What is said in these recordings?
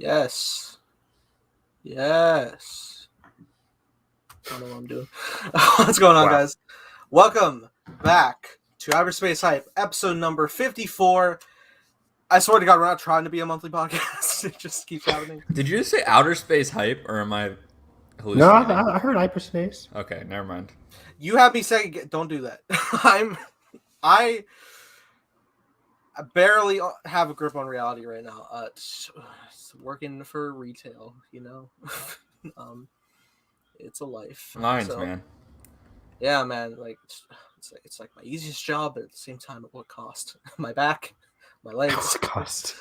Yes. Yes. I don't know what I'm doing. What's going on, guys? Welcome back to Hyperspace Hype, episode number 54. I swear to God, we're not trying to be a monthly podcast. It just keeps happening. Did you just say outer space hype, or am I No, hallucinating? I heard hyperspace. Okay, never mind. You have me saying, don't do that. I barely have a grip on reality right now. It's working for retail, you know. It's a life. Lines, man. Yeah, man. Like it's like my easiest job, but at the same time, at what cost? My back, my legs. What cost?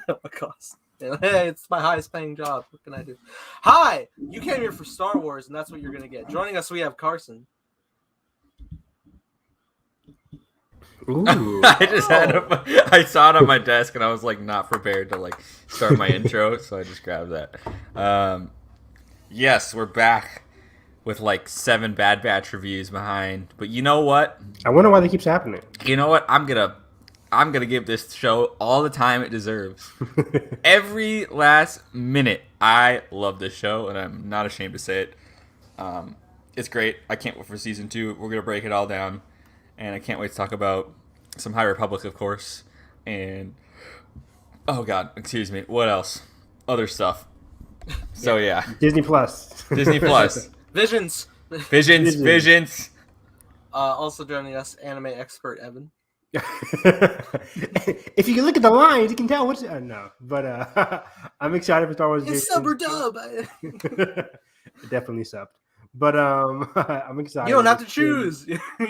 What cost? Hey, it's my highest paying job. What can I do? Hi, you came here for Star Wars, and that's what you're gonna get. Joining us, we have Carson. Ooh. I saw it on my desk, and I was like not prepared to like start my intro, so I just grabbed that. Yes, we're back with like 7 Bad Batch reviews behind, but you know what? I wonder why that keeps happening. You know what? I'm gonna give this show all the time it deserves. Every last minute. I love this show, and I'm not ashamed to say it. It's great. I can't wait for season 2. We're gonna break it all down, and I can't wait to talk about some High Republic, of course, and oh god, excuse me. What else? Other stuff. So yeah, Disney Plus. Visions. Also joining us, anime expert Evan. If you can look at the lines, you can tell what's no. But I'm excited for Star Wars. It's sub or dub. Definitely subbed. But I'm excited. You don't have to choose.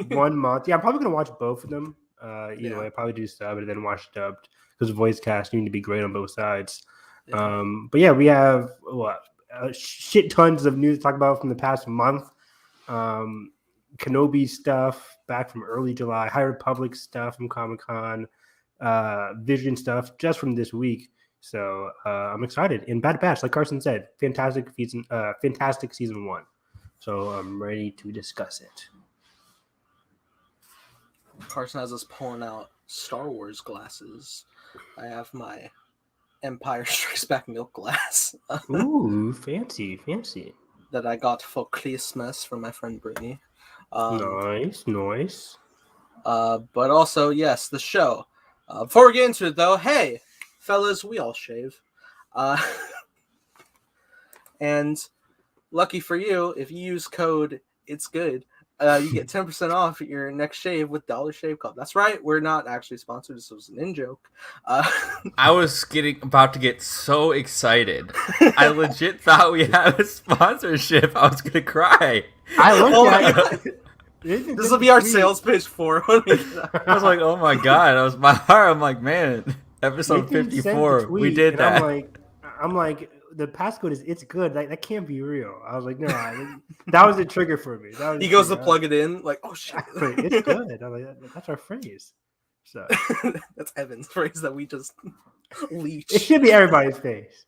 1 month. Yeah, I'm probably gonna watch both of them. Either way, probably do sub and then watch dubbed because voice cast need to be great on both sides. Yeah. But yeah, we have shit tons of news to talk about from the past month. Kenobi stuff back from early July, High Republic stuff from Comic-Con, Vision stuff just from this week. So I'm excited. And Bad Batch, like Carson said, fantastic season 1. So I'm ready to discuss it. Carson has us pulling out Star Wars glasses. I have my Empire Strikes Back milk glass. Ooh, fancy. That I got for Christmas from my friend Brittany. Nice. But also, yes, the show. Before we get into it, though, hey, fellas, we all shave. And lucky for you, if you use code It's Good, you get 10% off your next shave with Dollar Shave Club. That's right. We're not actually sponsored. This was an in-joke. I was about to get so excited. I legit thought we had a sponsorship. I was going to cry. I looked at it. This will be our sales pitch for when we I was like, oh my god. That was my heart. I'm like, man, episode 54. We did that. I'm like, the passcode is It's Good. That can't be real. I was like, no, that was the trigger for me. He goes to plug it in, like, oh shit. It's good. I'm like, that's our phrase. So that's Evan's phrase that we just leech. It should be everybody's face.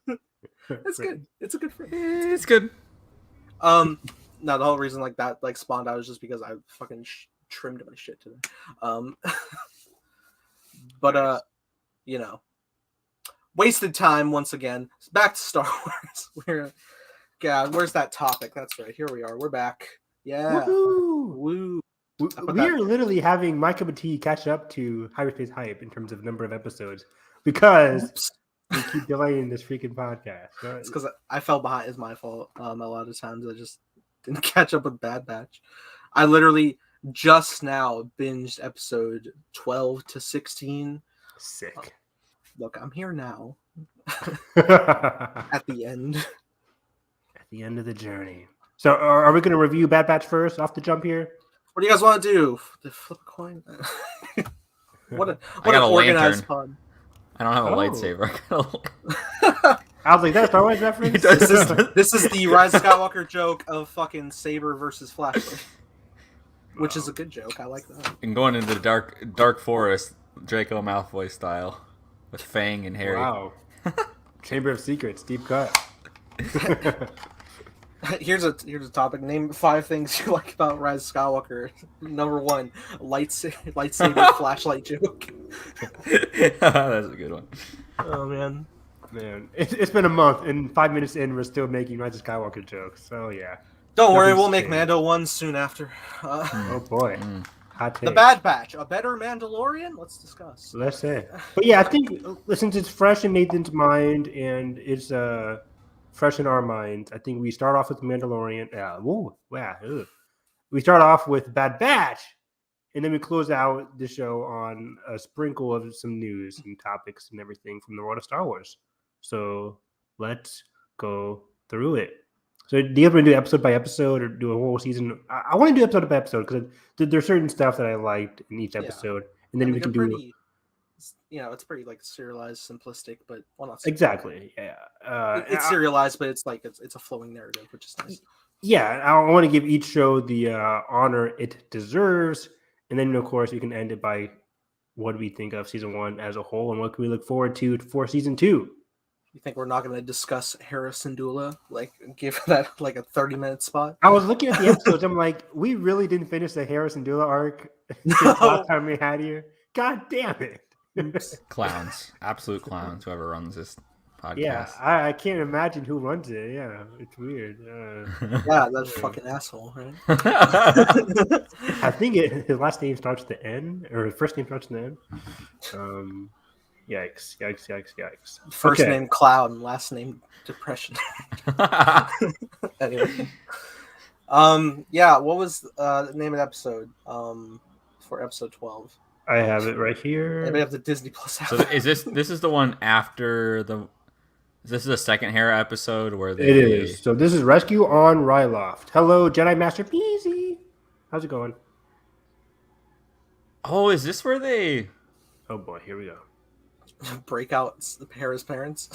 It's good. It's a good phrase. It's good. No, the whole reason like that like spawned out was just because I fucking trimmed my shit today. But you know, wasted time once again. Back to Star Wars. Where's that topic? That's right. Here we are. We're back. Yeah. Woo. We are literally having my cup of tea catch up to Hyperspace Hype in terms of number of episodes because we keep delaying this freaking podcast. Right? It's because I fell behind. It's my fault. A lot of times I just didn't catch up with Bad Batch. I literally just now binged episode 12 to 16. Sick. Look, I'm here now. At the end. At the end of the journey. So are we going to review Bad Batch first off the jump here? What do you guys want to do? Flip a coin? What an organized fun. I don't have a lightsaber. I was like, that's Star Wars reference? This is the Rise of Skywalker joke of fucking saber versus flashlight. Which is a good joke. I like that. And going into the dark forest, Draco Malfoy style. With Fang and Harry. Wow. Chamber of Secrets, deep cut. Here's a topic. Name 5 things you like about Rise of Skywalker. Number 1, lightsaber flashlight joke. That's a good one. Oh man. Man, it's been a month, and 5 minutes in, we're still making Rise of Skywalker jokes. So yeah. Don't worry, Nothing's we'll make changed. Mando one soon after. Oh boy, hot take. The Bad Batch, a better Mandalorian? Let's discuss. Let's say. But yeah, I think since it's fresh in Nathan's mind and it's fresh in our minds, I think we start off with Mandalorian. We start off with Bad Batch, and then we close out the show on a sprinkle of some news and topics and everything from the world of Star Wars. So let's go through it. So do you want to do episode by episode or do a whole season? I want to do episode by episode because there's certain stuff that I liked in each episode, and then we can do. Pretty, it's pretty like serialized, simplistic, but well, not exactly. Yeah, it's serialized, but it's like it's a flowing narrative, which is nice. Yeah, I want to give each show the honor it deserves, and then of course we can end it by what do we think of season 1 as a whole, and what can we look forward to for season 2. You think we're not going to discuss Hera Syndulla? Like, give that like a 30-minute spot? I was looking at the episodes. I'm like, we really didn't finish the Hera Syndulla arc last time we had here. God damn it! Clowns, absolute clowns. Whoever runs this podcast. Yeah, I can't imagine who runs it. Yeah, it's weird. Yeah, that's a fucking asshole, right? I think his last name starts with the N, or his first name starts with the N. Yikes. First name Cloud, last name Depression. Anyway. Yeah, what was the name of the episode for episode 12? I have it right here. Maybe have the Disney Plus app. So is this is the one after the this is the second Hera episode where they... It is. So this is Rescue on Ryloft. Hello, Jedi Master Peasy. How's it going? Oh, is this where they... Oh boy, here we go. Break out Hera's parents.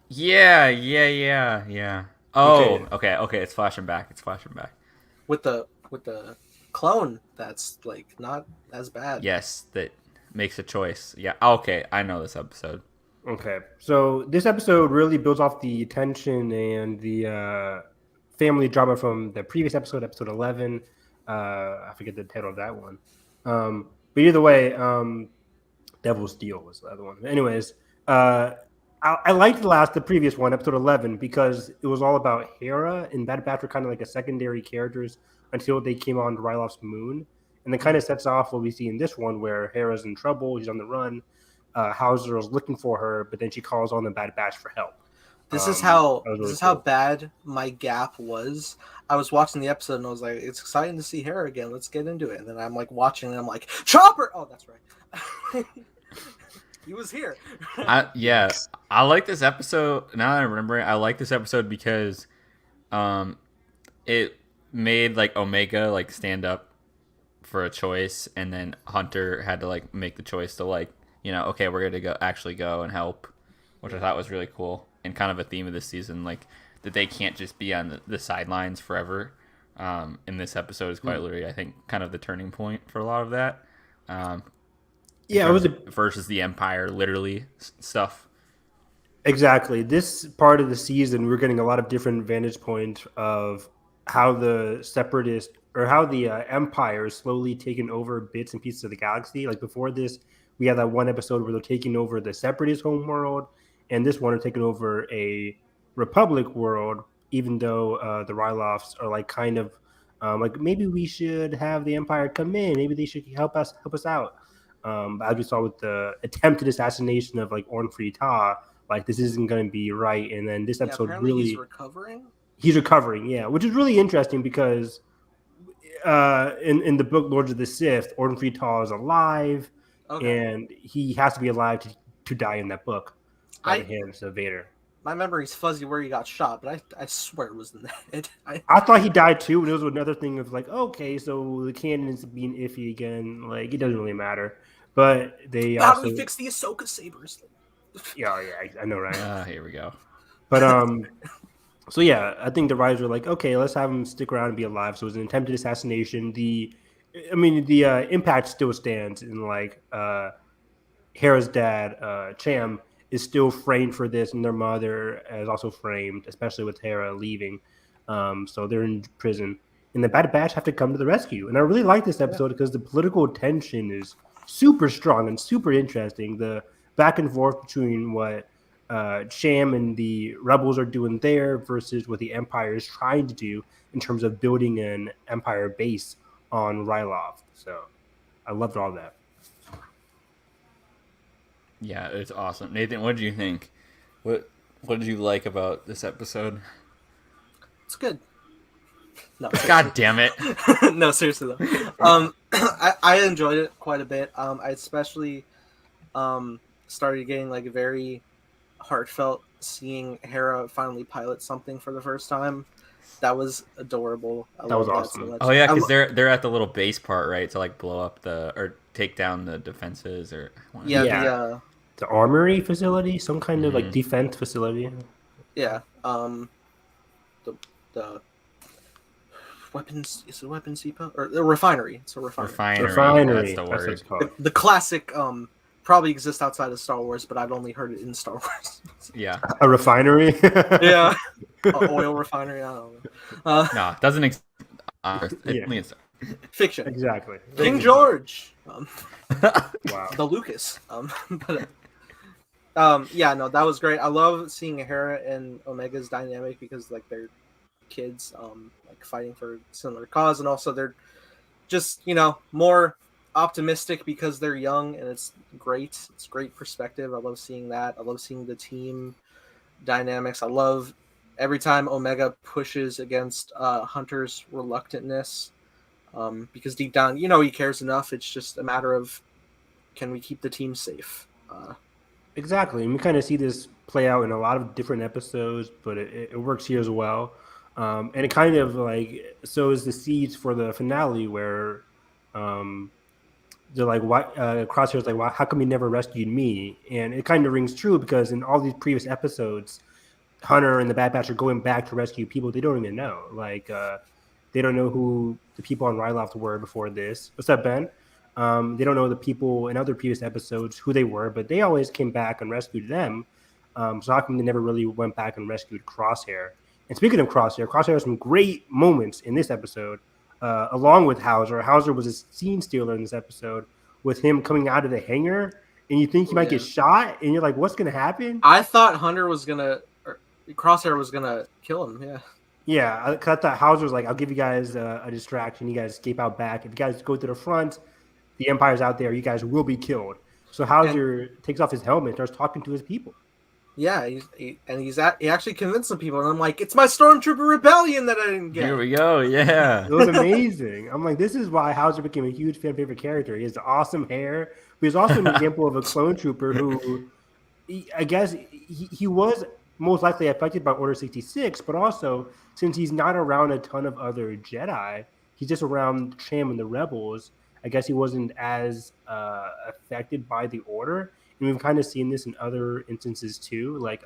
Yeah. Oh, okay. It's flashing back. With the clone that's like not as bad. Yes, that makes a choice. Yeah. Okay, I know this episode. Okay, so this episode really builds off the tension and the family drama from the previous episode 11. I forget the title of that one. But either way, Devil's Deal was the other one. Anyways, I liked the previous one, episode 11, because it was all about Hera and Bad Batch were kind of like a secondary characters until they came on Ryloth's moon. And then kind of sets off what we see in this one where Hera's in trouble, she's on the run. Hauser is looking for her, but then she calls on the Bad Batch for help. This is how bad my gap was. I was watching the episode and I was like, it's exciting to see Hera again. Let's get into it. And then I'm like watching and I'm like, Chopper! Oh, that's right. He was here. I like this episode. Now that I'm remembering, I like this episode because it made like Omega like stand up for a choice, and then Hunter had to like make the choice to like, okay, we're gonna go and help, which I thought was really cool and kind of a theme of this season, like that they can't just be on the sidelines forever. In this episode is quite literally, I think, kind of the turning point for a lot of that. It was versus the Empire, literally stuff. Exactly. This part of the season, we're getting a lot of different vantage points of how the Separatist or how the Empire is slowly taking over bits and pieces of the galaxy. Like before this, we had that one episode where they're taking over the Separatist homeworld, and this one are taking over a Republic world. Even though the Ryloths are like kind of like maybe we should have the Empire come in, maybe they should help us out. As we saw with the attempted assassination of like Orn Free Ta, like this isn't going to be right. And then this episode really he's recovering. He's recovering, yeah, which is really interesting because in the book Lords of the Sith, Orn Free Ta is alive, and he has to be alive to die in that book by the hands of Vader. My memory's fuzzy where he got shot, but I swear it was in the head. I thought he died too, and it was another thing of like, okay, so the canon is being iffy again. Like it doesn't really matter. But they how do we fix the Ahsoka sabers? Yeah, I know, right? Here we go. But so yeah, I think the writers were like, okay, let's have him stick around and be alive. So it was an attempted assassination. The impact still stands, in like Hera's dad, Cham, is still framed for this, and their mother is also framed, especially with Hera leaving. So they're in prison, and the Bad Batch have to come to the rescue. And I really like this episode because the political tension is super strong and super interesting. The back and forth between what Sham and the rebels are doing there versus what the Empire is trying to do in terms of building an Empire base on Ryloth. So I loved all that. Yeah, it's awesome. Nathan, what did you think? What did you like about this episode? It's good. No, God damn it. no, seriously though. I enjoyed it quite a bit. I especially started getting like very heartfelt seeing Hera finally pilot something for the first time. That was adorable. I That was love that awesome. so much. Oh yeah, because they're at the little base part, right? To like blow up or take down the defenses or yeah. The armory facility, some kind of like Mhm. defense facility. Yeah. The weapons, is it weapons depot or the refinery? It's a refinery. Refinery. That's the That's what word. it's called. The classic probably exists outside of Star Wars, but I've only heard it in Star Wars. Yeah. A refinery. Yeah. Oil refinery. I don't know. No, it doesn't exist. Yeah. Fiction. Exactly. King George. Wow. The Lucas. But yeah, no, that was great. I love seeing Hera and Omega's dynamic because like they're kids, like fighting for a similar cause, and also they're just more optimistic because they're young, and it's great. It's great perspective. I love seeing that. I love seeing the team dynamics. I love every time Omega pushes against Hunter's reluctantness, because deep down, he cares enough. It's just a matter of, can we keep the team safe? Exactly. And we kind of see this play out in a lot of different episodes, but it works here as well. And it kind of like sows the seeds for the finale where they're like, "Why?" Crosshair's like, "Why? How come you never rescued me?" And it kind of rings true because in all these previous episodes, Hunter and the Bad Batch are going back to rescue people they don't even know. Like, they don't know who the people on Ryloft were before this. What's up, Ben? They don't know the people in other previous episodes who they were, but they always came back and rescued them. So how come they never really went back and rescued Crosshair? And speaking of Crosshair, Crosshair has some great moments in this episode, along with Hauser. Hauser was a scene stealer in this episode with him coming out of the hangar, and you think he might get shot, and you're like, what's going to happen? I thought Hunter was going to, Crosshair was going to kill him, yeah. Yeah, I thought Hauser was like, I'll give you guys a distraction. You guys escape out back. If you guys go to the front, the Empire's out there. You guys will be killed. So Hauser takes off his helmet and starts talking to his people. Yeah, he actually convinced some people, and I'm like, it's my Stormtrooper rebellion that I didn't get. Here we go, yeah. It was amazing. I'm like, this is why Hauser became a huge fan favorite character. He has the awesome hair. But he's also an example of a clone trooper who, I guess, he was most likely affected by Order 66, but also, since he's not around a ton of other Jedi, he's just around Sham and the Rebels, I guess he wasn't as affected by the Order. And we've kind of seen this in other instances too. Like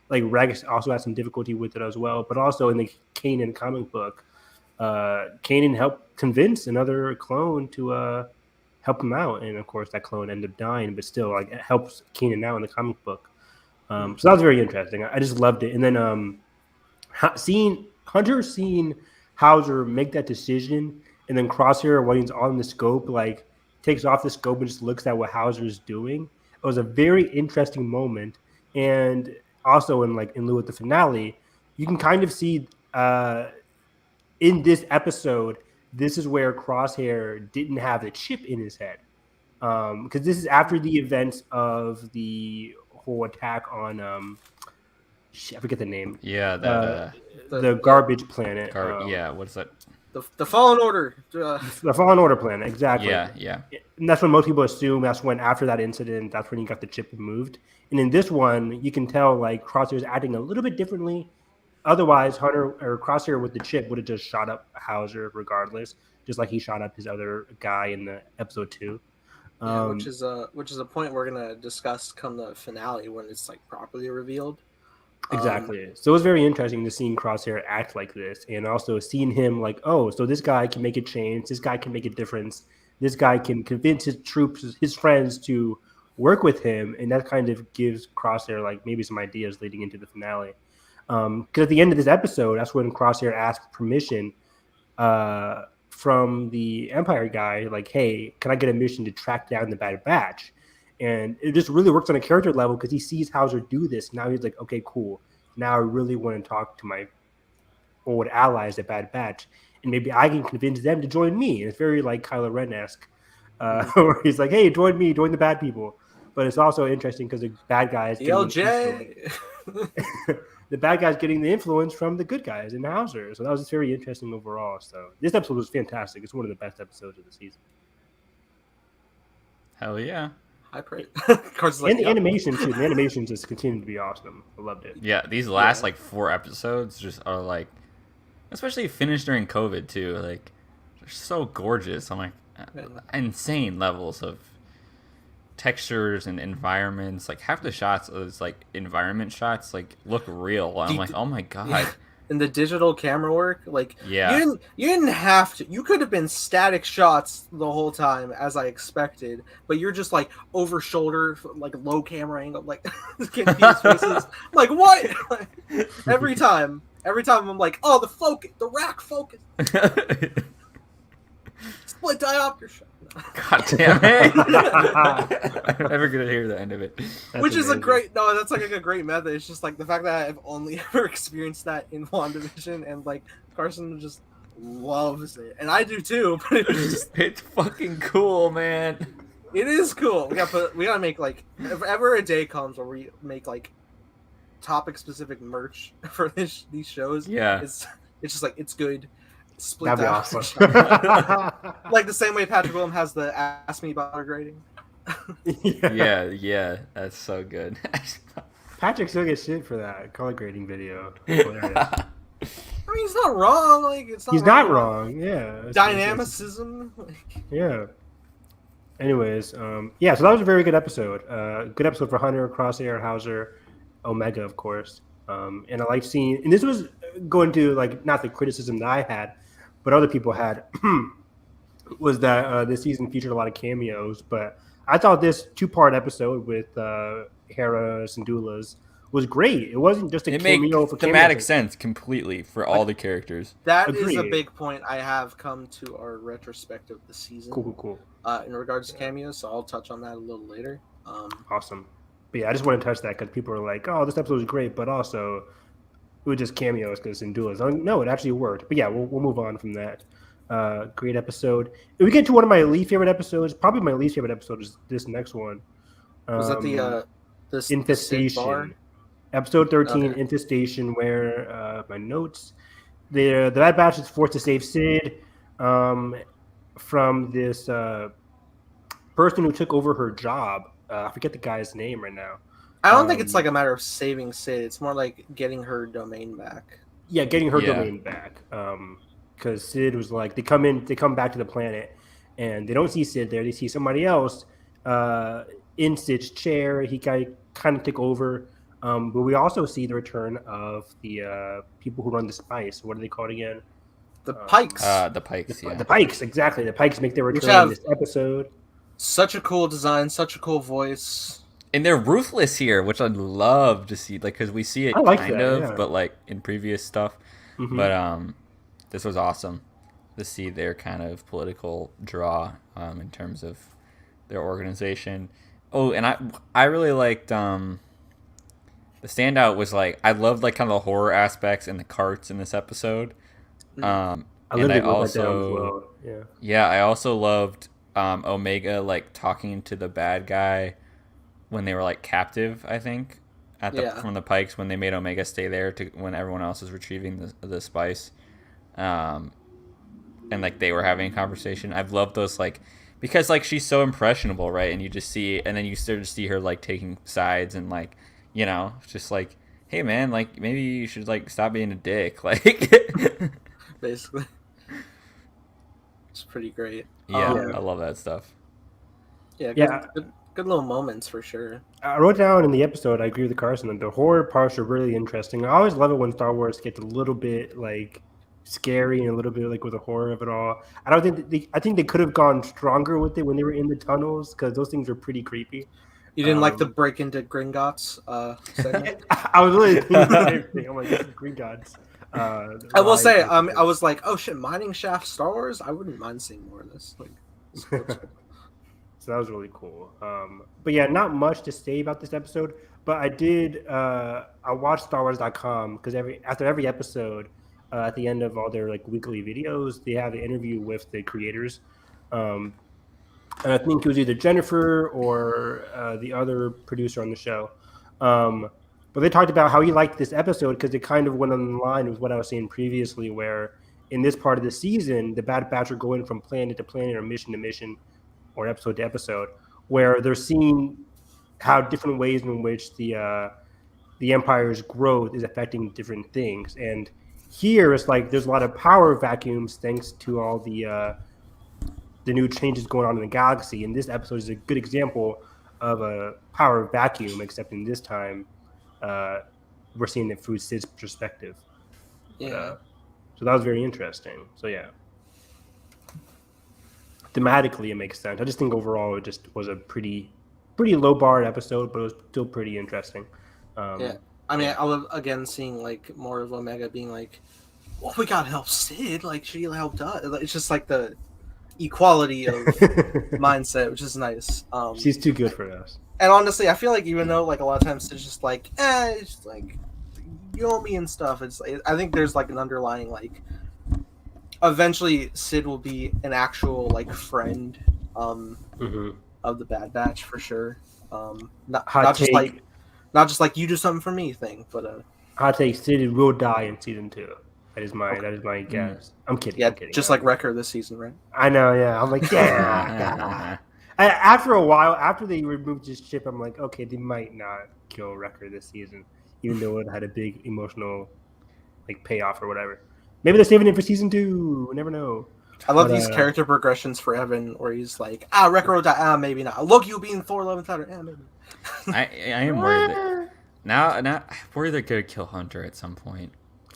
Rex also had some difficulty with it as well. But also in the Kanan comic book, Kanan helped convince another clone to help him out. And of course, that clone ended up dying, but still, like, it helps Kanan out in the comic book. So that was very interesting. I just loved it. And then seeing Hauser make that decision, and then Crosshair, when he's on the scope, like, takes off the scope and just looks at what Hauser is doing. It was a very interesting moment. And also in lieu of the finale, you can kind of see in this episode, this is where Crosshair didn't have the chip in his head. Because this is after the events of the whole attack on I forget the name. Yeah, the garbage planet. What's that? The Fallen Order. The Fallen Order planet, exactly. Yeah. And that's when most people assume that's when, after that incident, that's when he got the chip removed. And in this one, you can tell like Crosshair's acting a little bit differently. Otherwise, Hunter or Crosshair with the chip would have just shot up Hauser regardless, just like he shot up his other guy in the episode 2. Which is a point we're gonna discuss come the finale when it's like properly revealed. Exactly. So it was very interesting to seeing Crosshair act like this, and also seeing him like, oh, so this guy can make a change. This guy can make a difference. This guy can convince his troops, his friends, to work with him, and that kind of gives Crosshair like maybe some ideas leading into the finale. Because at the end of this episode, that's when Crosshair asked permission from the Empire guy, like, hey, can I get a mission to track down the Bad Batch? And it just really works on a character level because he sees Hauser do this. Now he's like, okay, cool. Now I really want to talk to my old allies at Bad Batch, and maybe I can convince them to join me. And it's very like Kylo Ren-esque, where he's like, hey, join me, join the bad people. But it's also interesting because the bad guys, LJ, the bad guys getting the influence from the good guys in Hauser. So that was just very interesting overall. So this episode was fantastic. It's one of the best episodes of the season. Hell yeah. High praise. And the animation too. The animation just continued to be awesome. I loved it. Yeah, these last like 4 episodes just are like, especially finished during COVID too. Like, they're so gorgeous. I'm like, insane levels of textures and environments. Like half the shots is like environment shots, like look real. I'm like, oh my god. Yeah. And the digital camera work, like yeah, you didn't have to. You could have been static shots the whole time, as I expected, but you're just like over shoulder, like low camera angle, like confused faces. I'm like, what? Like, every time I'm like, oh, the rack focus, split diopter shot. God damn it! I'm never gonna hear the end of it. Which is that's like a great method. It's just like the fact that I've only ever experienced that in WandaVision, and like Carson just loves it, and I do too. But it's fucking cool, man. It is cool. We gotta make like if ever a day comes where we make like topic specific merch for these shows. Yeah, it's just like it's good. Split that'd be awesome. Like the same way Patrick Willem has the Ask Me About Our grading. yeah, that's so good. Patrick still gets shit for that color grading video. I mean, he's not wrong. Like he's not wrong. Yeah, dynamicism. Yeah. Anyways, yeah. So that was a very good episode. Good episode for Hunter, Crosshair, Hauser, Omega, of course. And I like seeing. And this was going to like not the criticism that I had, but other people had. Was that this season featured a lot of cameos, but I thought this 2-part episode with Hera Syndulla's was great. It wasn't just a cameo for thematic sense completely for all the characters. That is a big point I have come to our retrospective of the season. Cool. In regards to cameos, so I'll touch on that a little later. Awesome. But yeah, I just want to touch that because people are like, oh, this episode was great, but also it was just cameos because Syndulla's. No, it actually worked. But yeah, we'll move on from that. Great episode. If we get to one of my least favorite episodes, probably my least favorite episode is this next one. Was that the Infestation? Episode 13, okay. Infestation, where my notes, the Bad Batch is forced to save Sid from this person who took over her job. I forget the guy's name right now. I don't think it's like a matter of saving Sid. It's more like getting her domain back. Yeah, getting her domain back. Because Sid was like, they come back to the planet, and they don't see Sid there. They see somebody else in Sid's chair. He kind of took over. But we also see the return of the people who run the Spice. What are they called again? The Pikes. The Pikes, The Pikes, exactly. The Pikes make their return in this episode. Such a cool design, such a cool voice. And they're ruthless here, which I'd love to see, like, because we see it but like in previous stuff. Mm-hmm. But this was awesome to see their kind of political draw in terms of their organization. Oh, and I really liked the standout was like I loved like kind of the horror aspects and the carts in this episode. I also I also loved Omega like talking to the bad guy when they were like captive, I think, from the Pikes when they made Omega stay there when everyone else was retrieving the spice, and like they were having a conversation. I've loved those like because like she's so impressionable, right? And you just see, and then you start to see her like taking sides and like just like, hey man, like maybe you should like stop being a dick, like basically. It's pretty great. Yeah, I love that stuff. Good little moments for sure. I wrote down in the episode, I agree with Carson, that the horror parts are really interesting. I always love it when Star Wars gets a little bit like scary and a little bit like with the horror of it all. I think they could have gone stronger with it when they were in the tunnels because those things are pretty creepy. You didn't like the break into Gringotts segment? I was really thinking the same thing. I'm like, this is Gringotts. I will say, I was like, oh shit, mining shaft Star Wars? I wouldn't mind seeing more of this. Like, so So that was really cool. But yeah, not much to say about this episode. But I did. I watched StarWars.com because after every episode, at the end of all their like weekly videos, they have an interview with the creators. And I think it was either Jennifer or the other producer on the show. But they talked about how he liked this episode because it kind of went on line with what I was saying previously, where in this part of the season, the Bad Batch are going from planet to planet or mission to mission or episode to episode, where they're seeing how different ways in which the Empire's growth is affecting different things. And here it's like there's a lot of power vacuums thanks to all the new changes going on in the galaxy. And this episode is a good example of a power vacuum, except in this time, we're seeing it through Sid's perspective. Yeah. So that was very interesting. So yeah. Thematically, it makes sense. I just think overall it just was a pretty low bar episode, but it was still pretty interesting. Yeah. I mean, I love, again, seeing, like, more of Omega being like, well, we gotta help Sid. Like, she helped us. It's just, like, the equality of mindset, which is nice. She's too good for us. And honestly, I feel like even though, like, a lot of times it's just like, it's just like, you owe me and stuff. It's like, I think there's, like, an underlying, like, eventually Sid will be an actual, like, friend of the Bad Batch for sure. Not just like you do something for me thing, but hot take: Sid will die in season 2. That is my guess. I'm kidding. Yeah, I'm kidding. just like Wrecker this season, right? I know. Yeah, I'm like, yeah. After a while, after they removed his chip, I'm like, okay, they might not kill Wrecker this season, even though it had a big emotional like payoff or whatever. Maybe they're saving it for season 2. We never know. I love these character progressions for Evan, where he's like, Wrecker will die. Maybe not. Look, you being Thor 11th Thunder. Maybe. I am worried that now I'm worried they're gonna kill Hunter at some point.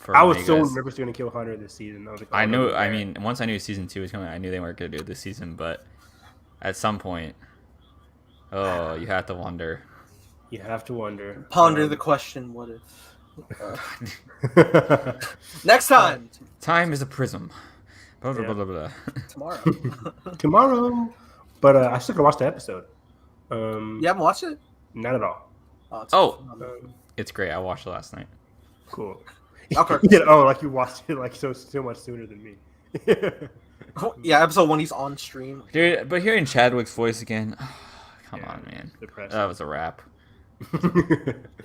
I was so nervous they're gonna kill Hunter this season. I know. I mean, once I knew season 2 was coming, I knew they weren't gonna do it this season. But at some point, you have to wonder. You have to wonder. Ponder the question: what if? Next time. Time is a prism. Blah, blah, blah, blah, blah. Tomorrow. But I still gotta watch the episode. You haven't watched it? Not at all. It's great. I watched it last night. Cool. Okay. Like you watched it like so much sooner than me. Yeah, episode 1 he's on stream. Dude, but hearing Chadwick's voice again, come on, man. Depressing. That was a wrap.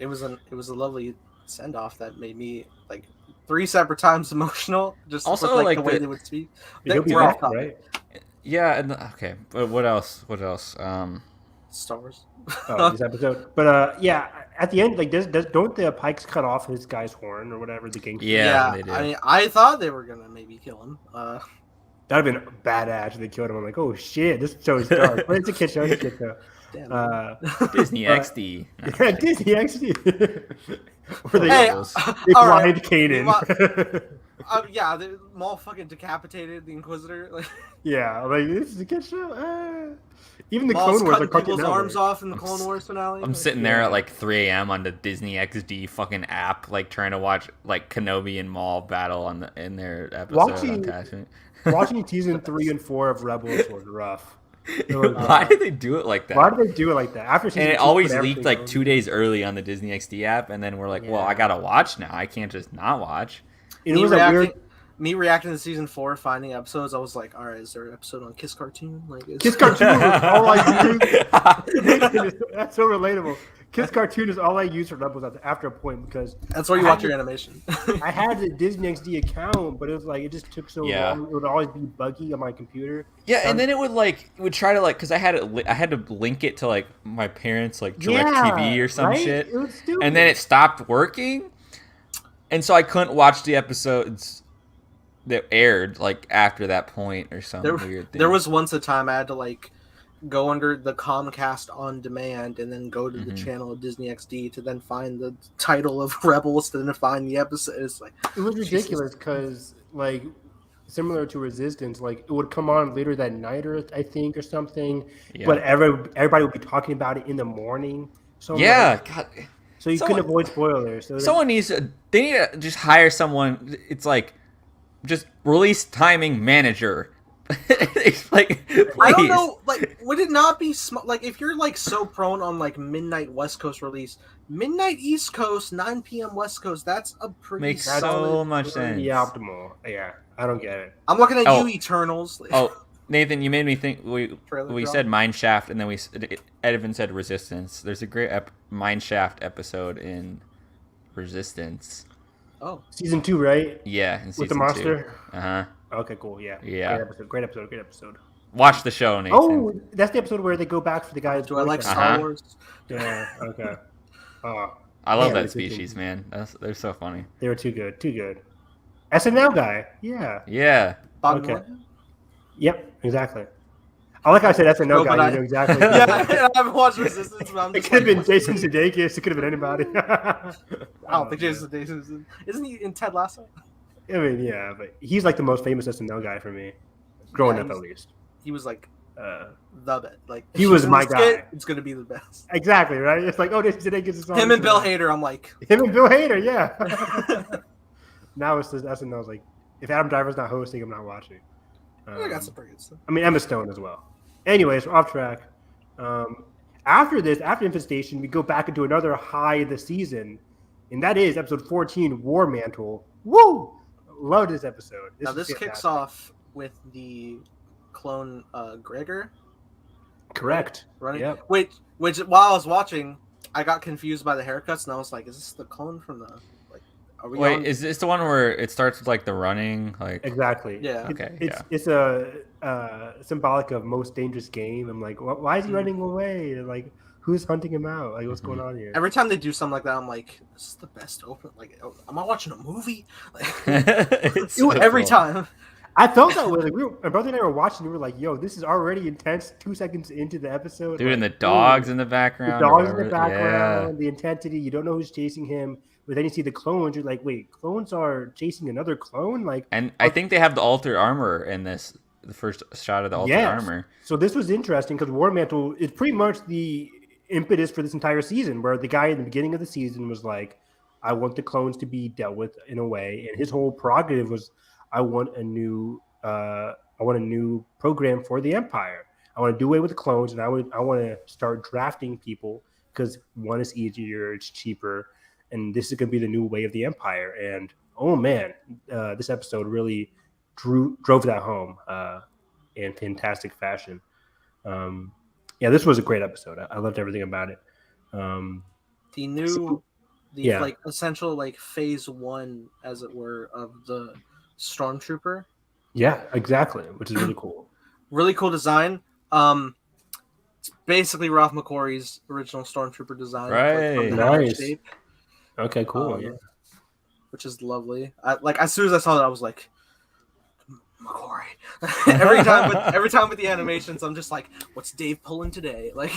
It was a lovely send off that made me like 3 separate times emotional. Just also with, like the way they would speak. He'll be back, right? Yeah. Okay. But what else? Star Wars. This episode. But yeah, at the end, like, don't the Pikes cut off his guy's horn or whatever the gangster? Yeah, they did. I mean, I thought they were gonna maybe kill him. That'd have been badass if they killed him. I'm like, oh shit, this show is dark. But it's a kid show. Disney XD. Yeah, Disney XD. Or they blind Kanan. Yeah, they all fucking decapitated the Inquisitor. Yeah, like this is a kid show. Even the Maul's Clone Wars are cutting people's arms off in the Clone Wars finale. I'm sitting there at like 3 a.m. on the Disney XD fucking app, like trying to watch like Kenobi and Maul battle in their episode. Watching season 3 and 4 of Rebels was rough. Why did they do it like that? After season and it 2, always leaked like 2 days early on the Disney XD app, and then we're like, well, I gotta watch now. I can't just not watch. Me reacting to season 4, finding episodes, I was like, all right, is there an episode on Kiss Cartoon? Kiss Cartoon is all I use. That's so relatable. Kiss Cartoon is all I use for Rebels after a point because that's where you watch your animation. I had the Disney XD account, but it was like it just took so long. It would always be buggy on my computer. Yeah, and then it would try to because I had to link it to like my parents' like DirecTV or some shit, it was stupid. And then it stopped working, and so I couldn't watch the episodes that aired like after that point or some weird thing. There was once a time I had to like go under the Comcast on demand and then go to the channel of Disney XD to then find the title of Rebels to then find the episode. It's like it was ridiculous because like similar to Resistance, like it would come on later that night or I think or something. Yeah. But everybody would be talking about it in the morning. So God. So you couldn't avoid spoilers. So they need to just hire someone. It's like just release timing manager. It's like, I don't please. know. Like, would it not be like if you're like so prone on like midnight West Coast release, midnight East Coast, 9 p.m. West Coast? That's a pretty Makes solid. so much Pretty sense. optimal. Yeah, I don't get it. I'm looking at Oh. you, Eternals. Oh, Nathan, you made me think. Trailer We drop. said Mine Shaft, and then Edvin said Resistance. There's a great Mine Shaft episode in Resistance. Oh, Season 2, right? Yeah, in With season the monster. 2. Uh-huh. Okay, cool. Yeah. Yeah. Great episode. Watch the show, Nathan. Oh, that's the episode where they go back for the guy's. do I like boyfriend. Star Wars? Yeah. Okay. Oh, I love man, that species, man. They're so funny. they were too good. SNL guy. Yeah. Yeah. Bobby Okay. Moore? Yep. Exactly. I like how I said SNL No, guy. but You know exactly. Yeah, I haven't watched Resistance, but I'm It just could have like, been Jason Sudeikis. It could have been anybody. I don't think Jason Sudeikis isn't he in Ted Lasso? I mean, yeah, but he's like the most famous SNL guy for me, growing up at least. He was like Uh, the best. Like He if was he's in my this skit, guy. it's gonna be the best. exactly right. It's like, oh, Jason Sudeikis is on. Him and Bill Hader, I'm like, Him and Bill Hader, yeah. Now it's just SNL's like, if Adam Driver's not hosting, I'm not watching. I got some pretty good stuff. I mean, Emma Stone as well. Anyways, we're off track. After Infestation, we go back into another high of the season, and that is episode 14, War Mantle. Woo! Love this episode. Now is this fantastic. kicks off with the clone Gregor Correct. running. Yep. Which while I was watching, I got confused by the haircuts, and I was like, "Is this the clone from the like?" Are we Wait, on- is this the one where it starts with like the running? Like, Exactly. Yeah. Okay, It's a symbolic of most dangerous game. I'm like, why is he Mhm. running away? Like, who's hunting him out? Like, what's going on here? Every time they do something like that, I'm like, "This is the best open." Like, am I watching a movie? Like, It's so every cool. time. I felt that way. Like, my brother and I were watching. We were like, "Yo, this is already intense." 2 seconds into the episode, Dude, like, and the dogs in the the background. or dogs in the whatever. background, the intensity. You don't know who's chasing him, but then you see the clones. You're like, "Wait, clones are chasing another clone?" Like, And I think they have the altered armor in this. The first shot of the altered Yes. armor. So this was interesting because War Mantle is pretty much the impetus for this entire season, where the guy in the beginning of the season was like, "I want the clones to be dealt with in a way," and his whole prerogative was, "I want a new program for the Empire. I want to do away with the clones, and I want to start drafting people because one is easier, it's cheaper, and this is going to be the new way of the Empire." And oh man, this episode really drove that home in fantastic fashion. Yeah, this was a great episode. I loved everything about it. The new, yeah. like essential like phase 1, as it were, of the Stormtrooper. Yeah, exactly, which is really cool. Really cool design. It's basically Ralph McQuarrie's original Stormtrooper design. Right. from the head Nice. shape, Okay, cool. Yeah. which is lovely. As soon as I saw that, I was like, McQuarrie. every time with the animations, I'm just like, what's Dave pulling today? Like,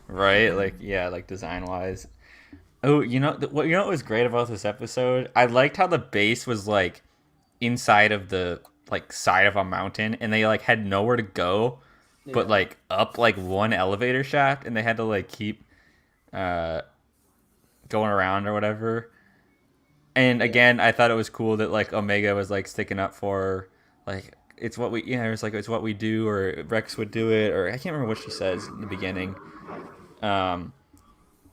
Right? Like, yeah, like design wise. Oh, what was great about this episode? I liked how the base was like inside of the like side of a mountain, and they like had nowhere to go, but Yeah. like up like one elevator shaft, and they had to like keep going around or whatever. And again, I thought it was cool that like Omega was like sticking up for like it's what we it was like it's what we do, or Rex would do it, or I can't remember what she says in the beginning.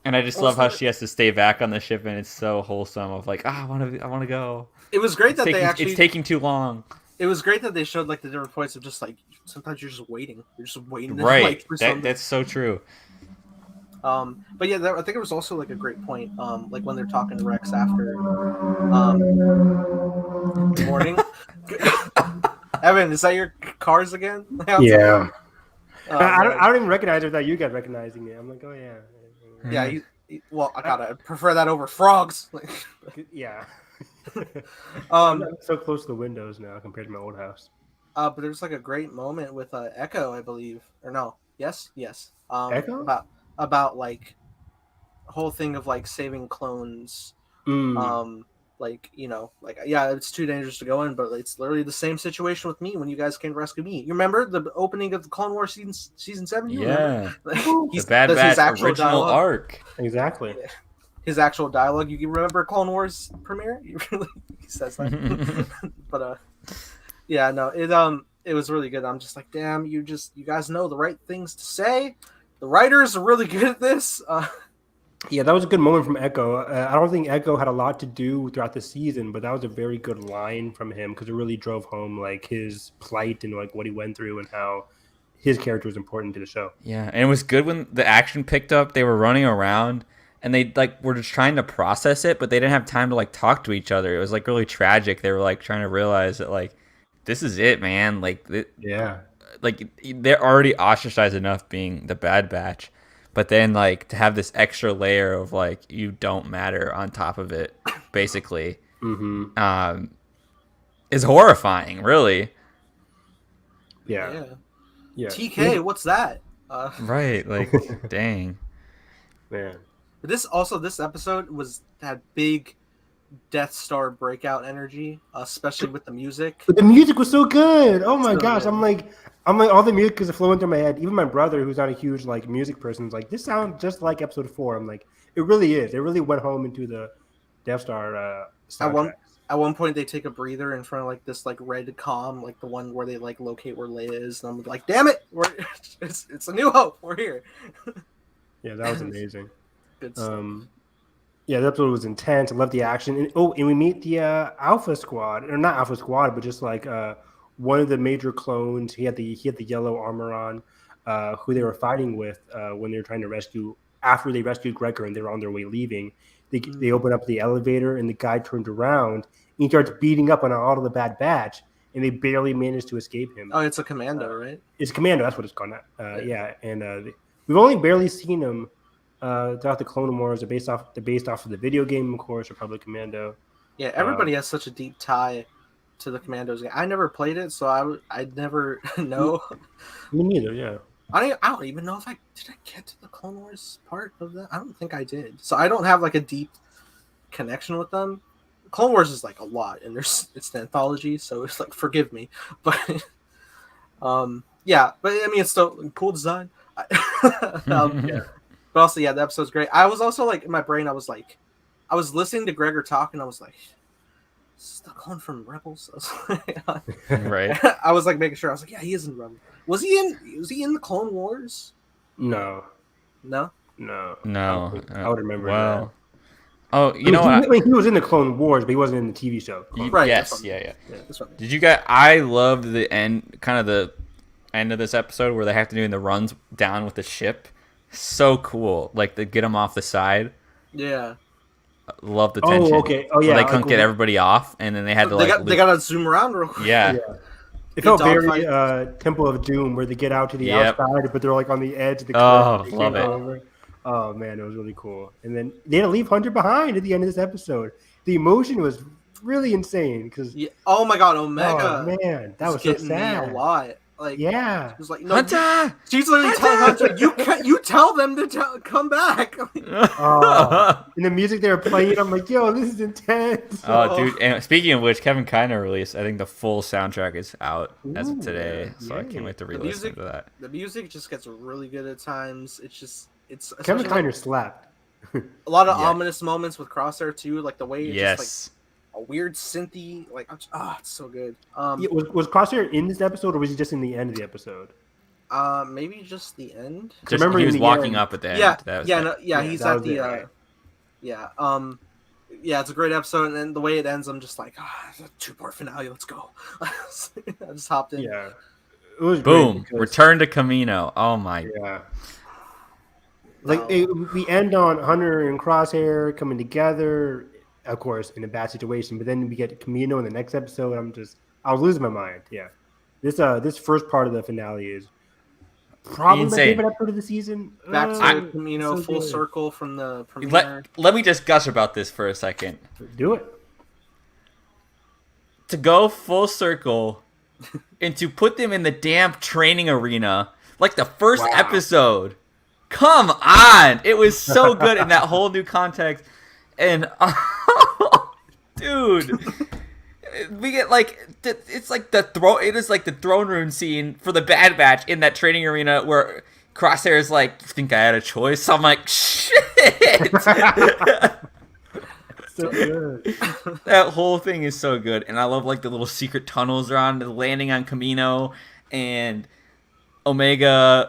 And I just love how she has to stay back on the ship, and it's so wholesome. Of like, I want to go. It was great that It's taking too long. It was great that they showed like the different points of just like sometimes you're just waiting. You're just waiting. Right. Like, for something. That's so true. But yeah, I think it was also like a great point. Like when they're talking to Rex after. Good morning, Evan. Is that your cars again? Yeah. Oh, I man. don't even recognize it without you guys recognizing it. I'm like, oh yeah. Yeah. Well, I gotta prefer that over frogs. Yeah. Um. I'm so close to the windows now compared to my old house. But there's like a great moment with Echo, I believe, or no? Yes. Echo? About like whole thing of like saving clones. Like yeah, it's too dangerous to go in, but it's literally the same situation with me when you guys came to rescue me. You remember the opening of the Clone Wars season 7? You Yeah. remember? The Bad Batch original arc. Exactly. His actual dialogue. You remember Clone Wars premiere? He says that. But yeah, no, it was really good. I'm just like, damn, you guys know the right things to say. The writers are really good at this. Yeah, that was a good moment from Echo. I don't think Echo had a lot to do throughout the season, but that was a very good line from him because it really drove home like his plight and like what he went through and how his character was important to the show. Yeah, and it was good when the action picked up. They were running around and they like were just trying to process it, but they didn't have time to like talk to each other. It was like really tragic. They were like trying to realize that like this is it, man. Like like they're already ostracized enough being the Bad Batch. But then, like, to have this extra layer of, like, you don't matter on top of it, basically, is horrifying, really. Yeah. TK, what's that? Right, like, dang. Man. This episode had big Death Star breakout energy, especially with the music. But the music was so good. Oh my So gosh. good. I'm like all the music is flowing through my head. Even my brother, who's not a huge like music person, is like, this sounds just like episode 4. I'm like, it really is. It really went home into the Death Star soundtrack. At one point they take a breather in front of like this like red comm, like the one where they like locate where Leia is, and I'm like, damn it, it's a New Hope. We're here. Yeah, that was amazing. Good stuff. Yeah, that episode was intense. I love the action. And we meet the Alpha Squad, or not Alpha Squad, but just like one of the major clones. He had the yellow armor on, who they were fighting with when they were trying to rescue. After they rescued Gregor and they were on their way leaving, they opened up the elevator and the guy turned around and he starts beating up on all of the Bad Batch, and they barely managed to escape him. Oh, it's a commando, right? It's Commando. That's what it's called. Yeah, and we've only barely seen him. Throughout the Clone Wars, they're based off of the video game, of course, Republic Commando. Yeah, everybody has such a deep tie to the Commandos game. I never played it, so I'd never know. Me neither. Yeah. I don't even know if I get to the Clone Wars part of that. I don't think I did. So I don't have like a deep connection with them. Clone Wars is like a lot, and it's an anthology, so it's like forgive me, but yeah. But I mean, it's still cool design. Yeah. But also, yeah, the episode's great. I was also like in my brain, I was listening to Gregor talk, and I was like, "This is the clone from Rebels." Right. I was like making sure. I was like, "Yeah, he is in Rebels." Was he in the Clone Wars? No. No. I would remember that. Oh, you know what? He was in the Clone Wars, but he wasn't in the TV show. Right. Yes. Yeah. That's right. Did you guys? I loved the end, kind of the end of this episode where they have to do the runs down with the ship. So cool. Like they get them off the side. Yeah. Love the tension. Oh, okay. Oh, yeah. Where they couldn't get everybody off, and then they had to they gotta zoom around real quick. Yeah. It felt very Temple of Doom, where they get out to the outside, but they're like on the edge of the cliff. Oh, love it. Over. Oh man, it was really cool. And then they had to leave Hunter behind at the end of this episode. The emotion was really insane because. Yeah. Oh my God, Omega! Oh man, that was so sad. Me a lot. Like, yeah, it was like, no, Hunter. She's literally telling Hunter, you tell them to come back. And the music they were playing, I'm like, yo, this is intense. Oh, dude! And speaking of which, Kevin Kiner released. I think the full soundtrack is out as of today, so I can't wait to re-listen to that. The music just gets really good at times. It's Kevin Kiner slapped. A lot of ominous moments with Crosshair too, like the way it's yes. just like a weird synthy, like it's so good. Was Crosshair in this episode, or was he just in the end of the episode? Maybe just the end. Just, remember he was walking up at the end. He's at the it's a great episode, and then the way it ends, I'm just like, it's a 2-part finale. Let's go. I just hopped in. Yeah, it was boom. Return to Camino. Oh my. Yeah. Like we end on Hunter and Crosshair coming together, of course, in a bad situation. But then we get Camino in the next episode. I was losing my mind. Yeah, this first part of the finale is probably my favorite episode of the season. Back to Camino, so full circle from the premiere. Let me just gush about this for a second. Do it. To go full circle and to put them in the damn training arena, like the first episode. Come on! It was so good in that whole new context. And, dude, we get like, it's like it is like the throne room scene for the Bad Batch in that training arena where Crosshair is like, you think I had a choice? I'm like, shit! so good. That whole thing is so good, and I love like the little secret tunnels around the landing on Camino, and Omega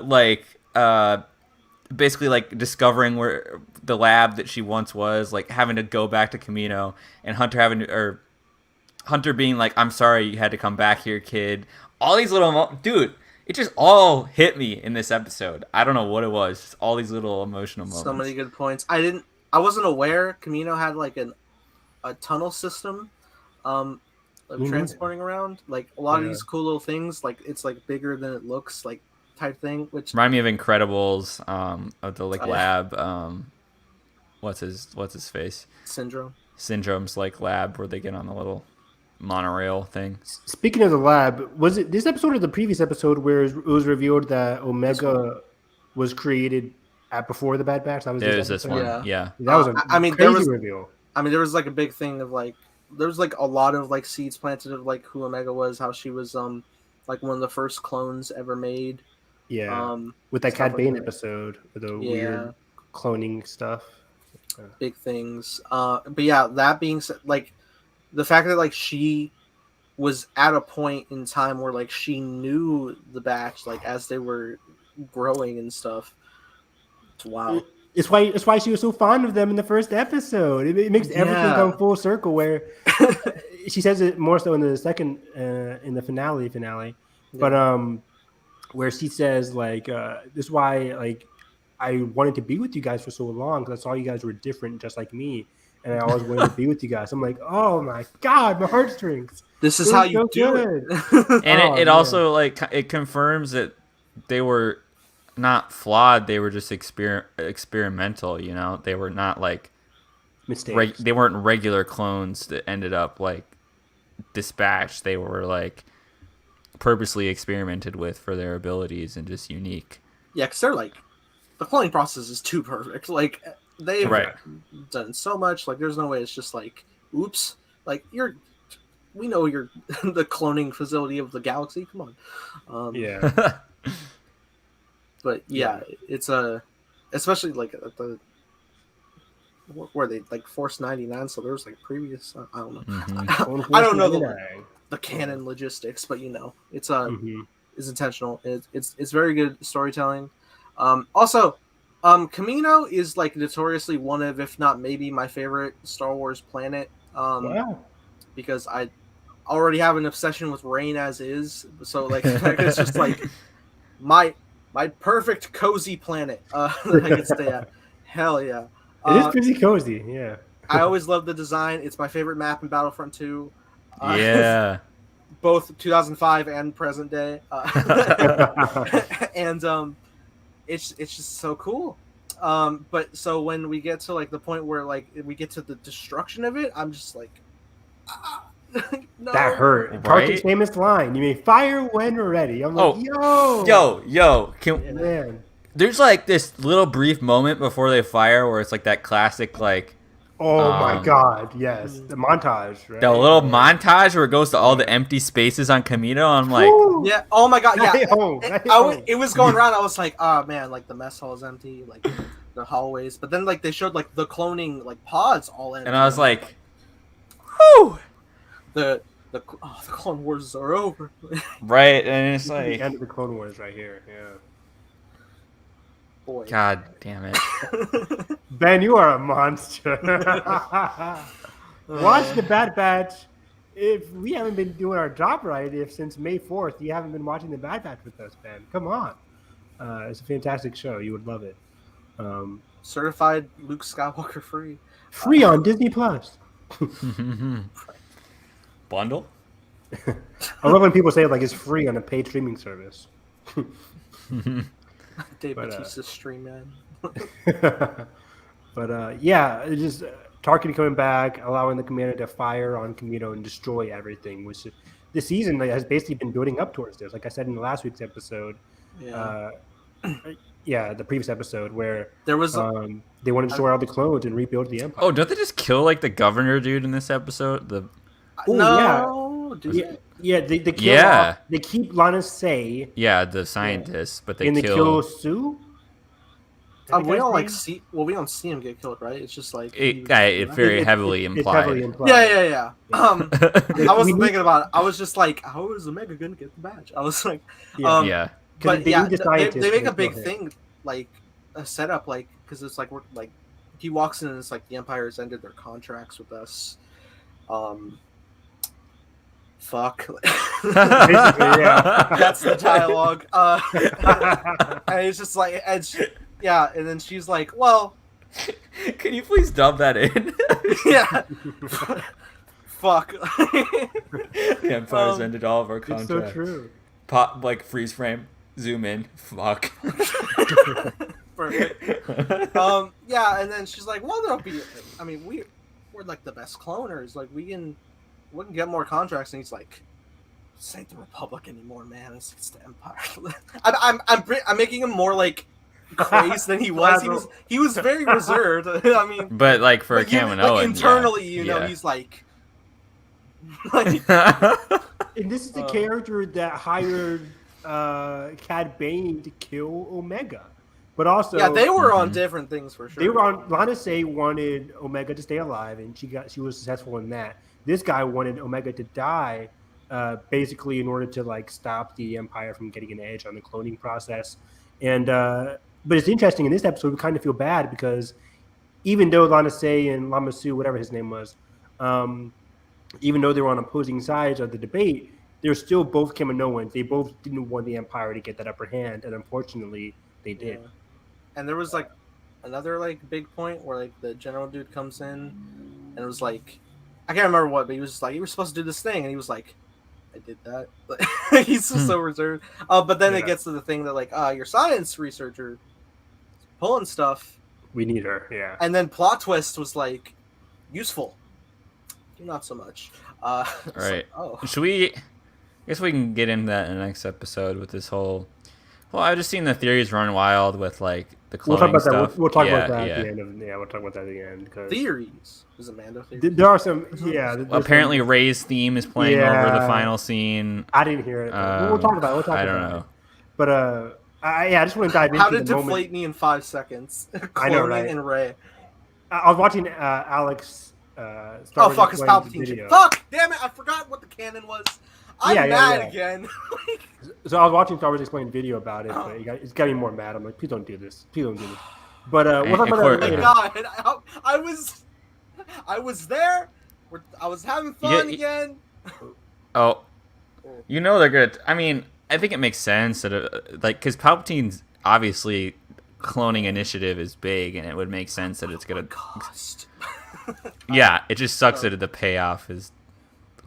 basically like discovering where the lab that she once was, like having to go back to Camino, and Hunter being like, "I'm sorry you had to come back here, kid." All these little dude, it just all hit me in this episode. I don't know what it was. Just all these little emotional moments. So many good points. I wasn't aware Camino had like a tunnel system of transporting around. Like a lot of these cool little things, like it's like bigger than it looks, like type thing. Which remind me of Incredibles, of the like lab. What's his face? Syndrome's like lab where they get on the little monorail thing. Speaking of the lab, was it this episode or the previous episode where it was revealed that Omega was created before the Bad Batch? That was this one. Yeah. That was a crazy reveal. I mean, there was like a big thing of like there was like a lot of like seeds planted of like who Omega was, how she was like one of the first clones ever made. Yeah. With that Cad Bane episode with the weird cloning stuff. Big things. But yeah, that being said, like the fact that like she was at a point in time where like she knew the batch like as they were growing and stuff. Wow. It's why she was so fond of them in the first episode. It makes everything come full circle. Where she says it more so in the second, in the finale, but where she says like, "This is why like I wanted to be with you guys for so long because I saw you guys were different, just like me, and I always wanted to be with you guys." I'm like, oh my god, my heartstrings. This is how you do it. And it also like it confirms that they were not flawed, they were just experimental, you know. They were not like mistakes. They weren't regular clones that ended up like dispatched. They were like purposely experimented with for their abilities and just unique. Yeah, because they're like the cloning process is too perfect. Like they've done so much. Like there's no way it's just like, oops. Like we know you're the cloning facility of the galaxy. Come on. But yeah, it's especially like at the where they like Force 99. So there's like previous. I don't know. Mm-hmm. I don't know the canon logistics, but you know, it's is intentional. It's very good storytelling. Also, Camino is like notoriously one of, if not maybe my favorite Star Wars planet. Because I already have an obsession with rain as is. So like it's just like my perfect cozy planet that I can stay at. Hell yeah. It is pretty cozy, yeah. I always love the design. It's my favorite map in Battlefront 2. Both 2005 and present day. And it's just so cool. But so when we get to like the point where like we get to the destruction of it, I'm just like no. That hurt. Right? Carter's famous line, "You may fire when ready." I'm like, yo. There's like this little brief moment before they fire where it's like that classic like, oh my god, yes, the montage, right? The little montage where it goes to all the empty spaces on Camino. I'm like, yeah, oh my god, yeah. It was going around. I was like, oh man, like the mess hall is empty, like the hallways. But then like they showed like the cloning like pods all empty, and I was like, whew. The Clone Wars are over. Right, and it's like the end of the Clone Wars right here. Yeah. Boy. God damn it. Ben, you are a monster. Watch the Bad Batch. If we haven't been doing our job right, if since May 4th you haven't been watching the Bad Batch with us, Ben, come on. It's a fantastic show. You would love it. Certified Luke Skywalker free. Free on Disney Plus. Bundle? I love when people say like it's free on a paid streaming service. Dave Bautista's stream, man. But yeah, it's just Tarkin coming back, allowing the commander to fire on Camino and destroy everything, which this season has basically been building up towards this. Like I said in the last week's episode, the previous episode where there was they wanted to destroy all the clones and rebuild the Empire. Oh, don't they just kill like the governor dude in this episode? They kill off, they keep Lana Say. Yeah, the scientists, but they kill Sue. We don't like see. Well, we don't see him get killed, right? It's just like it very heavily implied. It's heavily implied. Yeah. I wasn't thinking about it. I was just like, how is Omega gonna get the badge? I was like, yeah. But yeah, they make a big thing, like a setup, like because it's like we're like he walks in and it's like the Empire has ended their contracts with us. Fuck. Basically, yeah. That's the dialogue. And it's just like, and then she's like, well, can you please dub that in? Yeah. Fuck. The Empire's ended all of our contracts. It's so true. Pop, like freeze frame, zoom in. Fuck. Perfect. Yeah, and then she's like, well, there'll be. I mean, we're like the best cloners. Like we can get more contracts. And he's like, this ain't the Republic anymore, man. It's the Empire. I'm making him more like crazed than he was. He was very reserved. I mean, but like for a Kaminoan, like internally, you know, he's like. And this is the character that hired Cad Bane to kill Omega. But also, yeah, they were on different things for sure. They were on. Lana Say wanted Omega to stay alive, and she was successful in that. This guy wanted Omega to die, basically in order to like stop the Empire from getting an edge on the cloning process. And but it's interesting in this episode, we kind of feel bad because even though Lana Say and Lama Su, whatever his name was, even though they were on opposing sides of the debate, they're still both Kaminoans. They both didn't want the Empire to get that upper hand, and unfortunately, they did. Yeah. And there was like another like big point where like the general dude comes in, and it was like, I can't remember what, but he was just like, you were supposed to do this thing, and he was like, I did that. Like, he's just so reserved. But then it gets to the thing that like, your science researcher is pulling stuff. We need her, yeah. And then plot twist was like, useful. Not so much. Right. Like, oh. Should we? I guess we can get into that in the next episode with this whole. Well, I've just seen the theories run wild with like the cloning stuff. We'll talk about that at the end. We'll talk about that at the end. Theories. Is it Mando theories? There are some. Yeah. Apparently, Rey's theme is playing over the final scene. I didn't hear it. We'll talk about it. I don't know. But I just want to dive into how to the moment. deflate me in 5 seconds. I know, right? And Rey. I was watching Alex. Oh fuck! It's Palpatine. Fuck! Damn it! I forgot what the canon was. I'm mad again. So I was watching Star Wars Explained video about it, but it's got me more mad. I'm like, please don't do this. Please don't do this. But what's up? Oh my god! I was there. I was having fun again. Oh, you know they're good. I mean, I think it makes sense that because Palpatine's obviously cloning initiative is big, and it would make sense that it's gonna cost. Yeah, it just sucks that the payoff is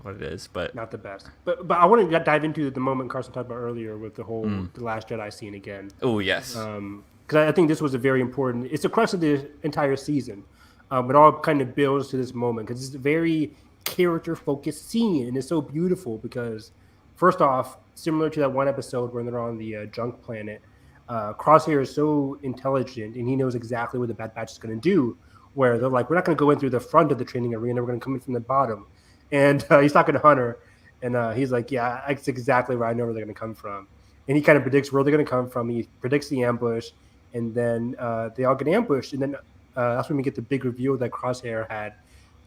what it is, but not the best. But I want to dive into the moment Carson talked about earlier with the whole The Last Jedi scene again. Oh yes, because I think this was a very important. It's the crux of the entire season. It all kind of builds to this moment because it's a very character-focused scene, and it's so beautiful because, first off, similar to that one episode when they're on the junk planet, Crosshair is so intelligent and he knows exactly what the Bad Batch is going to do. Where they're like, we're not going to go in through the front of the training arena. We're going to come in from the bottom. And he's talking to Hunter, and he's like, yeah, that's exactly where I know where they're going to come from. And he kind of predicts where they're going to come from. He predicts the ambush, and then they all get ambushed. And then that's when we get the big reveal that Crosshair had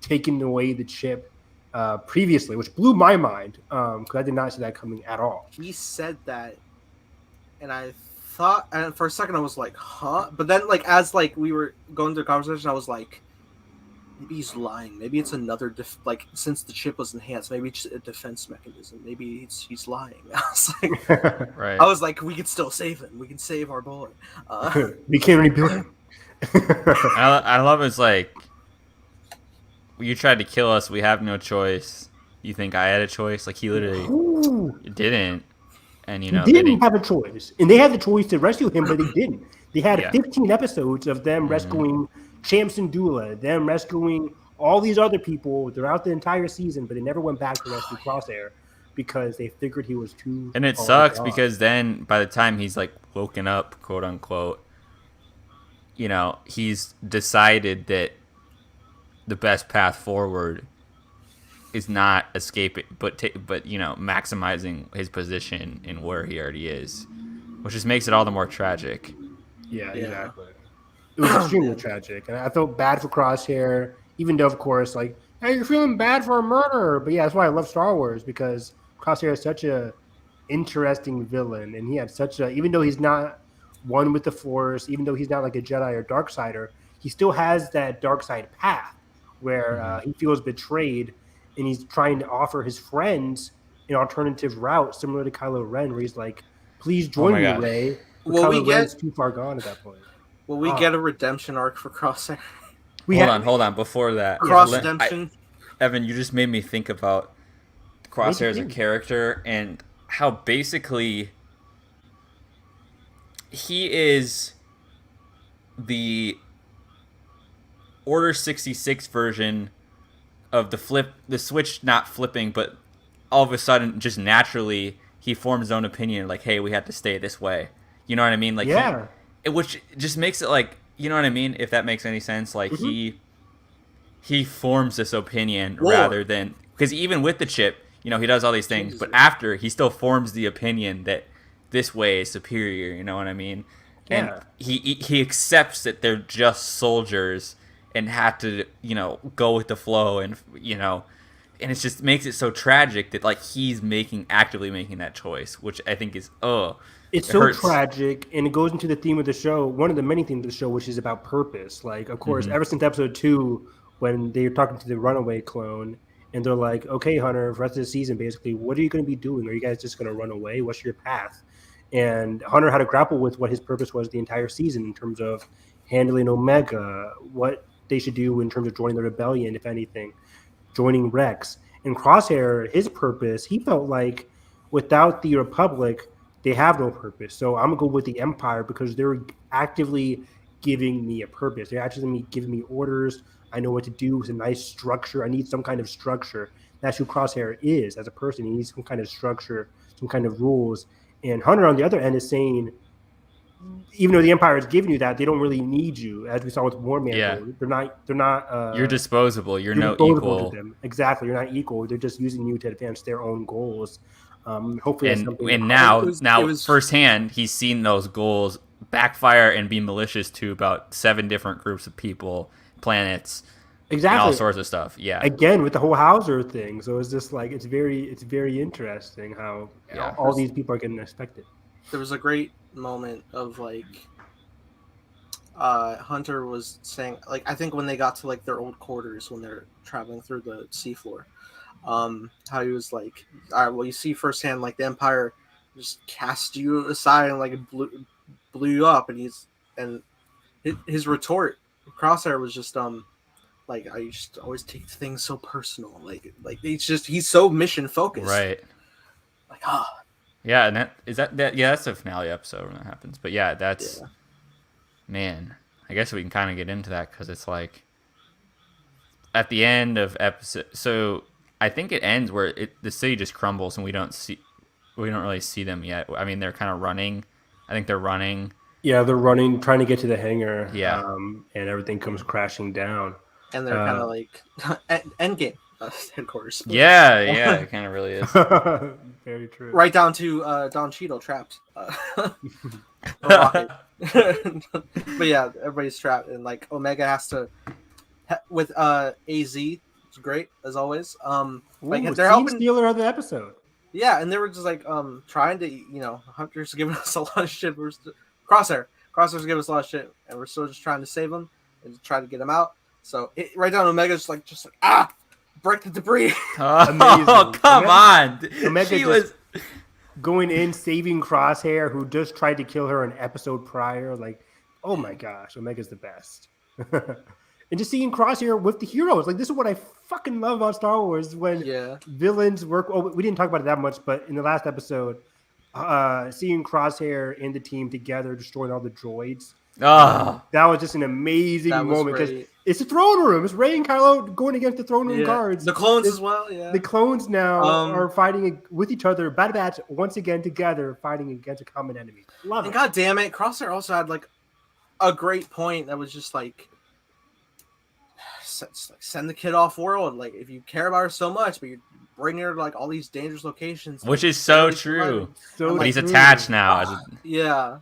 taken away the chip previously, which blew my mind because I did not see that coming at all. He said that, and I thought, and for a second I was like, huh? But then, like, as like we were going through the conversation, I was like, maybe he's lying. Maybe it's another like since the chip was enhanced, maybe it's a defense mechanism. Maybe he's lying. I was like, right. I was like, we can still save him. We can save our boy. We can't rebuild him. I love it's like, you tried to kill us. We have no choice. You think I had a choice? Like he literally didn't. And you know, they didn't have a choice, and they had the choice to rescue him, but they didn't. They had 15 episodes of them rescuing Cham Syndulla, them rescuing all these other people throughout the entire season, but they never went back to rescue Crosshair because they figured he was too. And it sucks because then by the time he's like woken up, quote unquote, you know, he's decided that the best path forward is not escaping, but you know, maximizing his position in where he already is, which just makes it all the more tragic. Yeah, exactly. It was extremely tragic, and I felt bad for Crosshair, even though, of course, like, hey, you're feeling bad for a murderer. But yeah, that's why I love Star Wars, because Crosshair is such a interesting villain, and he had such a, even though he's not one with the Force, even though he's not like a Jedi or dark sider, he still has that dark side path where he feels betrayed, and he's trying to offer his friends an alternative route, similar to Kylo Ren, where he's like, please join me, Rey. But Kylo Ren's too far gone at that point. Will we get a redemption arc for Crosshair? Hold on. Before that, redemption. Evan, you just made me think about Crosshair as a character and how basically he is the Order 66 version of the switch not flipping, but all of a sudden, just naturally, he forms his own opinion, like, hey, we have to stay this way. You know what I mean? Like, yeah. Which just makes it like, you know what I mean? If that makes any sense, like he forms this opinion rather than, because even with the chip, you know, he does all these things, but after he still forms the opinion that this way is superior. You know what I mean? Yeah. And he accepts that they're just soldiers and have to, you know, go with the flow, and you know, and it just makes it so tragic that like he's actively making that choice, which I think is It's so tragic, and it goes into the theme of the show, one of the many themes of the show, which is about purpose. Like, of course, ever since episode 2, when they're talking to the runaway clone, and they're like, okay, Hunter, for the rest of the season, basically, what are you going to be doing? Are you guys just going to run away? What's your path? And Hunter had to grapple with what his purpose was the entire season in terms of handling Omega, what they should do in terms of joining the rebellion, if anything, joining Rex. And Crosshair, his purpose, he felt like without the Republic, they have no purpose. So I'm going to go with the Empire because they're actively giving me a purpose. They're actually giving me orders. I know what to do. It's a nice structure. I need some kind of structure. That's who Crosshair is as a person. He needs some kind of structure, some kind of rules. And Hunter, on the other end, is saying, even though the Empire is giving you that, they don't really need you, as we saw with War Mantle. Yeah. They're not. You're disposable. You're no equal. To them. Exactly. You're not equal. They're just using you to advance their own goals. Hopefully, and now firsthand, he's seen those goals backfire and be malicious to about 7 different groups of people, planets, and all sorts of stuff. Yeah. Again, with the whole Hauser thing, so it's just like it's very interesting how all these people are getting expected. There was a great moment of like Hunter was saying, like, I think when they got to like their old quarters when they're traveling through the seafloor, how he was like, all right, well, you see firsthand like the Empire just cast you aside and like blew you up, and his retort, Crosshair, was just like, I just always take things so personal, like he's so mission focused, right? Like yeah, and that's the finale episode when that happens. But yeah, that's man. I guess we can kind of get into that because it's like at the end of episode. So I think it ends where the city just crumbles and we don't really see them yet. I mean, they're kind of running. I think they're running. Yeah, they're running, trying to get to the hangar. Yeah, and everything comes crashing down. And they're kind of like Endgame headquarters. Yeah, it kind of really is. Very true. Right down to Don Cheadle trapped. But yeah, everybody's trapped, and like Omega has to with AZ. It's great as always. Like they're helping stealer of the episode. Yeah, and they were just like trying to, you know, Hunter's giving us a lot of shit. Crosshair's giving us a lot of shit, and we're still just trying to save him and try to get him out. So right down, Omega's just like break the debris. Oh, come on! Omega was going in, saving Crosshair, who just tried to kill her an episode prior. Like, oh my gosh, Omega's the best. And just seeing Crosshair with the heroes, like this is what I fucking love about Star Wars, when villains work. Oh, we didn't talk about it that much, but in the last episode, seeing Crosshair and the team together destroying all the droids. That was just an amazing moment because it's a throne room. It's Rey and Kylo going against the throne room guards. The clones as well. Yeah, the clones now are fighting with each other. Bad Batch once again together, fighting against a common enemy. Love it. God damn it, Crosshair also had like a great point that was just like, send the kid off world. Like, if you care about her so much, but you're bringing her to like all these dangerous locations, which is so true. But he's attached now. Yeah,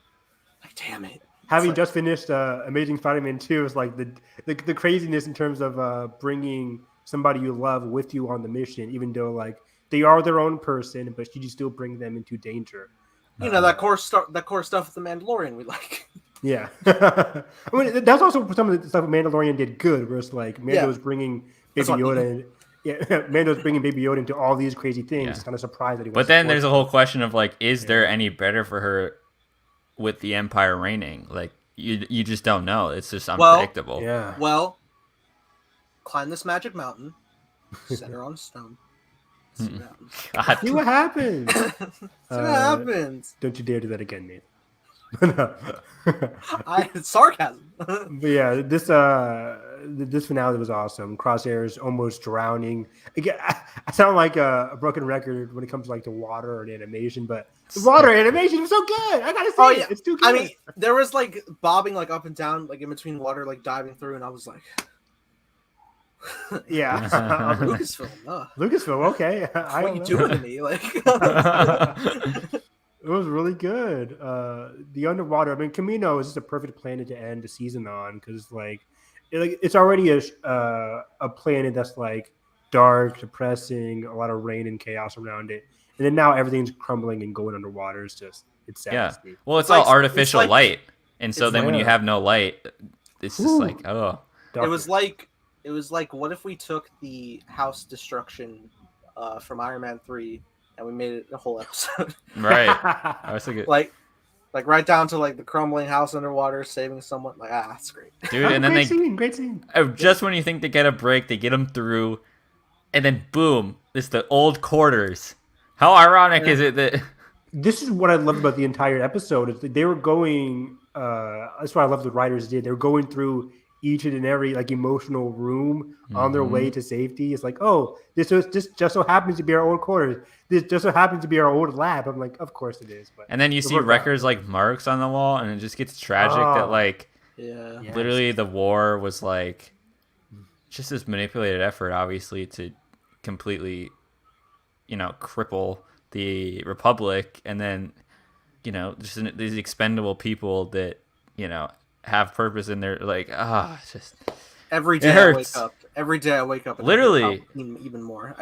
like damn it. having like- just finished Amazing Spider-Man 2, it's like the craziness in terms of bringing somebody you love with you on the mission, even though like they are their own person, but you still bring them into danger. that core stuff with the Mandalorian we like. Yeah. I mean, that's also some of the stuff Mandalorian did good, where it's like Mando's bringing That's Baby what I Yoda in. Yeah, Mando's bringing Baby Yoda into all these crazy things. Yeah. It's kind of surprised that he. But then there's a whole question of like, is there any better for her with the Empire reigning? Like, you just don't know. It's just unpredictable. Yeah. Well, climb this magic mountain, set her on a stone. See what happens. God. See what happens. See what happens. Don't you dare do that again, Nate. It's sarcasm. But yeah, this finale was awesome. Crosshair's almost drowning. Again, I sound like a broken record when it comes to like the water and animation, but the water animation was so good. I gotta say, it's too good. I mean, there was like bobbing like up and down, like in between water, like diving through, and I was like, yeah, Lucasfilm. Lucasfilm. Okay, What are you doing to me? Like, it was really good. The underwater. I mean, Camino is just a perfect planet to end the season on because it's already a planet that's like dark, depressing, a lot of rain and chaos around it, and then now everything's crumbling and going underwater. It's sad. Yeah. To see. Well, it's like- all artificial it's like- light, and so then when you have no light, it's just like, oh, it was like what if we took the house destruction from Iron Man 3 and we made it a whole episode? right. I was thinking, like right down to like the crumbling house underwater, saving someone. Like, that's great. dude, and then great scene. just when you think they get a break, they get them through, and then boom, it's the old quarters. How ironic is it that This is what I loved about the entire episode. Is that they were going. That's what I love the writers did. They were going through each and every like emotional room on their way to safety. It's like, oh, this just so happens to be our old quarters. This just so happens to be our old lab. I'm like, of course it is. But and then you see records like marks on the wall, and it just gets tragic that like Yeah. literally the war was like just this manipulated effort, obviously, to completely, cripple the Republic, and then, just these expendable people that, have purpose in their like, it's just Every It day I hurts. wake up. Every day I wake up. And Literally. I hate Palpatine even more.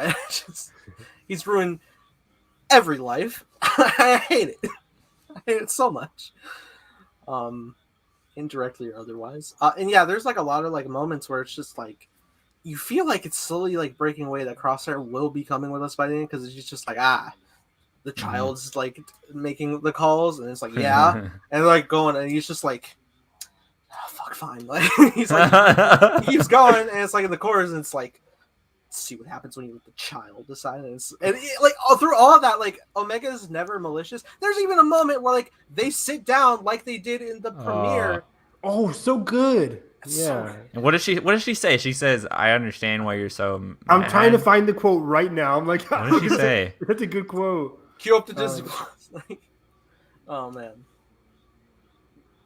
He's ruined every life. I hate it. I hate it so much. Indirectly or otherwise. And yeah, there's like a lot of like moments where it's just like you feel like it's slowly like breaking away that Crosshair will be coming with us by the end because it's just like the child's like making the calls and it's like and they're like going and he's just like fuck fine, like he's like he keeps going and it's like in the chorus and it's like see what happens when you let the child decide like all through all of that like Omega is never malicious. There's even a moment where like they sit down like they did in the premiere. oh, so good. It's so Yeah. And what does she say? She says, "I understand why you're so mad." I'm trying to find the quote right now. I'm like, What did she say? That's a good quote. Cue up the Disney Plus. Like, oh man.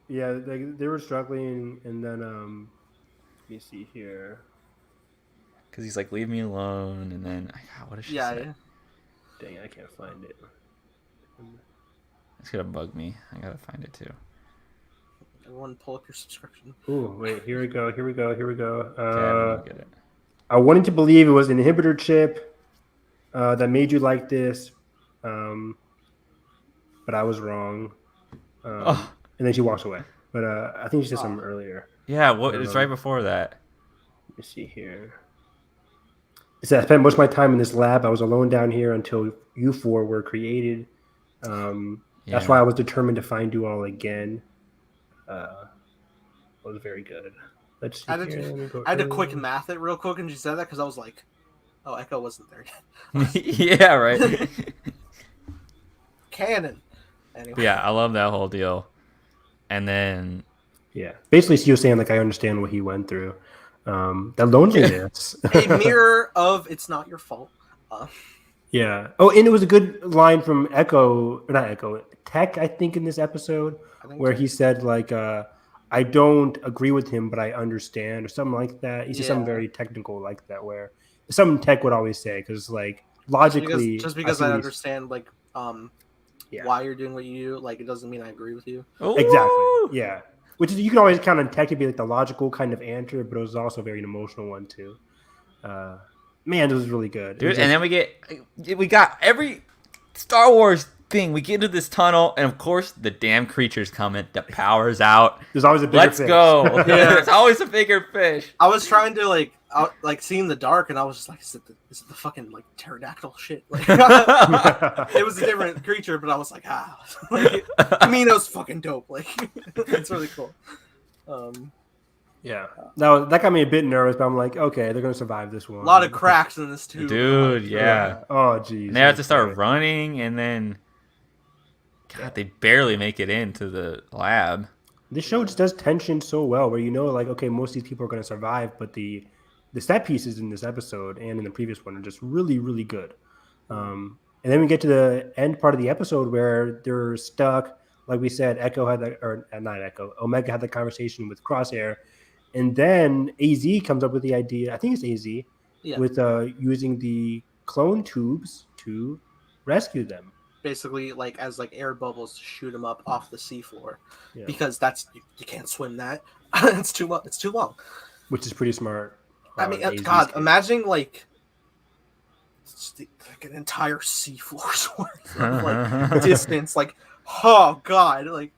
Yeah, they were struggling, and then let me see here. Because he's like, "Leave me alone," and then what does she say? Dang, I can't find it. It's gonna bug me. I gotta find it too. Everyone, pull up your subscription. Oh wait, here we go. Okay, I'm gonna get it. I wanted to believe it was an inhibitor chip that made you like this, but I was wrong. And then she walks away. But I think she said something earlier. Yeah, it's right before that. Let me see here. It said, I spent most of my time in this lab. I was alone down here until you four were created. That's why I was determined to find you all again. It was very good. Let's see. I had to quick math it real quick, and she said that because I was like, "Oh, Echo wasn't there yet." Yeah, right. Canon. Anyway. Yeah, I love that whole deal. And then basically, she was saying like, I understand what he went through. That loneliness. A mirror of it's not your fault. Yeah. Oh, and it was a good line from not Echo, Tech, I think, in this episode, where he said, like, I don't agree with him, but I understand, or something like that. He said something very technical like that, where something Tech would always say, because, like, logically... Just because I understand, like, why you're doing what you do, like, it doesn't mean I agree with you. Exactly. Yeah. which is you can always kind of technically be like the logical kind of answer, but it was also a very emotional one too. Man, it was really good, dude. And then we got every Star Wars thing. We get into this tunnel, and of course, the damn creature's coming. The power's out. There's always a bigger Let's fish. go. Yeah. There's always a bigger fish. I was trying to like see in the dark, and I was just like, is it the fucking like pterodactyl shit? Like, it was a different creature, but I was like, like, Kamino's fucking dope. Like, it's really cool. Yeah, that got me a bit nervous, but I'm like, okay, they're gonna survive this one. A lot of cracks in this too, dude. Yeah. Oh, geez. And they have to start running, and then, God, they barely make it into the lab. This show just does tension so well, where like, okay, most of these people are gonna survive, but the set pieces in this episode and in the previous one are just really, really good. And then we get to the end part of the episode where they're stuck. Like we said, Omega had the conversation with Crosshair. And then AZ comes up with the idea, I think it's AZ, with using the clone tubes to rescue them. Basically, like as like air bubbles to shoot them up off the seafloor, because you can't swim that. It's too long. Which is pretty smart. I mean, God, imagine like an entire seafloor's worth of like distance. Like, oh God, like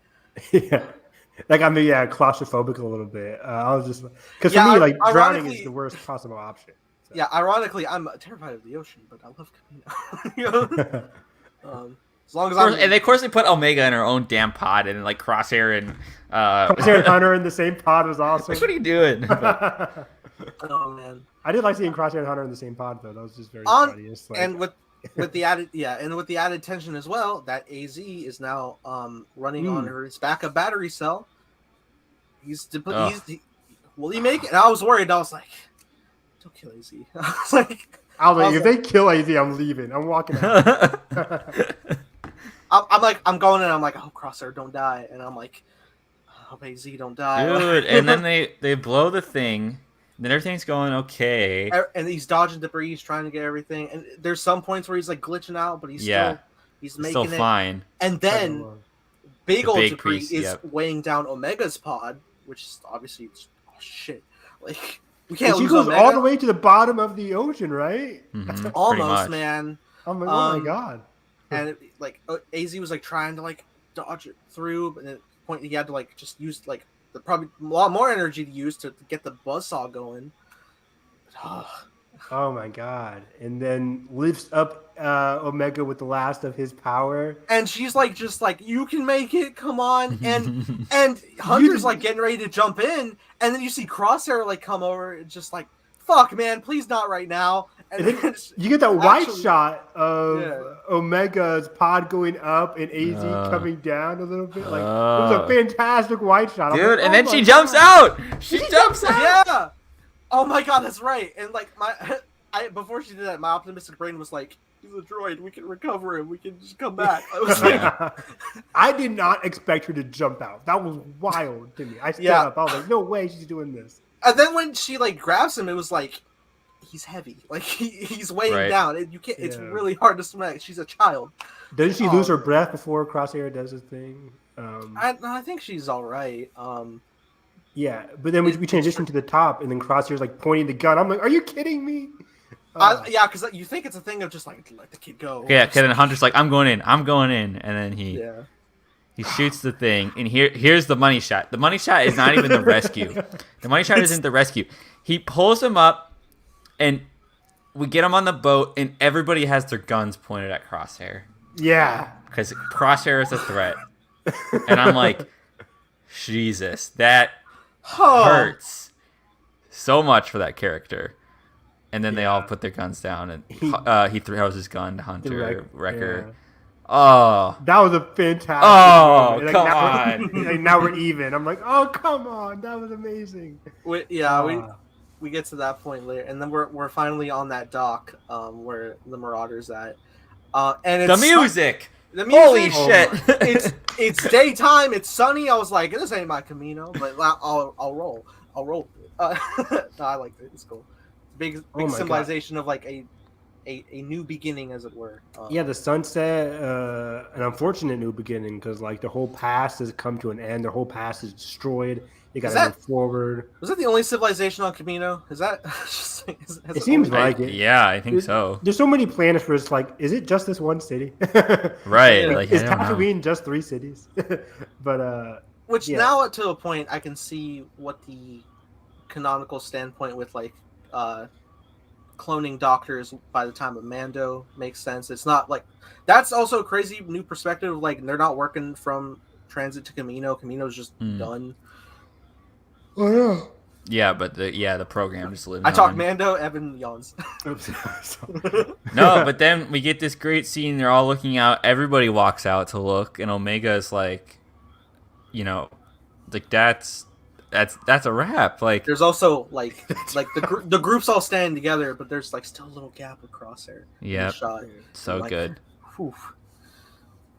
yeah. Like I'm claustrophobic a little bit. I was just because for me, like drowning is the worst possible option. So. Yeah, ironically, I'm terrified of the ocean, but I love Kamino. As long as and of course they put Omega in her own damn pod, and like Crosshair and Hunter in the same pod was awesome. What are you doing? Oh man, I did like seeing Crosshair and Hunter in the same pod though. That was just very funny. Like... And with the added tension as well, that AZ is now running on his backup battery cell. Will he make it? And I was worried. I was like, don't kill AZ. I was like, if they kill AZ, I'm leaving. I'm walking out. I'm going in. I'm like, oh, Crosshair, don't die. And I'm like, oh, AZ, don't die. Dude, and then they blow the thing. Then everything's going okay. And he's dodging debris. He's trying to get everything. And there's some points where he's like glitching out, but he's making it. Fine. And then big old debris piece, is weighing down Omega's pod, which is obviously shit. Like we can't. She goes all the way to the bottom of the ocean, right? Mm-hmm, almost, man. I'm like, oh my God. And AZ was like trying to like dodge it through, but at the point he had to like just use like probably a lot more energy to use to get the buzzsaw going. Oh my God. And then lifts up Omega with the last of his power. And she's like, just like, you can make it, come on. And Hunter's like getting ready to jump in. And then you see Crosshair like come over and just like, fuck man, please not right now. And then you get that wide shot of Omega's pod going up and AZ coming down a little bit. Like it was a fantastic wide shot. Dude, like, and then she jumps out. She jumps out. Yeah. Oh my God, that's right. And like before she did that, my optimistic brain was like, he's a droid. We can recover him. We can just come back. I was like, I did not expect her to jump out. That was wild to me. I stood up. I was like, no way she's doing this. And then when she like grabs him, it was like, he's heavy. Like he's weighing down. You can't. It's really hard to smack. She's a child. Doesn't she lose her breath before Crosshair does his thing? I think she's all right. Yeah, but then we transition to the top, and then Crosshair's like pointing the gun. I'm like, are you kidding me? Because you think it's a thing of just like let the kid go. Yeah, because then Hunter's like, I'm going in, and then he shoots the thing, and here's the money shot. The money shot is not even the rescue. The money shot isn't the rescue. He pulls him up, and we get him on the boat, and everybody has their guns pointed at Crosshair. Yeah, because Crosshair is a threat, and I'm like, Jesus, that hurts so much for that character. And then they all put their guns down, and he throws his gun to Hunter Wrecker. Yeah. Oh, that was a fantastic. Oh, like, come on! Now we're even. I'm like, oh, come on, that was amazing. We get to that point later, and then we're finally on that dock where the Marauder's at, and it's the music. The music. Holy shit! It's daytime. It's sunny. I was like, this ain't my Camino, but I'll roll. No, I like it. It's cool. Big symbolization of like a a new beginning, as it were. Yeah, the sunset, an unfortunate new beginning because like the whole past has come to an end. The whole past is destroyed. They got to move forward. Was that the only civilization on Camino? Is that? It seems like it. Yeah, I think so. There's so many planets where it's like, is it just this one city? Right. Yeah. Like, Is I don't know. Tatooine just 3 cities? But Which yeah. now to a point, I can see what the canonical standpoint with like cloning doctors by the time of Mando makes sense. It's not like that's also a crazy new perspective. Like they're not working from transit to Camino. Camino's just done. Oh yeah. Yeah, but the program just lives I talk on. Mando, Evan yawns. No, but then we get this great scene. They're all looking out. Everybody walks out to look, and Omega is like, like that's a wrap. Like There's also like the groups all stand together, but there's like still a little gap of Crosshair. Yep. Shot. so Like, good. Whew.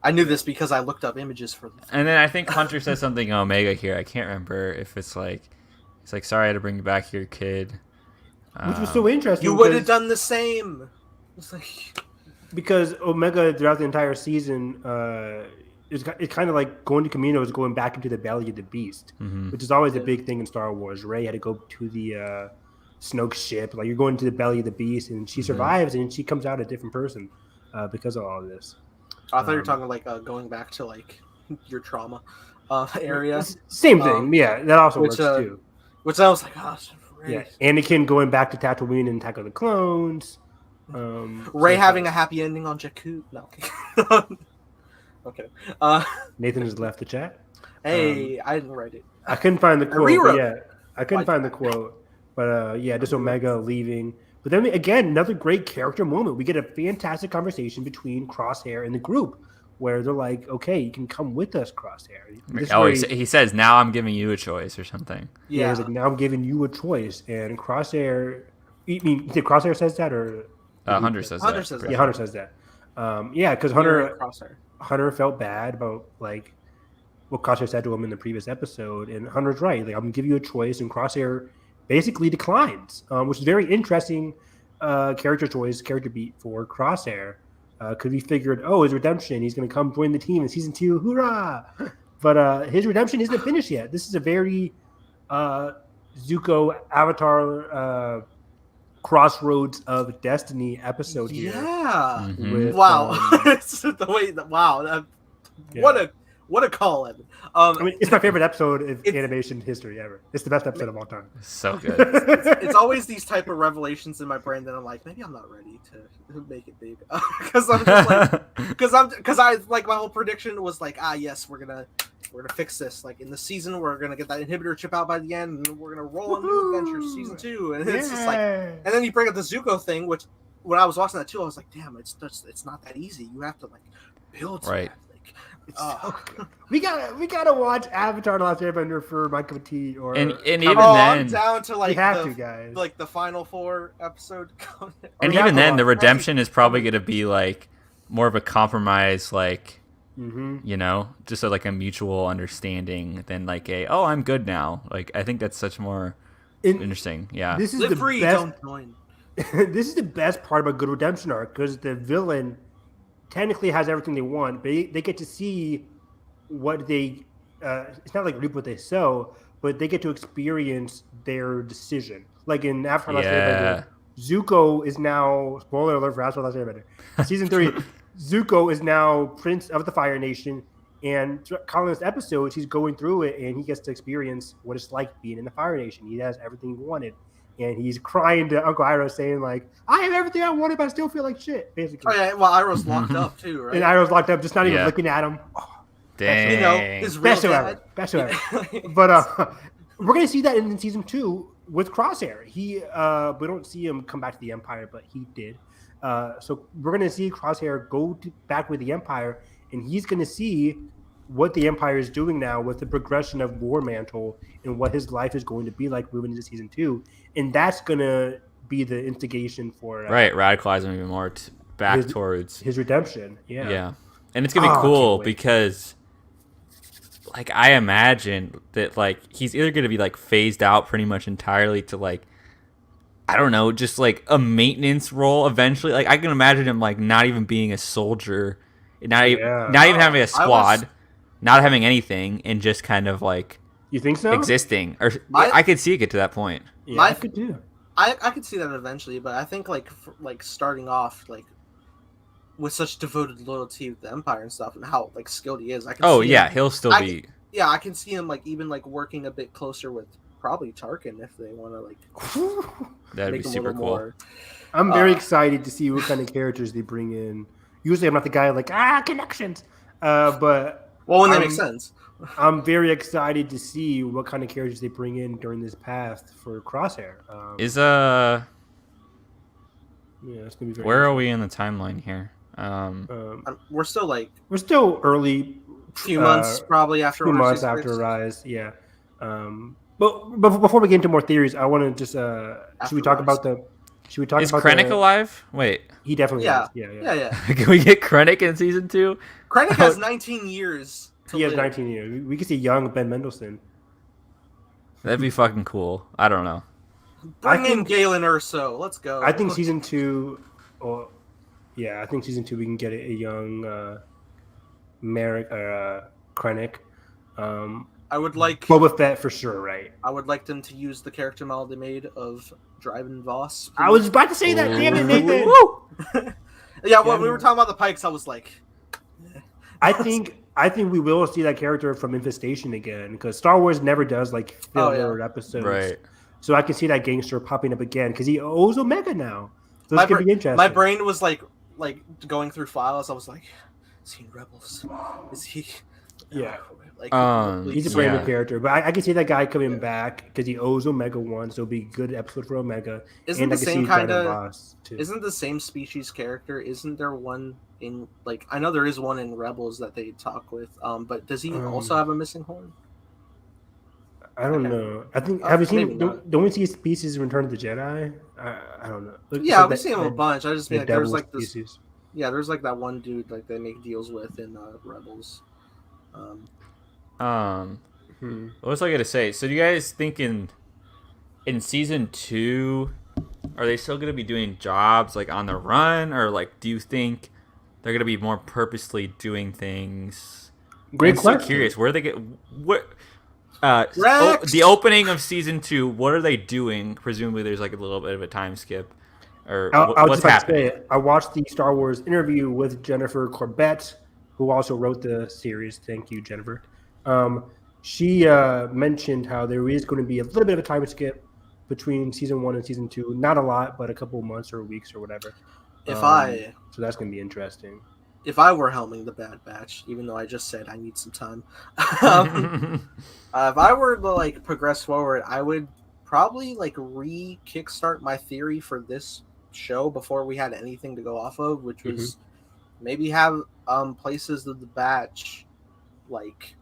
I knew this because I looked up images for them. And then I think Hunter says something to Omega here. I can't remember if it's like sorry I had to bring you back here, kid. Which was so interesting. You would have done the same. It's like because Omega throughout the entire season, it's kind of like going to Camino is going back into the belly of the beast, which is always a big thing in Star Wars. Rey had to go to the Snoke ship, like you're going to the belly of the beast, and she survives, and she comes out a different person because of all of this. I thought you were talking like going back to like your trauma area. Same thing, yeah. That also which, works too. Which I was like, gosh, Yeah, Anakin going back to Tatooine and Attack of the Clones. Rey having a happy ending on Jakku. No, okay. Nathan has left the chat. Hey, I didn't write it. I couldn't find the quote. rewrote But yeah, I couldn't find the quote. But yeah, just Omega leaving. But then again, another great character moment. We get a fantastic conversation between Crosshair and the group, where they're like, "Okay, you can come with us, Crosshair." He says, "Now I'm giving you a choice" or something. Yeah, he's like, "Now I'm giving you a choice." And Crosshair, did Crosshair says that or Hunter says Hunter that. says that. Yeah, Hunter says that. Yeah, because Hunter felt bad about like what Crosshair said to him in the previous episode, and Hunter's right. Like, I'm gonna give you a choice, and Crosshair basically declines, which is very interesting character beat for Crosshair. Because we figured, his redemption, he's going to come join the team in season 2, hoorah! But his redemption isn't finished yet. This is a very Zuko Avatar crossroads of destiny episode here. Yeah. With, wow. It's the way that what a call, Evan. I mean, it's my favorite episode of animation history ever. It's the best episode of all time. So good. It's always these type of revelations in my brain that I'm like, maybe I'm not ready to make it big, because I'm just like, because I like my whole prediction was like, yes, we're gonna fix this. Like in the season, we're gonna get that inhibitor chip out by the end, and we're gonna roll on New Adventures season 2, and it's just like, and then you bring up the Zuko thing, which when I was watching that too, I was like, damn, it's not that easy. You have to like build to right. that. So we gotta watch Avatar: The Last Airbender for my cup of tea, or and even I'm then, down to like guys. Like the final 4 episode. And even then, the redemption is probably going to be like more of a compromise, like just like a mutual understanding than like I'm good now. Like I think that's such more interesting. Yeah, this is Live the free, best. don't join. This is the best part about good redemption arc because the villain technically has everything they want, but they get to see what they it's not like reap what they sow, but they get to experience their decision. Like in Avatar: Last Airbender, Zuko is now, spoiler alert for Avatar: Last Airbender, season 3, Zuko is now Prince of the Fire Nation, and calling this episode, he's going through it and he gets to experience what it's like being in the Fire Nation. He has everything he wanted. And he's crying to Uncle Iroh saying, like, I have everything I wanted, but I still feel like shit, basically. Oh, yeah, well, Iroh's locked up, too, right? And Iroh's locked up, just not even looking at him. Oh, dang. You know, his real dad. Best show ever. But we're going to see that in season 2 with Crosshair. We don't see him come back to the Empire, but he did. So we're going to see Crosshair go back with the Empire, and he's going to see what the Empire is doing now with the progression of War Mantle and what his life is going to be like moving into season 2. And that's going to be the instigation for... radicalize him even more back towards... His redemption, yeah. And it's going to be cool because, like, I imagine that, like, he's either going to be, like, phased out pretty much entirely to, like... I don't know, just like a maintenance role eventually. Like I can imagine him like not even being a soldier, not Yeah. even having a I was squad, not having anything, and just kind of like You think so? existing. Or my I could see it get to that point. Yeah, I my could too. I could see that eventually, but I think like starting off like with such devoted loyalty to the Empire and stuff, and how like skilled he is, I can Oh see yeah, him. he'll still I be. yeah, I can see him like even like working a bit closer with probably Tarkin if they want to like That'd be make him a super little cool. more. I'm very excited to see what kind of characters they bring in. Usually, I'm not the guy like connections, but Well, when they make I'm- sense. I'm very excited to see what kind of characters they bring in during this path for Crosshair. Is Yeah, it's gonna be very. where are we in the timeline here? We're still like We're still early. few months probably after Few Order months 66. after Rise, yeah. But before we get into more theories, I want to just should we talk Rise. about the? Should we talk Is about Krennic alive? Wait, He definitely Yeah. is. Yeah. Yeah. can we get Krennic in season 2? Krennic has 19 years. To He has live. 19 years. We could see young Ben Mendelsohn. That'd be fucking cool. I don't know. Bring I in think- Galen Urso. Let's go. I think season 2, I think season 2 we can get a young Merrick or Krennic. I would like Boba Fett for sure, right? I would like them to use the character model they made of Driving Voss. I was about to say that. Damn it, Nathan. Woo! Yeah, when we were talking about the Pikes, I was like, I think we will see that character from Infestation again because Star Wars never does like filler episodes. Right. So I can see that gangster popping up again because he owes Omega now. So my, this could be interesting. my brain was like going through files. I was like, is he in Rebels? Is he? Yeah. Like, He's a please. brand new Yeah. character, but I can see that guy coming back because he owes Omega one, so it'll be a good episode for Omega. Isn't and the I can same see kind Dragon of Boss, too. isn't the same species character? Isn't there one in like I know there is one in Rebels that they talk with. But does he also have a missing horn? I don't know. I think have you maybe seen? not. Don't we see species in Return of the Jedi? I don't know. Look, Yeah, so we see him a bunch. I just the mean like there's devil like this. species. Yeah, there's like that one dude like they make deals with in Rebels. What was I gonna say? So do you guys think in season 2, are they still gonna be doing jobs like on the run, or like do you think they're gonna be more purposely doing things? Great I'm so question. curious where they get what. Rex! The opening of season 2. What are they doing? Presumably, there's like a little bit of a time skip, or I was what's just about to happening? say, I watched the Star Wars interview with Jennifer Corbett, who also wrote the series. Thank you, Jennifer. She mentioned how there is going to be a little bit of a time skip between season 1 and season 2. Not a lot, but a couple of months or weeks or whatever. So that's going to be interesting. If I were helming the Bad Batch, even though I just said I need some time, if I were to like progress forward, I would probably like kickstart my theory for this show before we had anything to go off of, which was maybe have places of the Batch like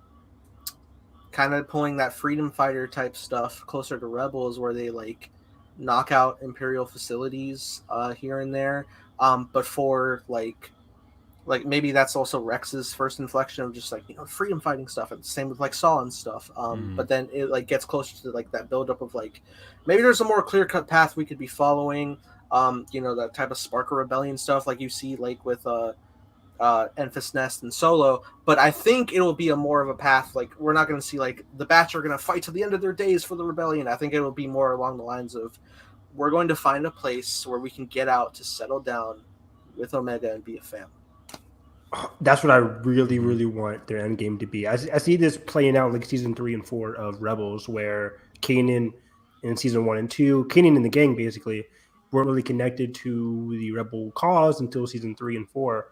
kind of pulling that freedom fighter type stuff closer to Rebels, where they like knock out Imperial facilities here and there, but for like maybe that's also Rex's first inflection of just like freedom fighting stuff, and the same with like Saw and stuff. But then it like gets closer to like that buildup of like maybe there's a more clear cut path we could be following. That type of Sparker Rebellion stuff like you see like with Enfys Nest and Solo. But I think it'll be a more of a path like we're not going to see like the Batch are going to fight to the end of their days for the rebellion. I think it will be more along the lines of we're going to find a place where we can get out to settle down with Omega and be a family. That's what I really, really want their end game to be. I see this playing out like season 3 and 4 of Rebels, where Kanan in season 1 and 2, Kanan and the gang basically weren't really connected to the Rebel cause until season 3 and 4.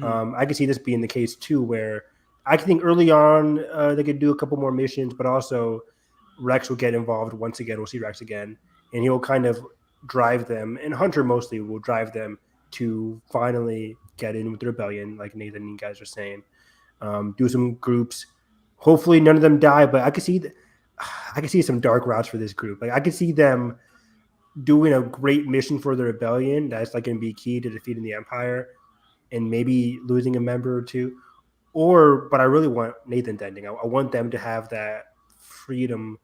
I could see this being the case too, where I think early on they could do a couple more missions, but also Rex will get involved once again. We'll see Rex again, and he'll kind of drive them, and Hunter mostly will drive them to finally get in with the rebellion, like Nathan and you guys are saying. Do some groups. Hopefully, none of them die, but I could see some dark routes for this group. Like I could see them doing a great mission for the rebellion that's like going to be key to defeating the Empire, and maybe losing a member or two. But I really want Nathan's ending. I want them to have that freedom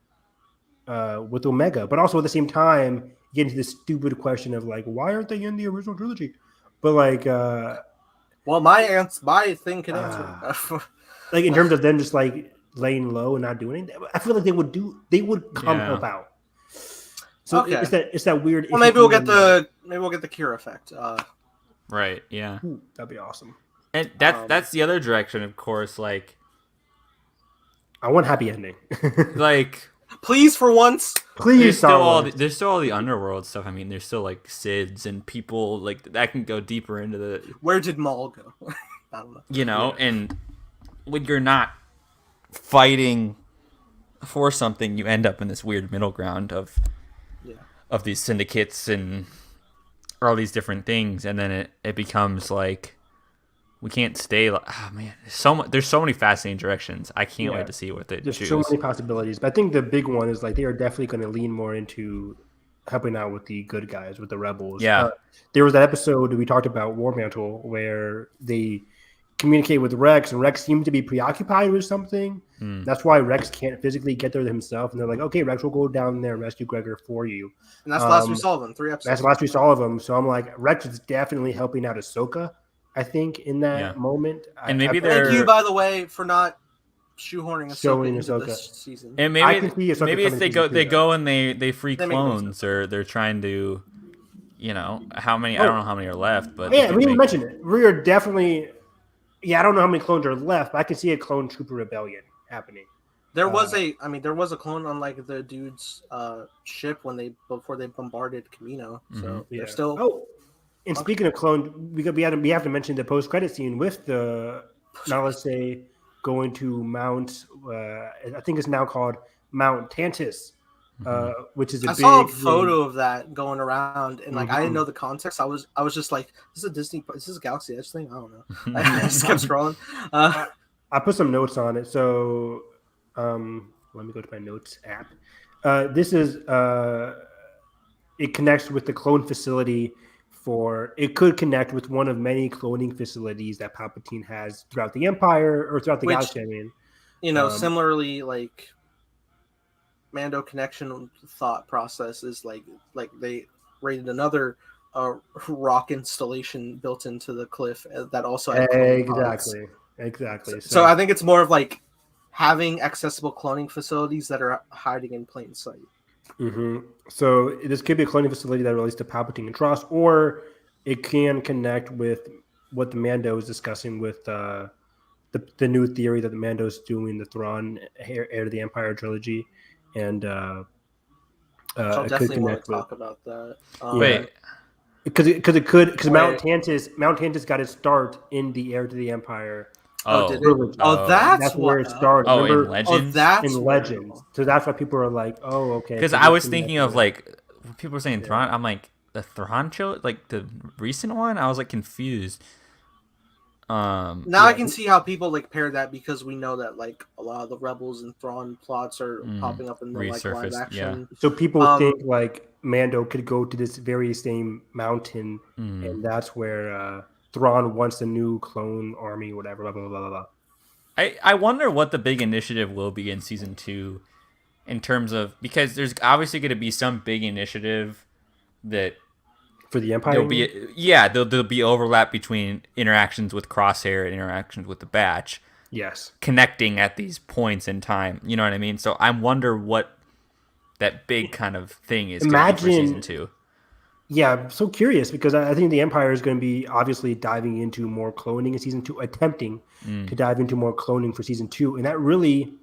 with Omega, but also at the same time, you get into this stupid question of like, why aren't they in the original trilogy? But like, well, my thing can answer. Like in terms of them just like laying low and not doing anything, I feel like they would come help out. So okay. it's that weird. Well, maybe we'll get the Qi'ra effect. Right. Yeah. Ooh, that'd be awesome. And that's the other direction, of course. Like, I want happy ending. like, please for once. Please. There's still all the underworld stuff. I mean, there's still like Sids and people like that can go deeper into the. Where did Maul go? I don't know. You know, and when you're not fighting for something, you end up in this weird middle ground of these syndicates and all these different things, and then it becomes like we can't stay. Like, oh man, there's so many fascinating directions. I can't wait to see what they choose. There's so many possibilities, but I think the big one is like they are definitely going to lean more into helping out with the good guys, with the rebels. Yeah, there was that episode we talked about War Mantle where they communicate with Rex, and Rex seemed to be preoccupied with something. That's why Rex can't physically get there himself, and they're like, okay, Rex, we'll go down there and rescue Gregor for you. And that's the last we saw of him. 3 episodes. That's the last we saw of him. So I'm like, Rex is definitely helping out Ahsoka, I think, in that moment. And maybe thank you, by the way, for not shoehorning Ahsoka into this season. And maybe if they go and they free clones, or they're trying to, you know, how many? I don't know how many are left, but yeah, we didn't mention it. We are definitely. Yeah, I don't know how many clones are left, but I can see a clone trooper rebellion happening. There was a clone on like the dude's ship before they bombarded Camino. So they're still. Oh, and speaking of clone, we have to mention the post-credit scene with the Nalase going to Mount. I think it's now called Mount Tantus. Which is I saw a photo of that going around, and like I didn't know the context. I was just like, "This is a Disney. Is this a Galaxy Edge thing? I don't know." I just kept scrolling. I put some notes on it, so let me go to my notes app. This is it connects with the clone facility. It could connect with one of many cloning facilities that Palpatine has throughout the Empire or throughout the galaxy. I mean, you know, similarly, like. Mando connection thought process is like they raided another rock installation built into the cliff that also had exactly. So I think it's more of like having accessible cloning facilities that are hiding in plain sight. So this could be a cloning facility that relates to Palpatine and Tross, or it can connect with what the Mando is discussing with the new theory that the Mando is doing, the Thrawn heir to the Empire trilogy. And I'll definitely want to talk about that. Because Mount Tantus got its start in the heir to the Empire. That's where it started. Remember? In Legends. In Legends. So that's why people are like, "Oh, okay." Because I was thinking of like when people were saying Thrawn. I'm like the Thrawn show, like the recent one. I was like confused. Now I can see how people like pair that, because we know that like a lot of the Rebels and Thrawn plots are popping up in the like live action. So people think like Mando could go to this very same mountain, and that's where Thrawn wants a new clone army, whatever. Blah blah blah blah blah. I wonder what the big initiative will be in season 2, in terms of, because there's obviously going to be some big initiative that. For the Empire? There'll be overlap between interactions with Crosshair and interactions with the Batch. Yes. Connecting at these points in time. You know what I mean? So I wonder what that big kind of thing is going to be for season 2. Yeah, I'm so curious, because I think the Empire is going to be obviously diving into more cloning in season 2, attempting to dive into more cloning for season 2. And that really,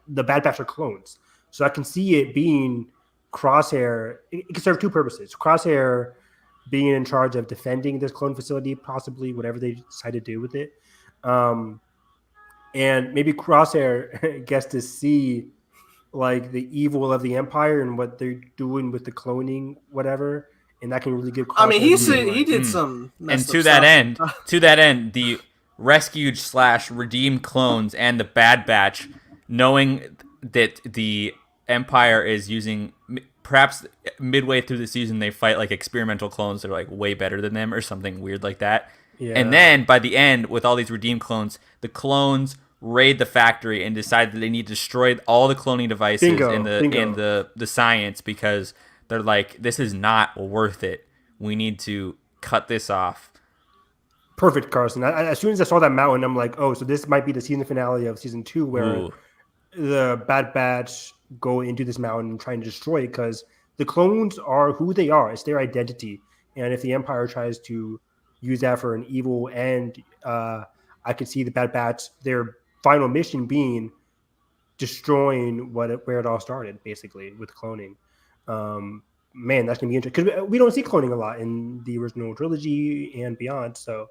the Bad Batch are clones. So I can see it being Crosshair. It can serve two purposes. Crosshair being in charge of defending this clone facility, possibly whatever they decide to do with it. And maybe Crosshair gets to see like the evil of the Empire and what they're doing with the cloning, whatever. And that can really give Crosshair. I mean, he did some and to that end, the rescued / redeemed clones and the Bad Batch, knowing that the Empire is using, perhaps midway through the season, they fight like experimental clones that are like way better than them or something weird like that. Yeah. And then by the end, with all these redeemed clones, the clones raid the factory and decide that they need to destroy all the cloning devices in the science, because they're like, this is not worth it. We need to cut this off. Perfect, Carson. As soon as I saw that mountain, I'm like, oh, so this might be the season finale of season 2 where Ooh. the Bad Batch go into this mountain and trying to destroy it because the clones are who they are. It's their identity. And if the Empire tries to use that for an evil end, I could see the Bad Batch, their final mission being destroying where it all started, basically, with cloning. Man, that's going to be interesting because we don't see cloning a lot in the original trilogy and beyond. So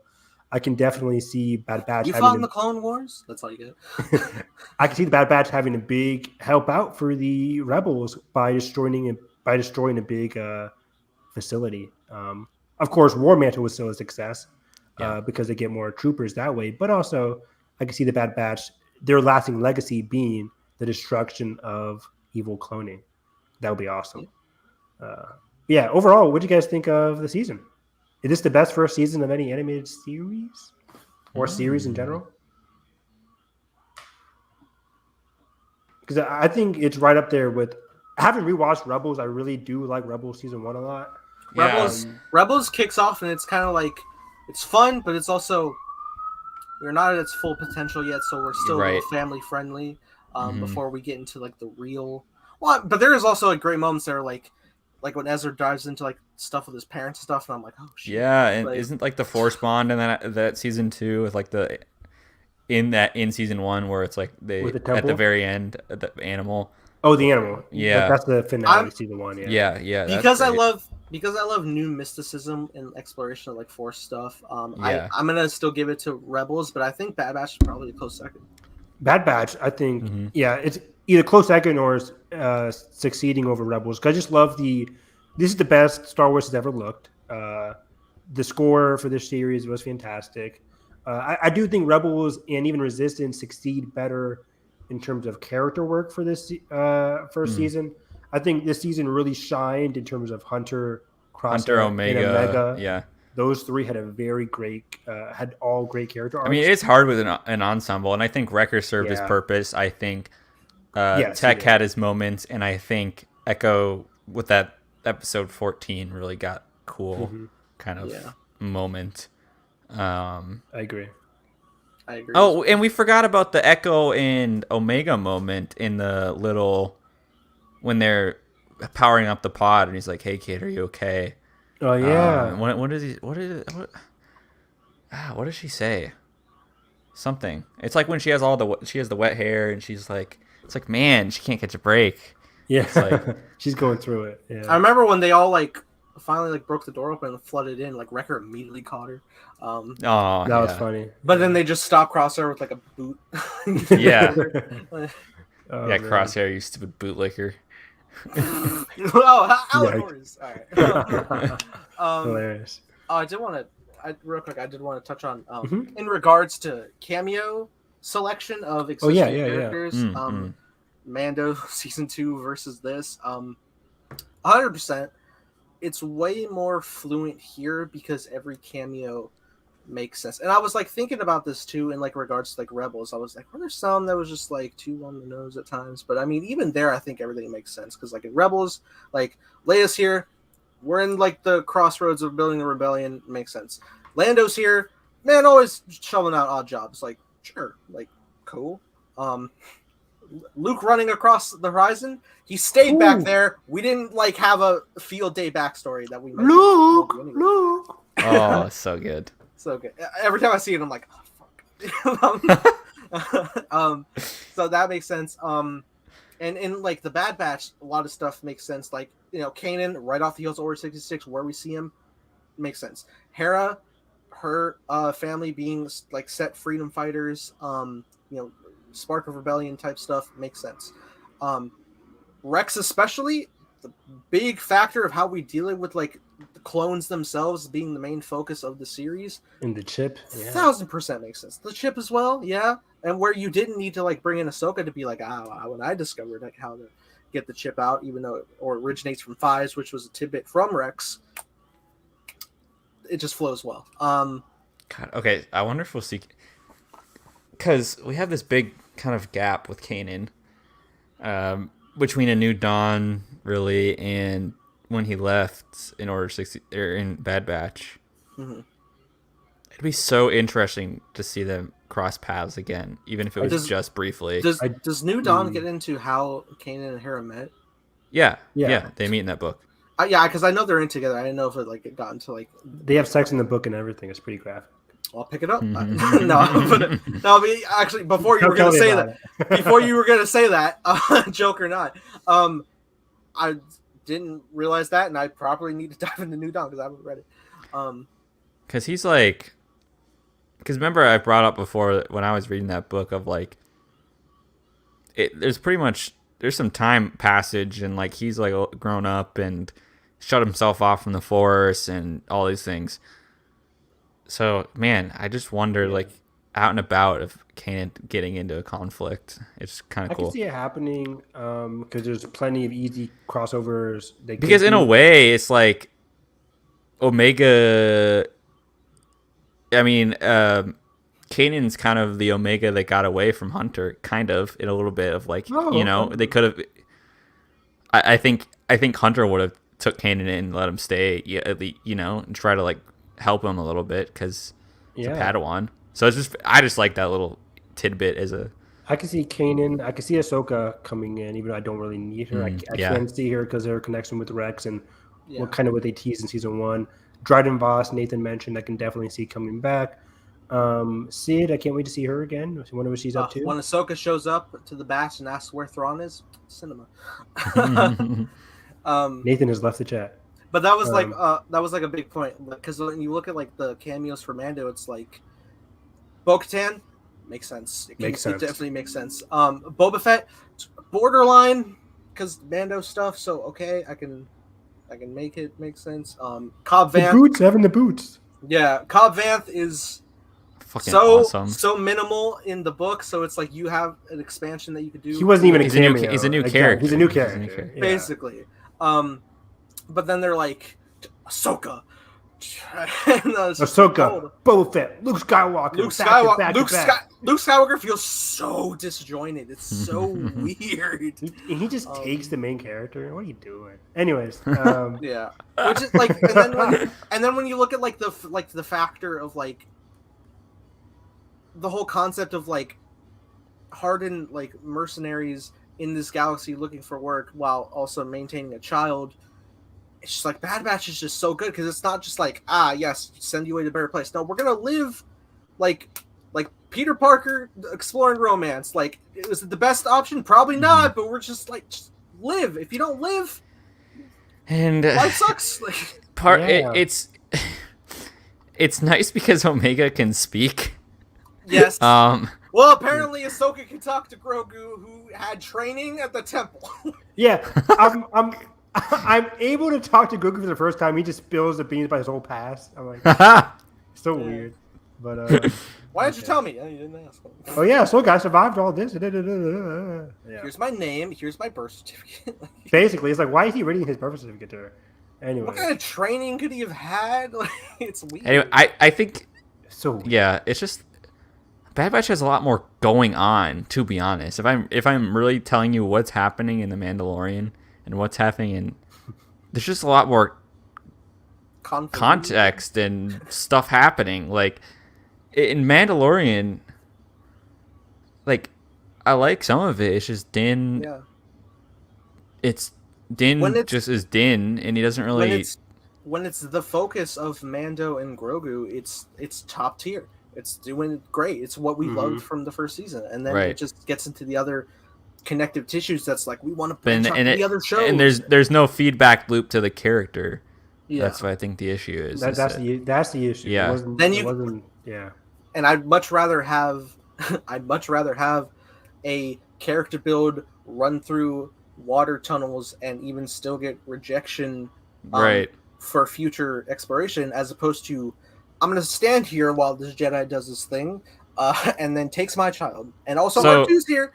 I can definitely see Bad Batch. You fought in the Clone Wars? That's all you get. I can see the Bad Batch having a big help out for the rebels by destroying a big facility. Of course, War Mantle was still a success because they get more troopers that way. But also, I can see the Bad Batch, their lasting legacy being the destruction of evil cloning. That would be awesome. Yeah. Overall, what do you guys think of the season? Is this the best first season of any animated series or series in general? Because I think it's right up there with. Having rewatched Rebels, I really do like Rebels season 1 a lot. Rebels kicks off and it's kind of like it's fun, but it's also we're not at its full potential yet, so we're still a little family friendly before we get into like the real. Well, but there is also like great moments that are like when Ezra dives into like stuff with his parents and stuff, and I'm like, oh shit. Yeah, and like, isn't like the Force bond in that season 2 with like in season 1 where it's like they at the very end the animal. Oh, the animal. Yeah, that's the finale season 1. Yeah. Because I love new mysticism and exploration of like Force stuff. I'm gonna still give it to Rebels, but I think Bad Batch is probably a close second. Bad Batch, I think, it's either close second or succeeding over Rebels. Because I just love this is the best Star Wars has ever looked. The score for this series was fantastic. I do think Rebels and even Resistance succeed better in terms of character work for this first season. I think this season really shined in terms of Hunter, Omega. Yeah. Those three had a very great, had all great character arcs. I mean, it's hard with an ensemble, and I think Wrecker served his purpose. I think Tech had his moments, and I think Echo with that episode 14 really got cool kind of moment. I agree. Oh, and we forgot about the Echo and Omega moment in the little when they're powering up the pod, and he's like, "Hey, kid, are you okay?" Oh yeah. What does she say? Something. It's like when she has the wet hair, and she's like, it's like, man, she can't catch a break. Yeah, it's like she's going through it. Yeah. I remember when they all like finally like broke the door open and flooded in. Like Wrecker immediately caught her. That was funny. But then they just stopped Crosshair with like a boot. Yeah. Man. Crosshair, you stupid bootlicker. Outdoors. All right. Hilarious. I did want to touch on in regards to cameo selection of existing characters. Mando season 2 versus this. 100%. It's way more fluent here because every cameo makes sense. And I was like thinking about this too in like regards to like Rebels. I was like, were there some that was just like too on the nose at times? But I mean, even there, I think everything makes sense because like in Rebels, like Leia's here, we're in like the crossroads of building the rebellion, makes sense. Lando's here, man, always shoveling out odd jobs. Like sure, like cool. Luke running across the horizon, he stayed back there. We didn't like have a field day backstory that we met. Luke. Oh, so good. So good. Every time I see it, I'm like, oh fuck. So that makes sense. And in like the Bad Batch, a lot of stuff makes sense. Like Kanan right off the heels of Order 66, where we see him, makes sense. Hera, her family being like set freedom fighters. Spark of Rebellion type stuff makes sense. Rex especially, the big factor of how we deal with like the clones themselves being the main focus of the series. And the chip, 1000% makes sense. The chip as well, yeah. And where you didn't need to like bring in Ahsoka to be like, when I discovered like how to get the chip out, even though it originates from Fives, which was a tidbit from Rex, it just flows well. God, okay, I wonder if we'll see, because we have this big kind of gap with Kanan between A New Dawn really and when he left in Order 60 or in Bad Batch. Mm-hmm. It'd be so interesting to see them cross paths again, even if it was just briefly. Does New Dawn get into how Kanan and Hera met? Yeah, they meet in that book. Yeah, because I know they're in together. I didn't know if it got into like they have sex in the book and everything. It's pretty graphic. I'll pick it up. Actually, before you were gonna say that, joke or not, I didn't realize that, and I probably need to dive into New Dawn because I haven't read it. Because he's like, because remember I brought up before when I was reading that book of like, there's some time passage and like he's like grown up and shut himself off from the Force and all these things. So man, I just wonder like out and about of Kanan getting into a conflict. It's kind of cool. I can see it happening because there's plenty of easy crossovers. Because in a way, it's like Omega. I mean, Kanan's kind of the Omega that got away from Hunter, kind of in a little bit of like they could have. I think Hunter would have took Kanan in and let him stay, and try to like help him a little bit because he's a Padawan. So I just like that little tidbit as a. I can see Kanan. I can see Ahsoka coming in, even though I don't really need her. I can see her because of her connection with Rex and what they teased in season 1. Dryden Voss, Nathan mentioned, I can definitely see coming back. Sid, I can't wait to see her again. I wonder what she's up to. When Ahsoka shows up to the batch and asks where Thrawn is, cinema. Nathan has left the chat. But that was like a big point because when you look at like the cameos for Mando, it's like Bo-Katan makes sense. It definitely makes sense. Boba Fett, borderline because Mando stuff. So okay, I can make it make sense. Cobb Vanth, having the boots. Yeah, Cobb Vanth is fucking awesome. So minimal in the book, so it's like you have an expansion that you could do. He wasn't even a cameo. He's a new character. He's a new character. Basically. But then they're like Ahsoka. Ahsoka, Boba Fett, Luke Skywalker. Luke Skywalker feels so disjointed. It's so weird. He just takes the main character. What are you doing? Anyways, yeah. Which is like, and then when you look at like the factor of like the whole concept of like hardened like mercenaries in this galaxy looking for work while also maintaining a child. It's just like Bad Batch is just so good because it's not just like send you away to a better place. No, we're gonna live like Peter Parker exploring romance. Like, was it the best option? Probably not. But we're just like live. If you don't live, and life sucks. It's nice because Omega can speak. Yes. Well, apparently Ahsoka can talk to Grogu, who had training at the temple. Yeah, I'm able to talk to Grogu for the first time. He just spills the beans by his whole past. I'm like, so weird. But why didn't you tell me? You didn't ask. Oh yeah, so I survived all this. Here's my name. Here's my birth certificate. Basically, it's like, why is he reading his birth certificate to her? Anyway, what kind of training could he have had? Like, it's weird. Anyway, I think so weird. Yeah, it's just Bad Batch has a lot more going on. To be honest, if I'm really telling you what's happening in The Mandalorian and what's happening in, there's just a lot more context and stuff happening. Like in Mandalorian, like I like some of it. It's just Din. Yeah. It's Din just is Din, and he doesn't really. When it's the focus of Mando and Grogu, it's top tier. It's doing great. It's what we loved from the first season, and then it just gets into the other connective tissues. That's like we want to branch out to the other shows. And there's no feedback loop to the character. Yeah. That's what I think the issue is. That's the issue. Yeah. And I'd much rather have a character build run through water tunnels and even still get rejection for future exploration, as opposed to I'm going to stand here while this Jedi does this thing and then takes my child. And also R2's here.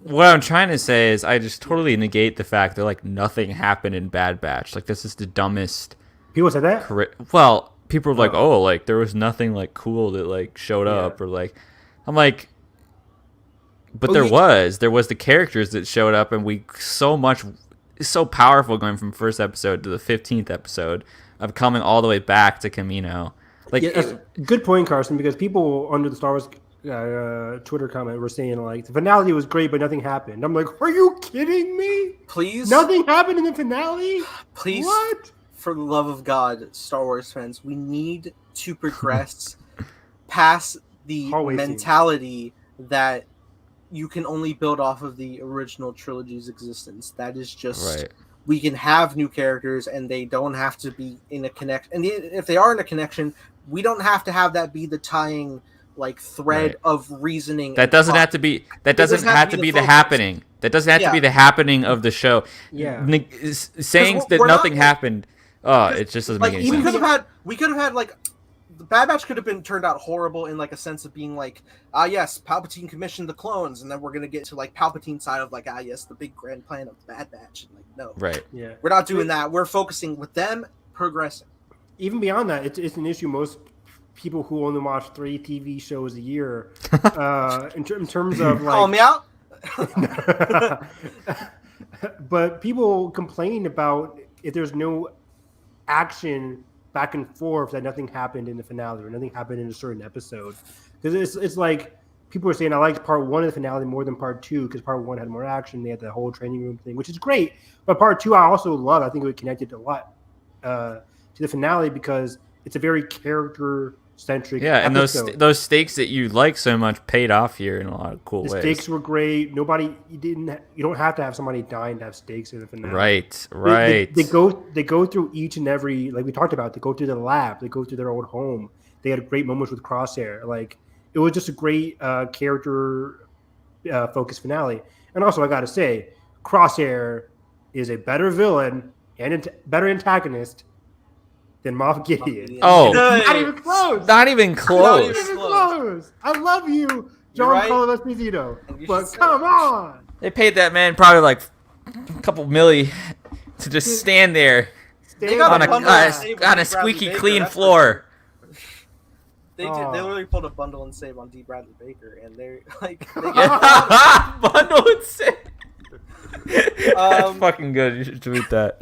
What I'm trying to say is I just totally negate the fact that like nothing happened in Bad Batch. Like this is the dumbest. People said that? Well, people were like, oh, like there was nothing like cool that like showed up or like, I'm like, but there was the characters that showed up and we so much is so powerful going from first episode to the 15th episode of coming all the way back to Camino. Like, good point, Carson, because people under the Star Wars Twitter comment were saying like the finale was great, but nothing happened. I'm like, are you kidding me? Please, nothing happened in the finale. Please, what? For the love of God, Star Wars fans, we need to progress past the mentality that you can only build off of the original trilogy's existence. That is just right. We can have new characters, and they don't have to be in a connection. And if they are in a connection, we don't have to have that be the tying like thread of reasoning. That doesn't have to be. That doesn't have to be the happening. That doesn't have to be the happening of the show. Yeah, saying that nothing happened. Oh, it just doesn't make any sense. We could have had like the Bad Batch could have been turned out horrible in like a sense of being like, yes, Palpatine commissioned the clones, and then we're gonna get to like Palpatine side of like, yes, the big grand plan of the Bad Batch, and like, no, right, yeah, we're not doing that. We're focusing with them progressing. Even beyond that, it's an issue most people who only watch 3 TV shows a year, in terms of like, call me out. But people complain about if there's no action back and forth, that nothing happened in the finale or nothing happened in a certain episode, because it's like people are saying I liked part 1 of the finale more than part 2 because part 1 had more action. They had the whole training room thing, which is great, but part 2 I also love. I think it connected a lot to the finale because it's a very character centric. Yeah, and those stakes that you like so much paid off here in a lot of cool ways. The stakes were great. You don't have to have somebody dying to have stakes in the finale. Right. They go through each and every, like we talked about. They go through the lab. They go through their old home. They had great moments with Crosshair. Like it was just a great character focused finale. And also, I got to say, Crosshair is a better villain and better antagonist than Moff Gideon. Oh, not even close. Not even close. I love you, John Carlos Esposito, but come on. They paid that man probably like a couple milli to just stand there on a squeaky clean floor. They literally pulled a bundle and save on D. Bradley Baker, and they're like, bundle and save. That's fucking good. You should tweet that.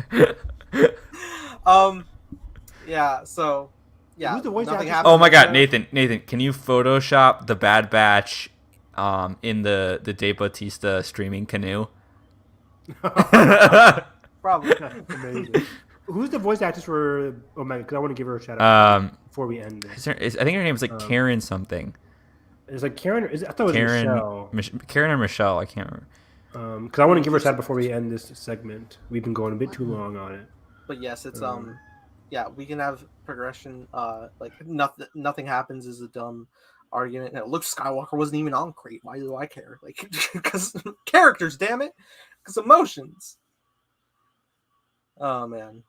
Yeah, so nothing happened. Oh my god, Nathan, can you Photoshop the Bad Batch in the Dave Bautista streaming canoe? Probably. Amazing. Who's the voice actress for Omega? Because I want to give her a shout out before we end this. I think her name is like Karen something. It's like Karen. I thought it was Michelle. Karen or Michelle, I can't remember. Because I want to give her a shout out before we end this segment. We've been going a bit too long on it. But yes, it's yeah, we can have progression. Like nothing happens is a dumb argument. Now, Luke Skywalker wasn't even on Crate. Why do I care? Like, because characters, damn it, because emotions. Oh man.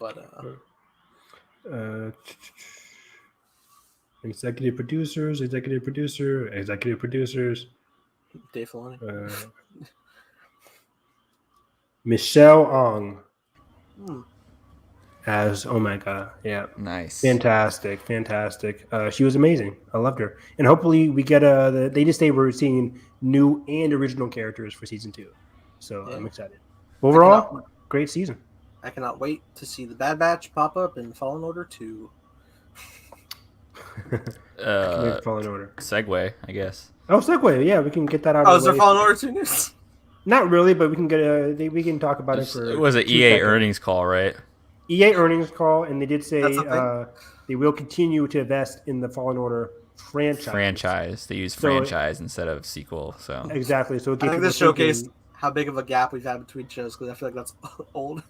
But executive producers. Dave Filoni. Michelle Ong as Omega. Yeah. Nice. Fantastic. She was amazing. I loved her. And hopefully we get they just say we're seeing new and original characters for season 2. So I'm excited. Overall, great season. I cannot wait to see the Bad Batch pop up in Fallen Order 2. Fallen Order. Segue, I guess. Oh, segue. Yeah, we can get that out. Oh, is there Fallen Order 2 news? Not really, but we can get we can talk about it for. It was an EA earnings call, right? EA earnings call, and they did say they will continue to invest in the Fallen Order franchise. They use franchise instead of sequel. So exactly. So I think this showcased how big of a gap we've had between shows because I feel like that's old.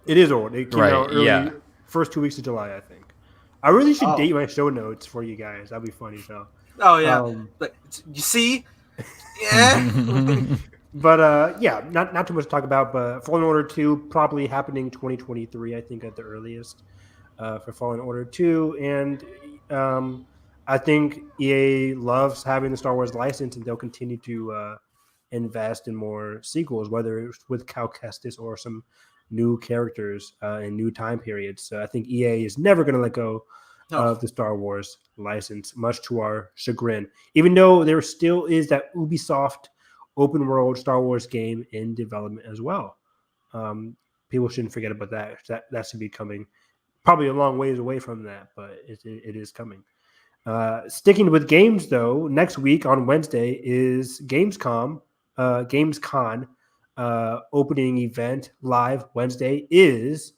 It is old. It came out early, first 2 weeks of July, I think. I really should date my show notes for you guys. That'd be funny, so. Oh yeah, but you see, yeah. But not too much to talk about. But Fallen Order 2 probably happening 2023, I think, at the earliest for Fallen Order 2. And I think EA loves having the Star Wars license, and they'll continue to invest in more sequels, whether it's with Cal Kestis or some new characters in new time periods. So I think EA is never going to let go of the Star Wars license, much to our chagrin. Even though there still is that Ubisoft open world Star Wars game in development as well. People shouldn't forget about that. That should be coming. Probably a long ways away from that, but it is coming. Sticking with games, though, next week on Wednesday is Gamescom. Gamescon opening event live Wednesday is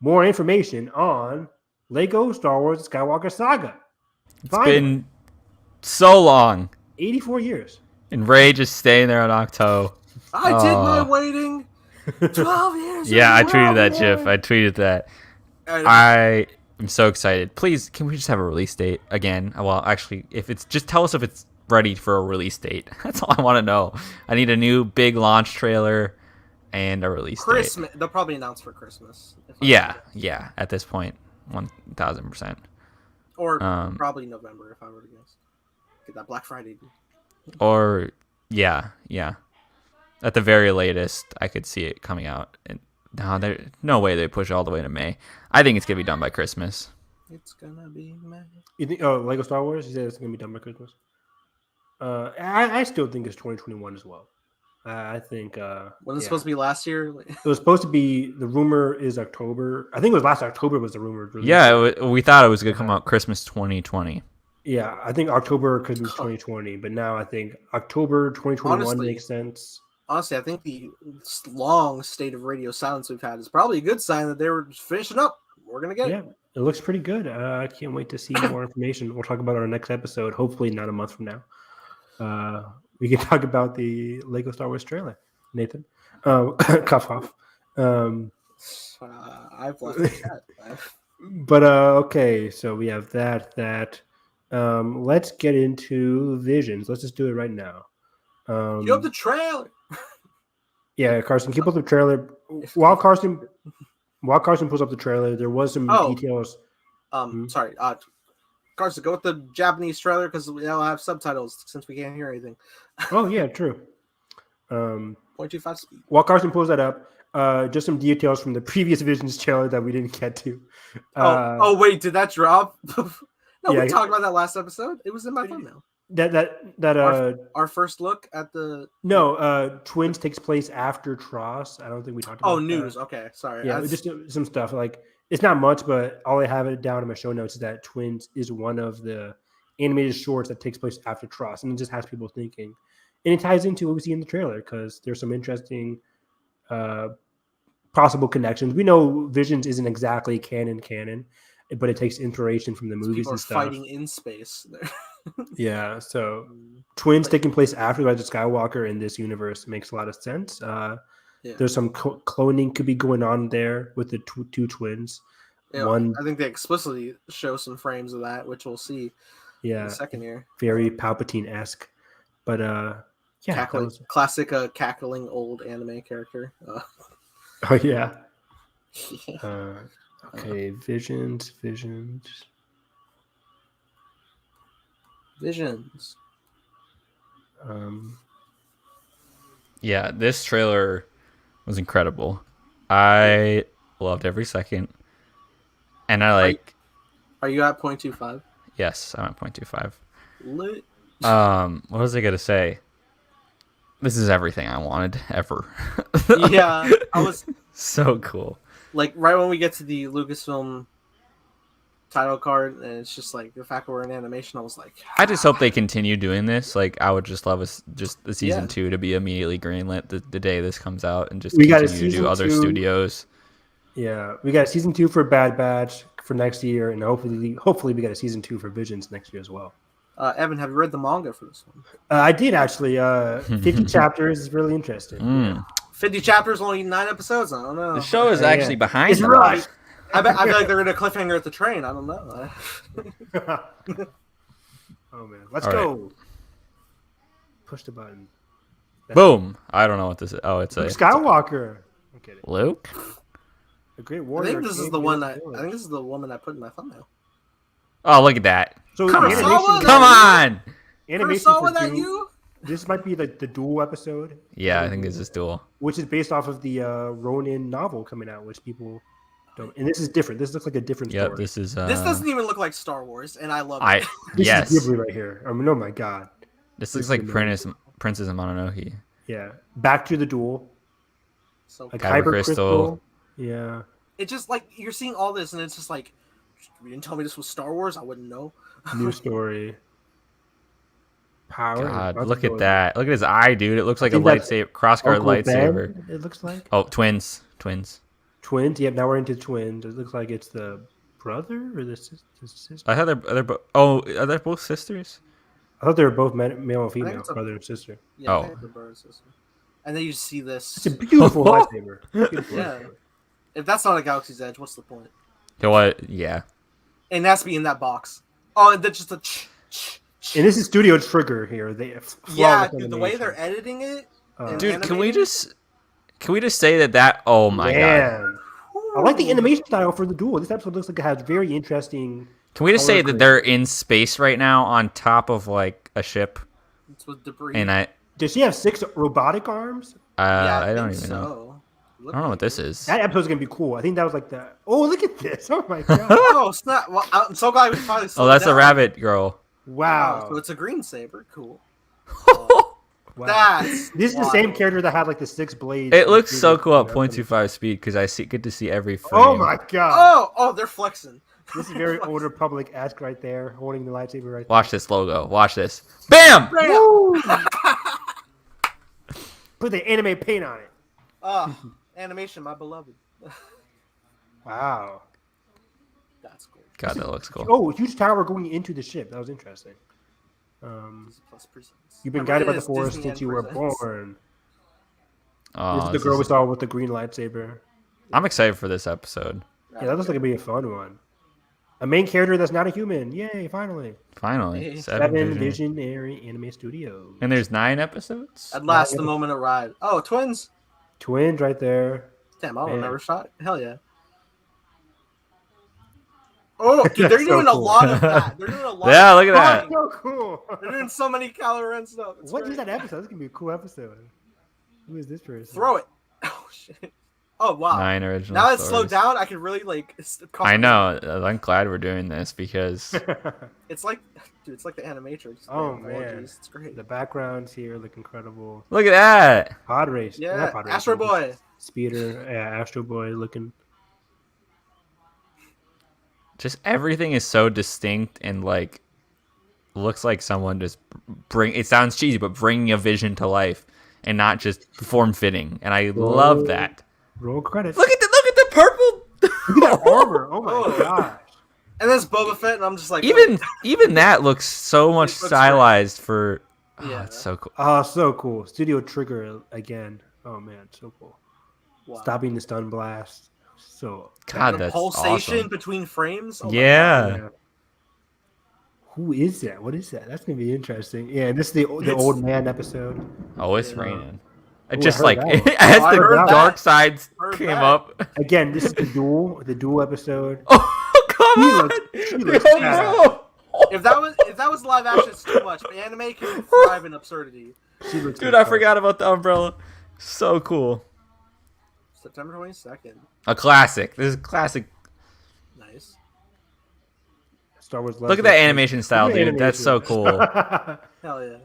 more information on Lego Star Wars Skywalker Saga. It's been so long. 84 years. And Ray just staying there on Octo. I did my waiting. 12 years. Yeah, I tweeted that, GIF. I tweeted that. I am so excited. Please, can we just have a release date again? Well, actually, just tell us if it's ready for a release date. That's all I want to know. I need a new big launch trailer and a release date. They'll probably announce for Christmas. Yeah. At this point, 1,000%. Or probably November, if I were to guess. Get that Black Friday. Or yeah. At the very latest, I could see it coming out. And there's no way they push it all the way to May. I think it's gonna be done by Christmas. It's gonna be May. You think? Oh, Lego Star Wars. You said it's gonna be done by Christmas. I still think it's 2021 as well. I think. When it's supposed to be last year? It was supposed to be. The rumor is October. I think it was last October was the rumor. Yeah, we thought it was gonna come out Christmas 2020. Yeah, I think October could be 2020, but now I think October 2021 makes sense. Honestly, I think the long state of radio silence we've had is probably a good sign that they were finishing up. We're going to get it. It looks pretty good. I can't wait to see more information. We'll talk about it on our next episode, hopefully not a month from now. We can talk about the Lego Star Wars trailer, Nathan. Cough off. I've left the chat. But, okay, so we have that. Let's get into Visions. Let's just do it right now. You have the trailer. Yeah, Carson, keep up the trailer. While Carson pulls up the trailer, there was some details. Sorry, Carson, go with the Japanese trailer because we'll have subtitles since we can't hear anything. Oh yeah, true. 0.25 speed. While Carson pulls that up, just some details from the previous Visions trailer that we didn't get to. Wait, did that drop? We talked about that last episode. It was in my thumbnail. Our first look at the Twins takes place after Tross. I don't think we talked about news. That. Okay, sorry. Yeah, just some stuff. Like it's not much, but all I have it down in my show notes is that Twins is one of the animated shorts that takes place after Tross, and it just has people thinking. And it ties into what we see in the trailer because there's some interesting possible connections. We know Visions isn't exactly canon, but it takes inspiration from the movies and stuff. Fighting in space. Yeah, so Twins taking place after Rise of Skywalker in this universe makes a lot of sense. There's some cloning could be going on there with the two twins. Yeah, I think they explicitly show some frames of that, which we'll see. Yeah, in the second year. Very Palpatine-esque, but classic cackling old anime character. Oh yeah. Okay, Visions. Yeah, this trailer was incredible. I loved every second. And I Are you at 0.25? Yes, I'm at 0.25. Lit. What was I gonna say? This is everything I wanted ever. Yeah, I was so cool. Like right when we get to the Lucasfilm title card, and it's just like the fact that we're in animation, I was like, I just hope they continue doing this. Like, I would just love just the season 2 to be immediately greenlit the day this comes out, and just continue to do other studios. Yeah, we got a season 2 for Bad Batch for next year, and hopefully we got a season 2 for Visions next year as well. Evan, have you read the manga for this one? I did actually. 50 chapters is really interesting. Yeah. 50 chapters, only 9 episodes. I don't know. The show is actually behind. It's right. I feel like they're in a cliffhanger at the train. I don't know. Oh man, let's go. Push the button. Boom! I don't know what this is. Oh, it's Luke Skywalker. I'm kidding. Luke. A great warrior. I think this is the one that. I think this is the woman I put in my thumbnail. Oh, look at that! So come on! Animation for that you? This might be the dual episode. Yeah, I think this is dual. Which is based off of the Ronin novel coming out, which people don't. And this is different. This looks like a different story. Yep, this is. This doesn't even look like Star Wars, and I love it. This is Ghibli right here. I mean, oh my god. This looks like Prentice Princess of Mononoke. Yeah. Back to the duel. So Like Kyber Hyper Crystal. Crystal. Yeah. it just like you're seeing all this, and it's just like, you didn't tell me this was Star Wars. I wouldn't know. New story. Power. God, and look at responsibility. that. Look at his eye, dude. It looks like a think that's lightsaber, crossguard Uncle lightsaber. Ben, it looks like. Oh, twins. Twins. Yep, now we're into twins. It looks like it's the brother or the sister. I thought are they both sisters? I thought they were both male and I female, think it's brother and sister. Yeah, Oh. they have the brother and sister. And then you see this. It's a beautiful lightsaber. Beautiful Yeah. lightsaber. If that's not a Galaxy's Edge, what's the point? You know what? Yeah. And it has to be in that box. Oh, and then just a. And this is Studio Trigger here. They Yeah, flawless dude, the way animation. they're editing it. and Dude, can we animating just say that oh my god. Man. I like the Ooh. animation style for the duel. This episode looks like it has very interesting. Can we just say color that they're in space right now on top of like a ship? It's with debris. And I Does she have 6 robotic arms? Yeah, I don't think even know. so. I don't know what this is. That episode's gonna be cool. I think that was like the. Oh, look at this! Oh my god! Oh snap! Well, I'm so glad we finally. Oh, slowed that's a down. rabbit girl. Wow. So it's a green saber. Cool. Wow. That's This is the same wild. character that had like the 6 blades. It looks so previous cool at episode. 0.25 speed because I get to see every frame. Oh my god! Oh, they're flexing. This is very Old Republic esque right there, holding the lightsaber right Watch this logo. Watch this. Bam! there. Woo! Put the anime paint on it. Animation, my beloved. Wow. That's cool. God, that looks cool. Oh, huge tower going into the ship. That was interesting. Plus presents. You've been I guided by mean, the it is Force Disney since and you were presents. born. Oh, This is the this girl we is- saw with the green lightsaber. I'm excited for this episode. Yeah, that looks like it'd be a fun one. A main character that's not a human. Yay, finally. Finally. Hey. 7 Vision. Visionary Anime Studios. And there's 9 episodes? At last, the moment arrived. Oh, twins. Twins right there. Damn, I don't Man. remember shot. Hell yeah. Oh, dude, they're That's so doing a cool. lot of that. They're doing a lot. Yeah, of look at that. Oh, so cool. They're doing so many Kylo Ren stuff. It's What great. is that episode? This is gonna be a cool episode. Who is this person? Throw it. Oh shit. Oh wow. 9 original Now it's slowed stories. down. I can really like. I know. I'm glad we're doing this because It's like, dude, it's like the Animatrix. Oh, man, man. it's great. The backgrounds here look incredible. look at that. Pod race. Yeah, not pod race, Astro but Boy. Speeder. Yeah, Astro Boy looking. Just everything is so distinct and like looks like someone just it sounds cheesy, but bringing a vision to life and not just form fitting. And I love that. Roll credits. Look at the purple. Look at that armor. Oh my Oh. gosh. And there's Boba Fett, and I'm just like, even that looks so much looks great. stylized for. Oh, Yeah. it's so cool. Oh, so cool. Studio Trigger again. Oh man, so cool. wow. Stopping the stun blast. So God, The that's pulsation awesome. between frames. Oh my Yeah. yeah. Who is that? What is that? That's gonna be interesting. Yeah, this is the It's- old man episode. Oh, it's Yeah. raining. Ooh, It I just heard like that. as I the heard that. dark sides Heard came that. up. Again, this is the duel episode. Oh, come She on! looks- she looks Oh, bad. bro. If that was live action, it's too much. But anime can thrive in absurdity. She looks Dude, I like forgot about the umbrella. So cool. September 22nd. A classic. This is classic. Nice. Star Wars. Look at that animation style, dude. That's so cool. Hell yeah.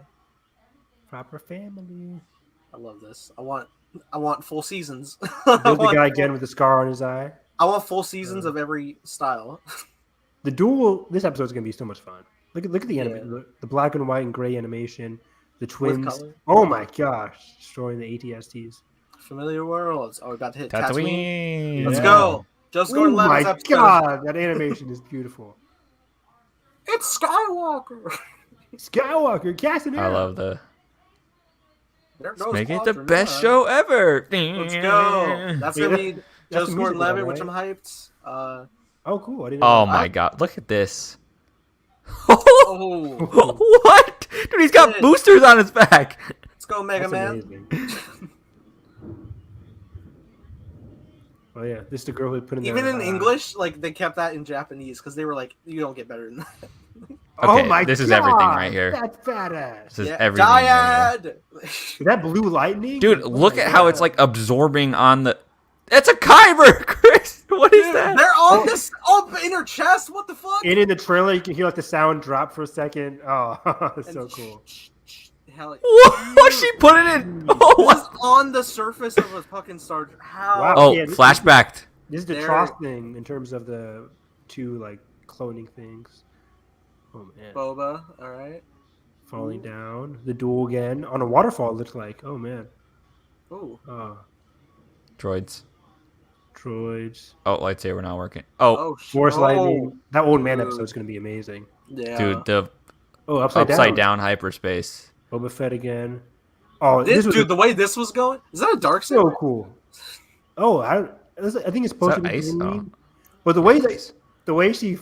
Proper family. I love this. I want full seasons. There's the guy again with the scar on his eye. I want full seasons of every style. The duel. This episode is gonna be so much fun. Look at the Yeah. anime, the black and white and gray animation, the twins. color. Oh my gosh, destroying the ATSTs. Familiar worlds. Oh, we're about to hit Tatooine. Tatooine. Let's Yeah. go. Just Oh going my episode. god, that animation is beautiful. It's Skywalker. Skywalker, Cassidy. I love the. There Let's goes make it the Squadron, best yeah. show ever. Let's go. That's Yeah, gonna be that's Joseph the music Gordon-Levitt, one, which I'm right? hyped. Oh, cool. I didn't know Oh that. my god! Look at this. Oh, What? Dude, he's got Shit. boosters on his back. let's go, Mega That's Man. amazing. Oh yeah, this is the girl who put in Even there, in English, like they kept that in Japanese because they were like, "You don't get better than that." Okay, oh my this god, is everything right here. That's badass. This is Yeah, everything. right Dyad. Is that blue lightning? here. Dude, Oh look my at how it's God. like absorbing on the. It's a Kyber, Chris. What is Dude, that? they're on this inner chest. What the fuck? And in the trailer, you can hear like the sound drop for a second. Oh, it's And so cool. hell. What? She put it in. Oh, Was what? on the surface of a fucking star. How? Wow. Oh, Yeah, flashbacked. This is the There- Tross thing in terms of the two like cloning things. Oh man. Boba. All right. Falling down. The duel again on a waterfall. It looks like. Oh man. Oh. Droids. Droids. Oh, lightsaber not working. Oh, Oh. Force lightning. That old man dude. episode is going to be amazing. Yeah. dude, the Oh, upside down hyperspace. Boba Fett again. Oh, This was dude, the way this was going, is that a dark so saber? cool. Oh, I think it's supposed to that be ice? green. Oh. But the way she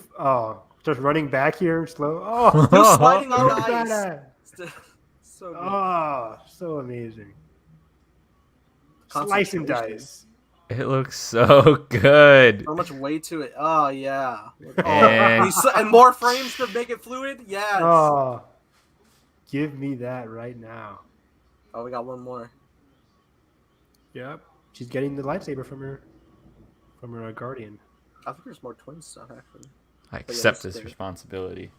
just running back here slow. Oh, Dude, sliding on so the ice. badass. So good. Oh, so amazing. Slice and Concentration. dice. It looks so good. So much weight to it. Oh yeah. And And more frames to make it fluid. Yes. Oh, give me that right now. Oh, we got one more. Yep. She's getting the lightsaber from her guardian. I think there's more twin stuff actually. I accept this there. responsibility.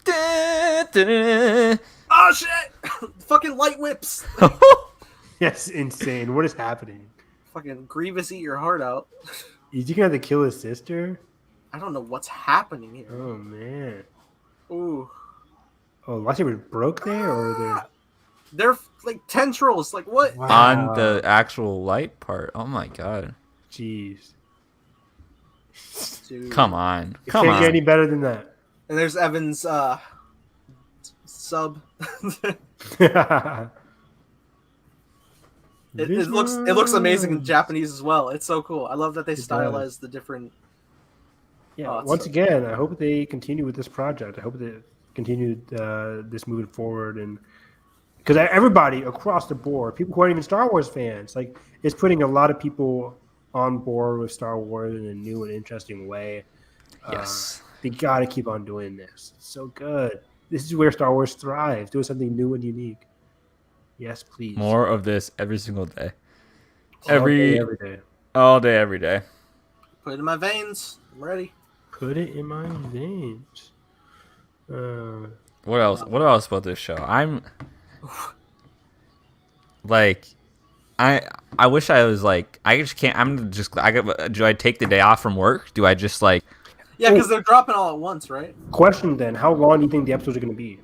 Oh shit! Fucking light whips. That's insane. What is happening? Fucking Grievous eat your heart out. Is he gonna have to kill his sister? I don't know what's happening here. Oh man. Ooh. Oh, lightsaber broke there, or They're like tendrils. Like what? they're On the actual light part. Oh my god. Jeez. Dude. Come on. It Come can't get any on. better than that. And there's Evan's sub. It looks amazing in Japanese as well. It's so cool. I love that they It stylized the different. Yeah. Oh, it's Once so- again, I hope they continue with this project. I hope they continue this moving forward, and because everybody across the board, people who aren't even Star Wars fans, like it's putting a lot of people on board with Star Wars in a new and interesting way. Yes. They got to keep on doing this. It's so good. This is where Star Wars thrives, doing something new and unique. Yes, please. More of this every single day. All day, Every every day. all day, every day. Put it in my veins. I'm ready. Put it in my veins. What else? What else about this show? I'm like, I wish I was like, I just can't. Do I take the day off from work? Do I just like? Yeah, because they're dropping all at once, right? Question then: how long do you think the episodes are going to be?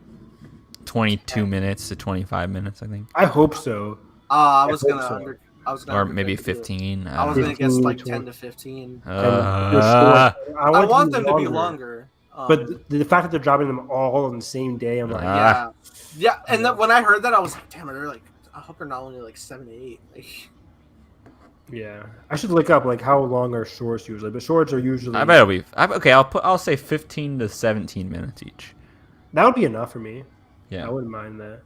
22 minutes to 25 minutes, I think, I hope so. I was hope gonna so. under. I was gonna or undercut maybe the deal. 15. I was don't gonna guess 15, like 20. 10 to 15. know. I want them to be longer. But the fact that they're dropping them all on the same day, I'm like, yeah, yeah. And then when I heard that, I was like, damn it! They're like, I hope they're not only like 7 to 8. Like, yeah. I should look up like how long are shorts usually, but shorts are usually. I bet it'll be okay. I'll say 15 to 17 minutes each. that would be enough for me. Yeah. I wouldn't mind that.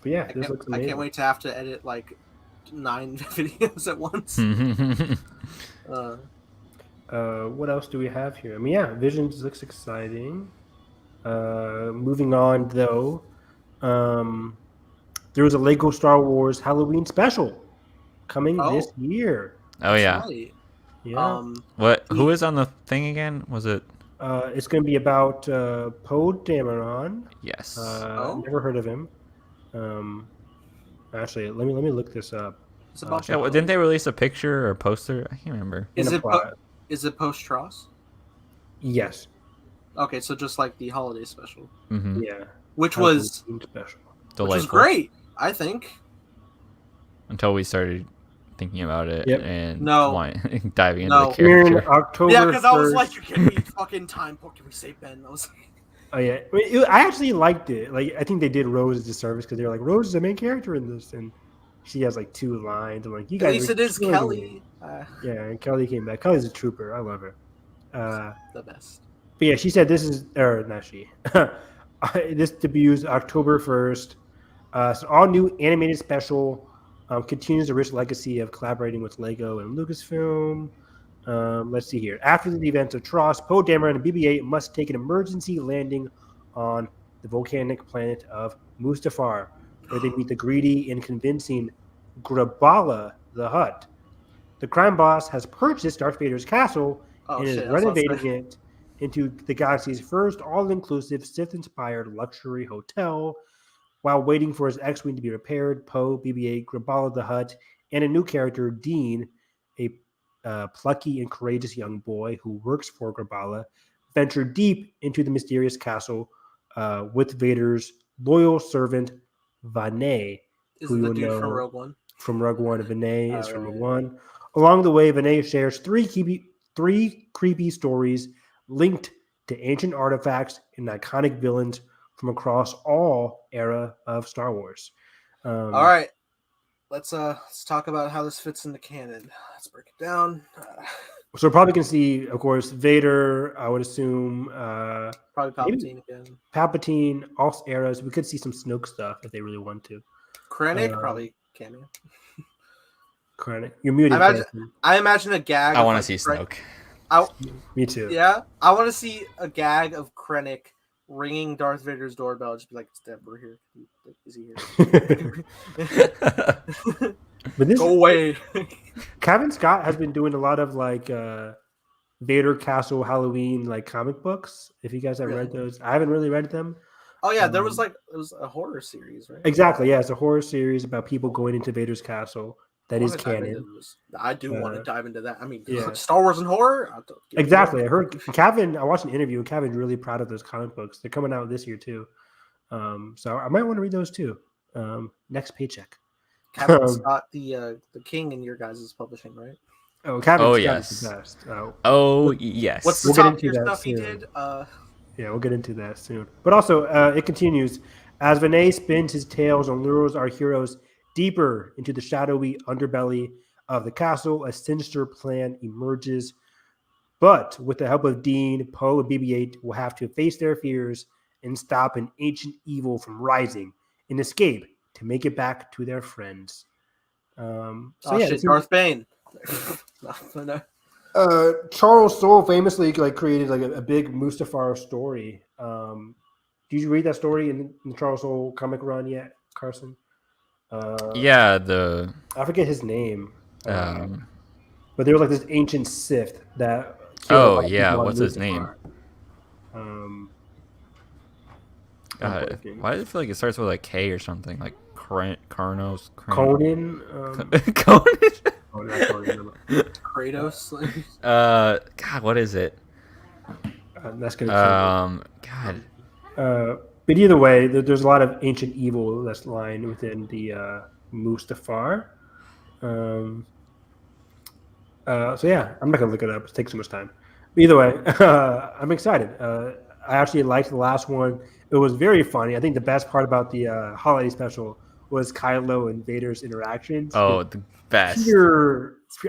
But yeah, this looks I amazing. can't wait to have to edit like 9 videos at once. What else do we have here? I mean, yeah, Visions looks exciting. Moving on though, there was a Lego Star Wars Halloween special coming this year. Oh yeah. Right. Yeah, What? Who is on the thing again? Was it? it's going to be about Poe Dameron. Yes. Never heard of him. Actually, let me look this up. It's about Yeah, didn't they release a picture or poster? I can't remember. is in a it plot. is it post Tross? Yes. Okay, so just like the holiday special, Mm-hmm. Yeah. which was Halloween special. which was great, I think. Until we started thinking about it Yep. and diving into No. the Here in character. October. Yeah, because I was 1st. like, you can't be fucking time. Can we say Ben? I was like, Oh yeah, I, mean, I actually liked it. Like, I think they did Rose a disservice because they were like, Rose is the main character in this, and she has like 2 lines. I'm like, you at guys. least are it is killing Kelly. me. Yeah, and Kelly came back. Kelly's a trooper. I love her. The best. But yeah, she said this is, or not she. This debuts October 1st. So all new animated special continues the rich legacy of collaborating with Lego and Lucasfilm. Let's see here. After the events of Tross, Poe Dameron and BB-8 must take an emergency landing on the volcanic planet of Mustafar, where they meet the greedy and convincing Grabala the Hutt. The crime boss has purchased Darth Vader's castle and is renovating it into the galaxy's first all-inclusive Sith-inspired luxury hotel. While waiting for his X-Wing to be repaired, Poe, BB-8, Graballa the Hutt, and a new character, Dean, a plucky and courageous young boy who works for Graballa, venture deep into the mysterious castle with Vader's loyal servant, Vanay, Is who it you the will dude know from Rogue One? from Rogue One. Vanay is from right. Rogue One. Along the way, Vanay shares three creepy stories linked to ancient artifacts and iconic villains from across all era of Star Wars. All right, let's talk about how this fits into canon. Let's break it down. So we're probably going to see, of course, Vader, I would assume. Probably Palpatine again. Palpatine, all eras. We could see some Snoke stuff if they really want to. Krennic, probably cameo. Krennic. You're muted. I imagine a gag. I want to see Snoke. Me too. Yeah, I want to see a gag of Krennic ringing Darth Vader's doorbell. Just be like, "It's Deborah here. Is he here?" But this, go away. Kevin Scott has been doing a lot of like Vader Castle Halloween like comic books. If you guys have read those, I haven't really read them. Oh yeah, it was a horror series, right? Exactly. Yeah, it's a horror series about people going into Vader's castle. That is canon. I do want to dive into that. I mean, yeah. Star Wars and horror. Exactly. I heard Kevin. I watched an interview, and Kevin's really proud of those comic books. They're coming out this year too. So I might want to read those too. Next paycheck. Kevin Scott, the king in your guys' publishing, right? Oh, Kevin Scott yes. is the best. Yes. What's the top tier stuff he did? Yeah, we'll get into that soon. But also, it continues as Vanay spins his tales and lures our heroes deeper into the shadowy underbelly of the castle. A sinister plan emerges, but with the help of Dean, Poe, and BB-8 will have to face their fears and stop an ancient evil from rising and escape to make it back to their friends. Darth Bane. No. Charles Soule famously created a big Mustafar story. Did you read that story in the Charles Soule comic run yet, Carson? I forget his name. But there was this ancient Sith that. What's his name? Why does it feel like it starts with K or something like Karnos? Conan. Conan. Kratos. God, what is it? That's gonna. God. But either way, there's a lot of ancient evil that's lying within the Mustafar. So yeah, I'm not gonna look it up. It takes too much time. But either way, I'm excited. I actually liked the last one. It was very funny. I think the best part about the holiday special was Kylo and Vader's interactions. Oh, the best.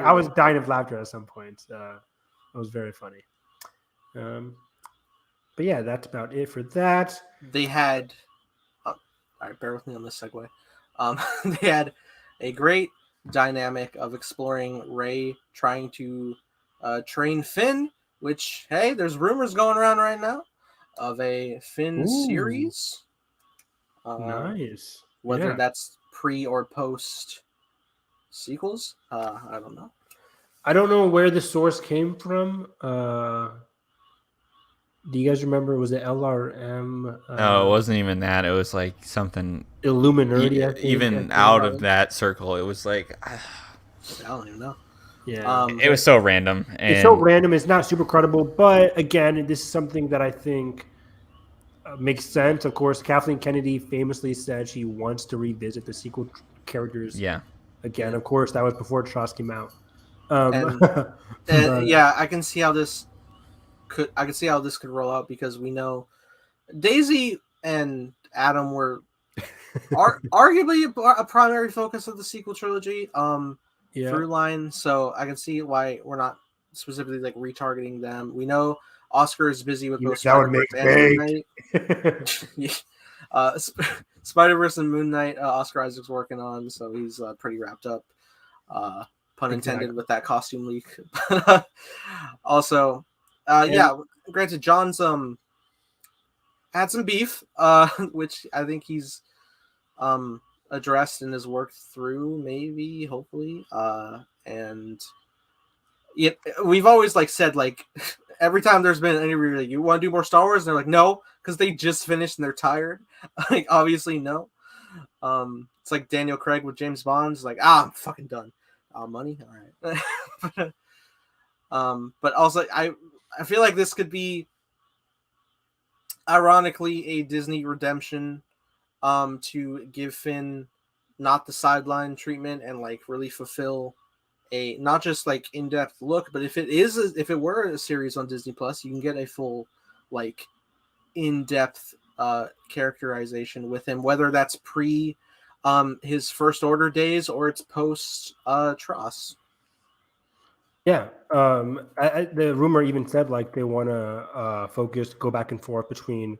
I was dying of laughter at some points. It was very funny. But yeah, that's about it for that. They had, all right, bear with me on this segue. They had a great dynamic of exploring Rey trying to train Finn, which, hey, there's rumors going around right now of a Finn series. Nice. Whether that's pre or post sequels, I don't know. I don't know where the source came from. Do you guys remember? Was it LRM? No, it wasn't even that. It was something Illuminati. I think, even out of that circle, it was I don't even know. Yeah, it was so random. It's so random. It's not super credible, but again, this is something that I think makes sense. Of course, Kathleen Kennedy famously said she wants to revisit the sequel characters. Yeah. Again, of course, that was before Trust came out. Yeah, I can see how this could roll out because we know Daisy and Adam were arguably a primary focus of the sequel trilogy through line. So I can see why we're not specifically retargeting them. We know Oscar is busy with both Spider-Verse and Moon Knight. Spider-Verse and Moon Knight, Oscar Isaac's working on, so he's pretty wrapped up. Pun intended with that costume leak. Also, granted, John's had some beef, which I think he's addressed and has worked through, maybe, hopefully. And we've always like said like every time there's been any review, like, you want to do more Star Wars, and they're like no, because they just finished and they're tired. Like obviously no. It's like Daniel Craig with James Bond. It's like I'm fucking done. Money, all right. But also I feel like this could be ironically a Disney redemption, to give Finn not the sideline treatment and like really fulfill a not just like in-depth look, but if it were a series on Disney Plus, you can get a full like in-depth characterization with him, whether that's pre his First Order days or it's post Tross. Yeah. The rumor even said like they want to go back and forth between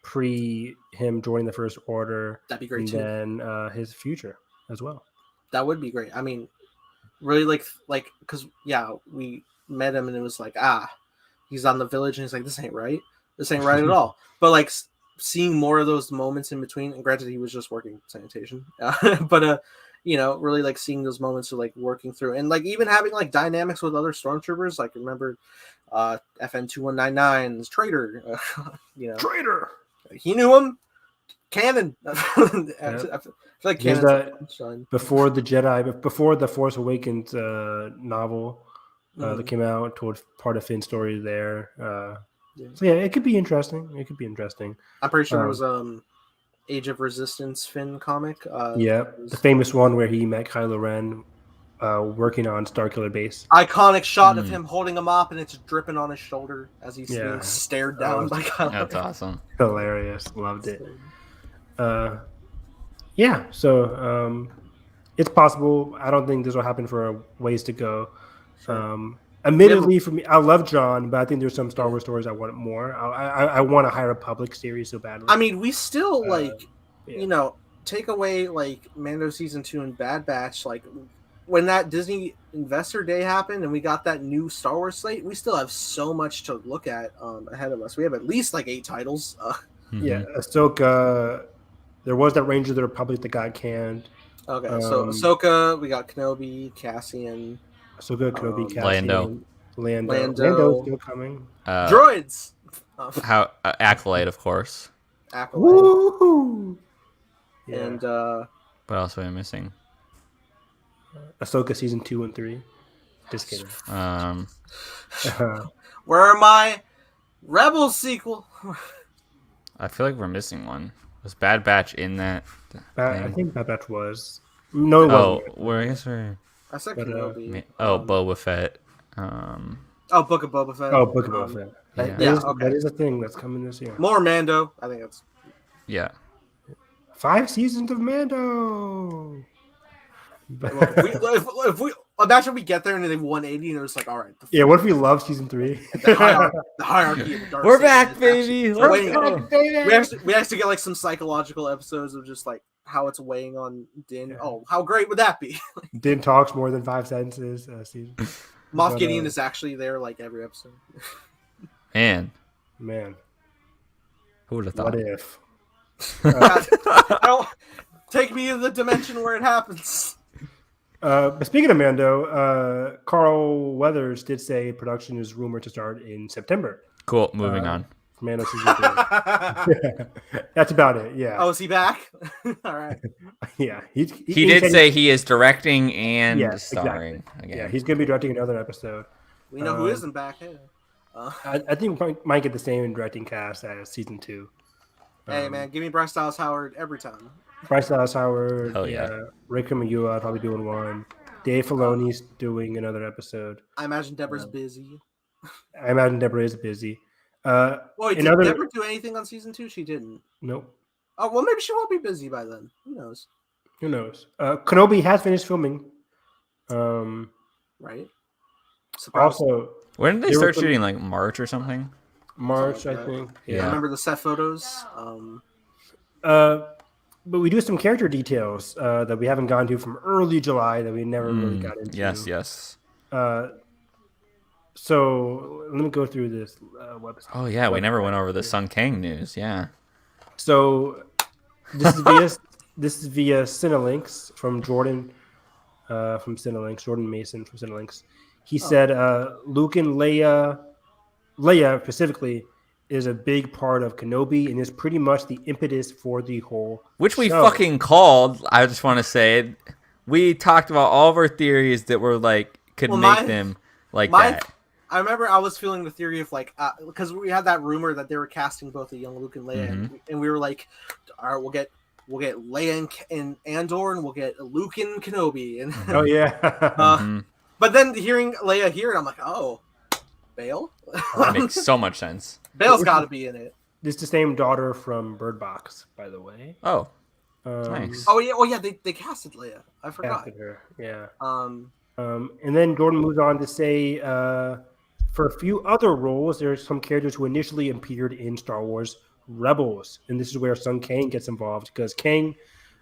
pre him joining the First Order. That'd be great and too. Then his future as well. That would be great. I mean, really like because we met him and it was like he's on the village and he's like this ain't right at all. But like seeing more of those moments in between, and granted he was just working sanitation, but really like seeing those moments of like working through and like even having like dynamics with other stormtroopers. Like remember FN 2199's traitor, Traitor. He knew him. Canon. I feel like canon before the Jedi, before the Force Awakens novel that came out towards part of Finn's story there. So yeah, it could be interesting. I'm pretty sure there was Age of Resistance Finn comic. The famous one where he met Kylo Ren working on Starkiller Base. Iconic shot of him holding a mop and it's dripping on his shoulder as he's being stared down by Kylo Ren. That's awesome. Hilarious. Loved it. So it's possible. I don't think this will happen for a ways to go. Sure. Admittedly, for me, I love John, but I think there's some Star Wars stories I want more. I want a High Republic series so badly. I mean, we still take away like Mando season 2 and Bad Batch. Like when that Disney Investor Day happened and we got that new Star Wars slate, we still have so much to look at ahead of us. We have at least like 8 titles. Yeah, Ahsoka. There was that Ranger of the Republic that got canned. Okay, so Ahsoka, we got Kenobi, Cassian. Ahsoka, Kenobi, Cassian. Lando still coming. Droids. Acolyte, of course. Acolyte. Woo-hoo! Yeah. And what else am I missing? Ahsoka season 2 and 3. Just kidding. Where are my Rebels sequel? I feel like we're missing one. Was Bad Batch in that? I think Bad Batch was. No, it wasn't. Where I guess we're. I said Kenobi. Boba Fett. Book of Boba Fett. Book of Boba Fett. That is a thing that's coming this year. More Mando. I think that's. Yeah. 5 seasons of Mando. If we imagine we get there and they 180 and it was like, all right. What if we love season 3? The hierarchy of Dark We're back, baby. We actually get like some psychological episodes of just like how it's weighing on Din. Yeah. Oh, how great would that be? Din talks more than 5 sentences. Moff Gideon is actually there like every episode. Man. Who would have thought? What if? Take me to the dimension where it happens. But speaking of Mando, Carl Weathers did say production is rumored to start in September. Cool. Moving on. Mando season 3. That's about it. Yeah. Oh, is he back? All right. Yeah. He did say he is directing and starring. Exactly. Again. Yeah, he's going to be directing another episode. We know who isn't back. Hey. I think we might get the same directing cast as season 2. Hey, man, give me Bryce Dallas Howard every time. Bryce Dallas Howard. Oh, yeah. Rick Famuyiwa probably doing one. Dave Filoni's doing another episode. I imagine Deborah's busy. I imagine Deborah is busy. Did Deborah do anything on season 2? She didn't. Nope. Oh, well, maybe she won't be busy by then. Who knows? Kenobi has finished filming. Right. Surprise. Also, when did they start shooting? Like March or something? March, I think. Yeah. I remember the set photos. But we do some character details that we haven't gotten to from early July that we never really got into. Yes. So let me go through this website. Oh yeah, we never went over the Sun Kang news. Yeah. So this is via Cinelinx from Jordan Mason from Cinelinx. He said Luke and Leia specifically, is a big part of Kenobi and is pretty much the impetus for the whole Which we show. fucking called. I just want to say, we talked about all of our theories that were like could make them like that. I remember I was feeling the theory of like because we had that rumor that they were casting both a young Luke and Leia, and we were like, all right, we'll get Leia and Andor, and we'll get Luke and Kenobi, and oh yeah. But then hearing Leia here, I'm like, oh, Bail? That makes so much sense. Bail's got to be in it. This is the same daughter from Bird Box, by the way. Oh, nice. Oh yeah, they casted Leia. I forgot. Casted her, yeah. And then Jordan moves on to say, for a few other roles, there's some characters who initially appeared in Star Wars Rebels, and this is where Sung Kang gets involved because Kang,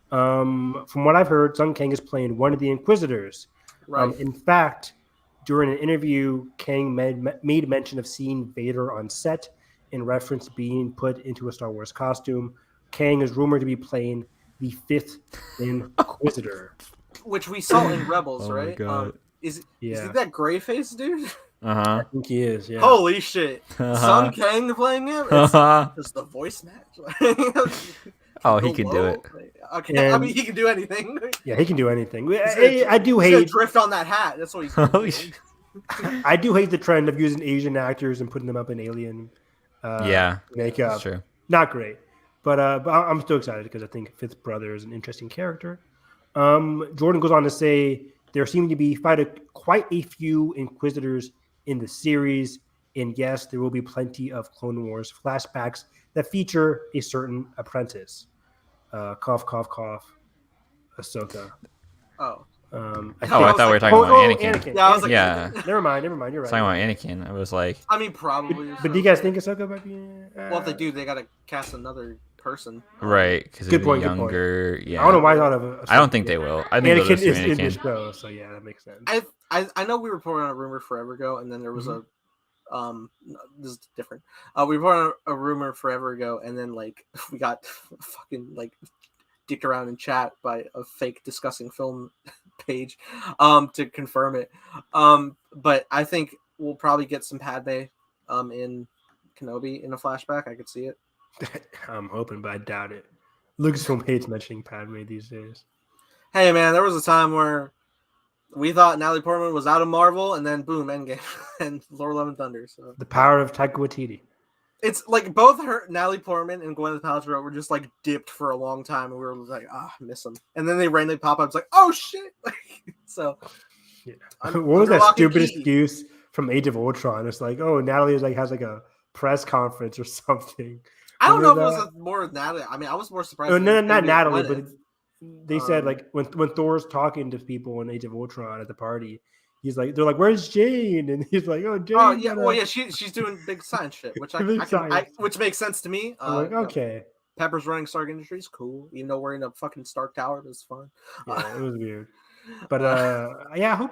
from what I've heard, Sung Kang is playing one of the Inquisitors. Right. In fact, during an interview, Kang made mention of seeing Vader on set in reference to being put into a Star Wars costume. Kang is rumored to be playing the 5th Inquisitor. Which we saw in Rebels, right? My God. Is he that gray face dude? I think he is, yeah. Holy shit. Sung Kang playing him? It's the voice match. Oh, he can do it. Okay, and, I mean, he can do anything. Yeah, he can do anything. I do hate drift on that hat. That's what he's doing. I do hate the trend of using Asian actors and putting them up in alien makeup. That's true. Not great, but I'm still excited because I think Fifth Brother is an interesting character. Jordan goes on to say there seem to be quite a few Inquisitors in the series, and yes, there will be plenty of Clone Wars flashbacks that feature a certain apprentice. Cough, cough, cough. Ahsoka. Oh. I thought we were talking about Anakin. Yeah, I was like, Never mind. You're right. Talking about Anakin, I was like, I mean, probably. But do you guys think Ahsoka might be? Well, if they do, they gotta cast another person. Right, because good point. Younger. Yeah. I don't know why I thought of Ahsoka. I don't think they will. I think Anakin is in the show, so yeah, that makes sense. I know we reported on a rumor forever ago, and then there was a this is different. We reported on a rumor forever ago, and then like we got fucking like dicked around in chat by a fake discussing film page to confirm it. But I think we'll probably get some Padme in Kenobi in a flashback. I could see it. I'm hoping, but I doubt it. Lucasfilm hates mentioning Padme these days. Hey man, there was a time where we thought Natalie Portman was out of Marvel, and then boom, Endgame and Lord Love and Thunder. So the power of Taika Waititi. It's like both Natalie Portman and Gwyneth Paltrow were just like dipped for a long time, and we were like, I miss them. And then they randomly pop up. It's like, oh shit! So, yeah. What was that stupid excuse from Age of Ultron? It's like, oh, Natalie has a press conference or something. I don't know if it was more Natalie. I mean, I was more surprised. No, not Natalie, but they said like when Thor's talking to people in Age of Ultron at the party. They're like, where's Jane? And he's like, oh, Jane. Oh yeah, well yeah, she's doing big science shit, which which makes sense to me. I'm like, okay. Pepper's running Stark Industries, cool. Even though we're in a fucking Stark Tower, that's fun. Yeah, it was weird. But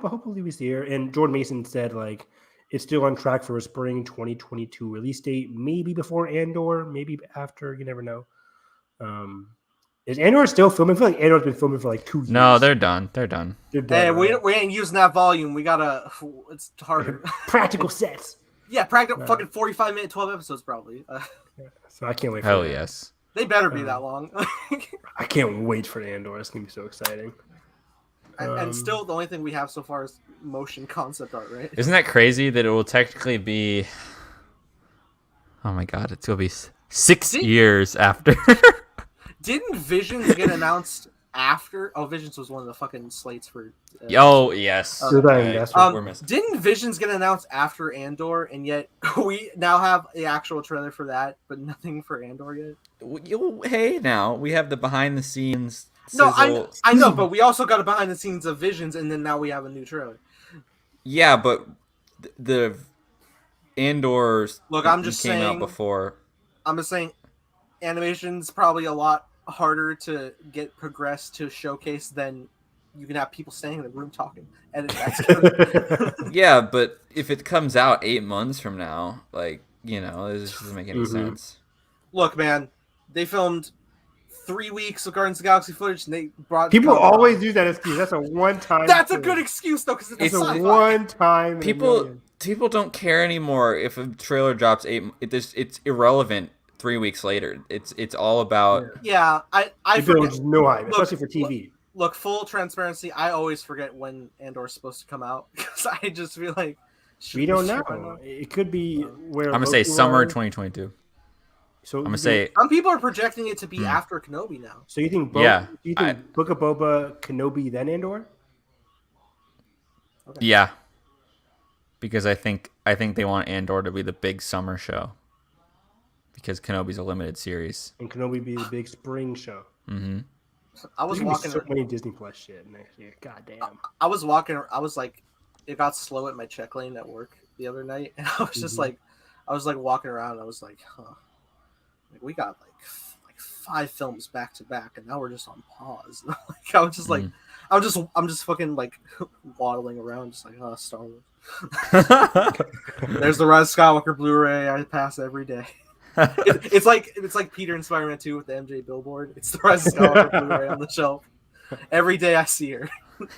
hopefully he's here. And Jordan Mason said like it's still on track for a spring 2022 release date, maybe before Andor, maybe after. You never know. Is Andor still filming? I feel like Andor's been filming for like 2 years. No, they're done. Hey, right? we ain't using that volume. We gotta. It's harder. Practical sets. Yeah, practical. Fucking 45-minute, 12 episodes probably. So I can't wait. Hell yes. They better be that long. I can't wait for Andor. It's gonna be so exciting. And still, the only thing we have so far is motion concept art, right? Isn't that crazy that it will technically be? Oh my god, it's gonna be 6 years after. Didn't Visions get announced after? Oh, Visions was one of the fucking slates for. Yes. Didn't Visions get announced after Andor, and yet we now have the actual trailer for that, but nothing for Andor yet? Hey, now we have the behind the scenes. No, I know, but we also got a behind the scenes of Visions, and then now we have a new trailer. Yeah, but the Andor. Look, I'm just came saying. Out before. I'm just saying, animation's probably a lot harder to get progressed to showcase than you can have people standing in the room talking, and that's good. Yeah, but if it comes out 8 months from now, like, this doesn't make any sense. Look, man, they filmed 3 weeks of Guardians of the Galaxy footage, and they brought People Comic-Con. always use that excuse. That's a one-time. That's a thing. good excuse though, because it's It's a sci-fi. one-time. People don't care anymore if a trailer drops it's irrelevant 3 weeks later. It's all about Yeah, I People forget. just no hype, Look, especially for TV. Look, full transparency, I always forget when Andor's supposed to come out because I just feel like We don't know. It could be where I'm gonna say Loki summer was. 2022. So I'm gonna say Some people are projecting it to be after Kenobi now. So you think? Book of Boba, Kenobi, then Andor? Okay. yeah, because I think they want Andor to be the big summer show because Kenobi's a limited series. And Kenobi be the big spring show. Mm-hmm. I was There's gonna be walking. so many Disney Plus shit next year. God damn. I was walking. I was like, it got slow at my check lane at work the other night, and I was just like, I was like walking around. And I was like, huh, like we got like 5 films back to back, and now we're just on pause. Like I was just like, I'm just fucking like waddling around, just like, oh, Star Wars. There's the Rise of Skywalker Blu-ray. I pass every day. It's like Peter and Spider-Man 2 with the MJ billboard. It's the Rise of Skywalker Blu-ray on the shelf. Every day I see her.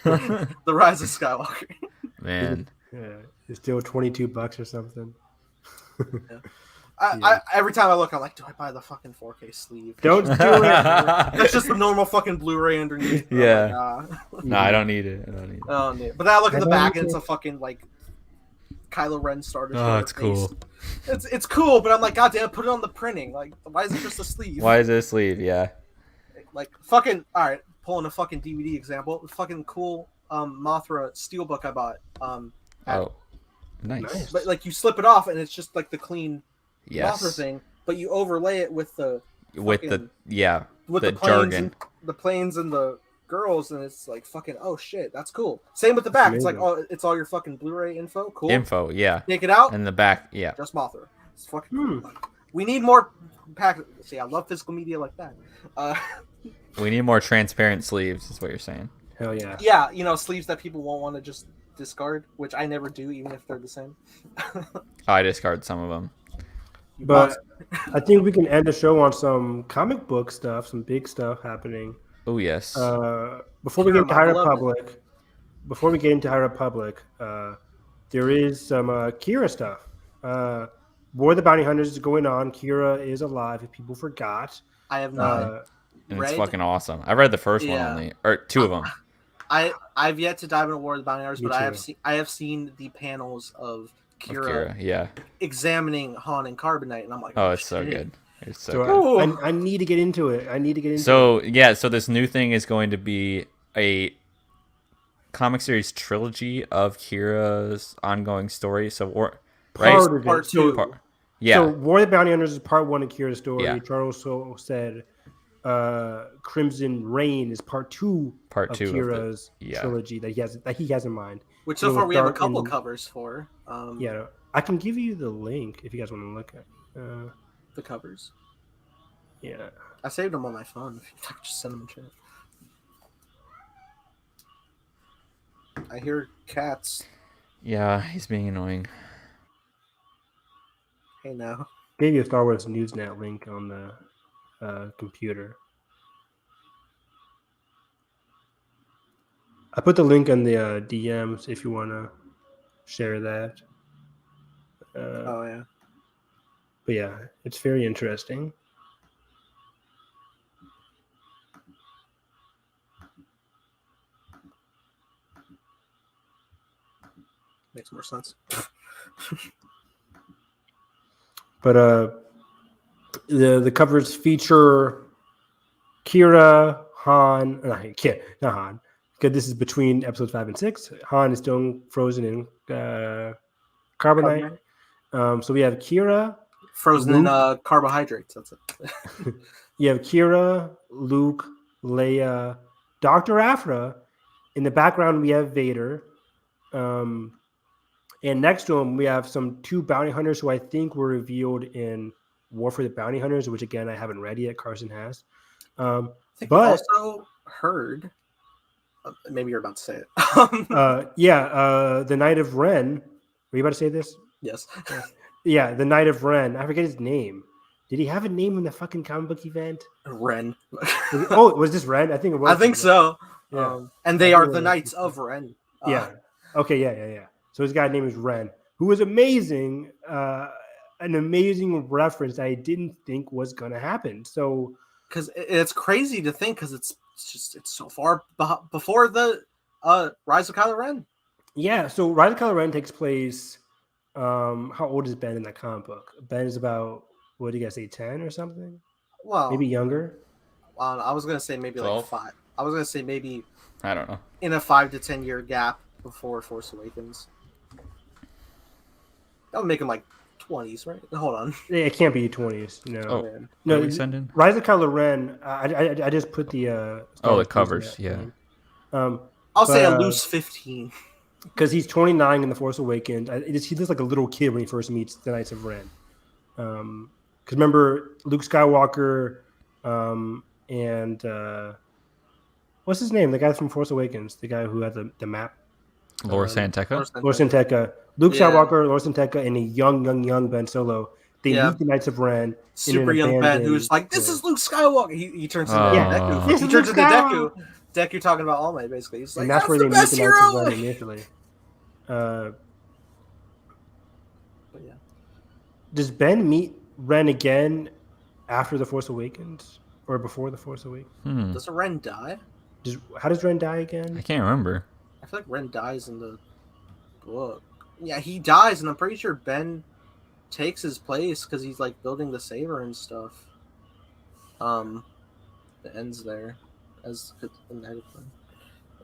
The Rise of Skywalker. Man, Yeah, it's still $22 or something. Yeah. I every time I look, I'm like, do I buy the fucking 4K sleeve? Don't do it. That's just the normal fucking Blu-ray underneath. Yeah. Like, no, I don't need it. oh, no. But then I look at the back and it's a fucking like Kylo Ren Stardust. Oh, it's cool. It's cool, but I'm like, God damn, put it on the printing. Like, why is it just a sleeve? Why is it a sleeve? Yeah. Like fucking all right, pulling a fucking DVD example. Fucking cool Mothra steelbook I bought. Oh, nice. But like you slip it off and it's just like the clean Yes. Mothra thing, but you overlay it with the the planes jargon. and the planes and the girls, and it's like fucking oh shit, that's cool. Same with the back. It's like it's all your fucking Blu-ray info. Cool. Info, yeah. Take it out. And the back, yeah. Just Mothra. It's fucking cool. We need more pack. See, I love physical media like that. We need more transparent sleeves, is what you're saying. Hell yeah. Yeah, you know, sleeves that people won't want to just discard, which I never do, even if they're the same. I discard some of them. But I think we can end the show on some comic book stuff, some big stuff happening. Oh yes. Before we get into High Republic, there is some Qi'ra stuff. War of the Bounty Hunters is going on. Qi'ra is alive, if people forgot. I have not. And it's fucking awesome. I read the first one only, or 2 of them. I've yet to dive into War of the Bounty Hunters, Me but too. I have seen the panels of Qi'ra yeah. examining Han and Carbonite, and I'm like, Oh, it's so good. It's so So good. I need to get into it. So this new thing is going to be a comic series trilogy of Kira's ongoing story. So, Part 2. So War of the Bounty Hunters is part 1 of Kira's story. Yeah. Charles also said Crimson Reign is part 2 Part of 2 of Kira's yeah. trilogy that he has in mind. Which so far we have a couple covers for. Yeah, I can give you the link if you guys want to look at the covers. Yeah, I saved them on my phone. If you just send them in chat. I hear cats. Yeah, he's being annoying. Hey now. gave you a Star Wars Newsnet link on the computer. I put the link in the DMs if you want to share that. Oh yeah. But yeah, it's very interesting. Makes more sense. But the covers feature Qi'ra, Han, not Han, because this is between episodes 5 and 6. Han is still frozen in carbonite. So we have Qi'ra, frozen Luke. in carbohydrates. That's it. You have Qi'ra, Luke, Leia, Dr. Aphra. In the background, we have Vader. And next to him, we have some 2 bounty hunters who I think were revealed in War for the Bounty Hunters, which again I haven't read yet. Carson has. I think But- we also heard. Maybe you're about to say it. The Knight of Ren. Were you about to say this? Yes. Yeah, the Knight of Ren. I forget his name. Did he have a name in the fucking comic book event? Ren. Was this Ren? I think it was. I think so. Yeah. And they are the Knights of Ren. Yeah. Okay. Yeah. So his guy name is Ren, who was amazing. An amazing reference that I didn't think was gonna happen. So because it's crazy to think because it's so far before the Rise of Kylo Ren. Yeah. So Rise of Kylo Ren takes place. How old is Ben in that comic book? Ben is about, what do you guys say, 10 or something? Well, maybe younger. I was gonna say maybe 12? like 5. I was gonna say maybe, I don't know, in a 5 to 10 year gap before Force Awakens. That would make him like 20s, right? Hold on. It can't be 20s. No. Oh, No. we sending? Rise of Kylo Ren. I just put the. The covers. Yeah. I'll say a loose 15. Because he's 29 in The Force Awakens. He looks like a little kid when he first meets the Knights of Ren. Because remember, Luke Skywalker and what's his name? The guy from Force Awakens, the guy who had the map. Laura Santeca. Luke Skywalker, Laura Santeca, and a young Ben Solo. They meet the Knights of Ren. Super young Ben, who's like, "This is Luke Skywalker." He turns into Deku. He turns into Deku. Deku talking about All Might, basically. He's like, and that's where they meet the Knights of Ren initially. Does Ben meet Ren again after The Force Awakens or before The Force Awakens? Does Ren die? How does Ren die again? I can't remember. I feel like Ren dies in the book. Yeah, he dies, and I'm pretty sure Ben takes his place because he's like building the saber and stuff. It ends there as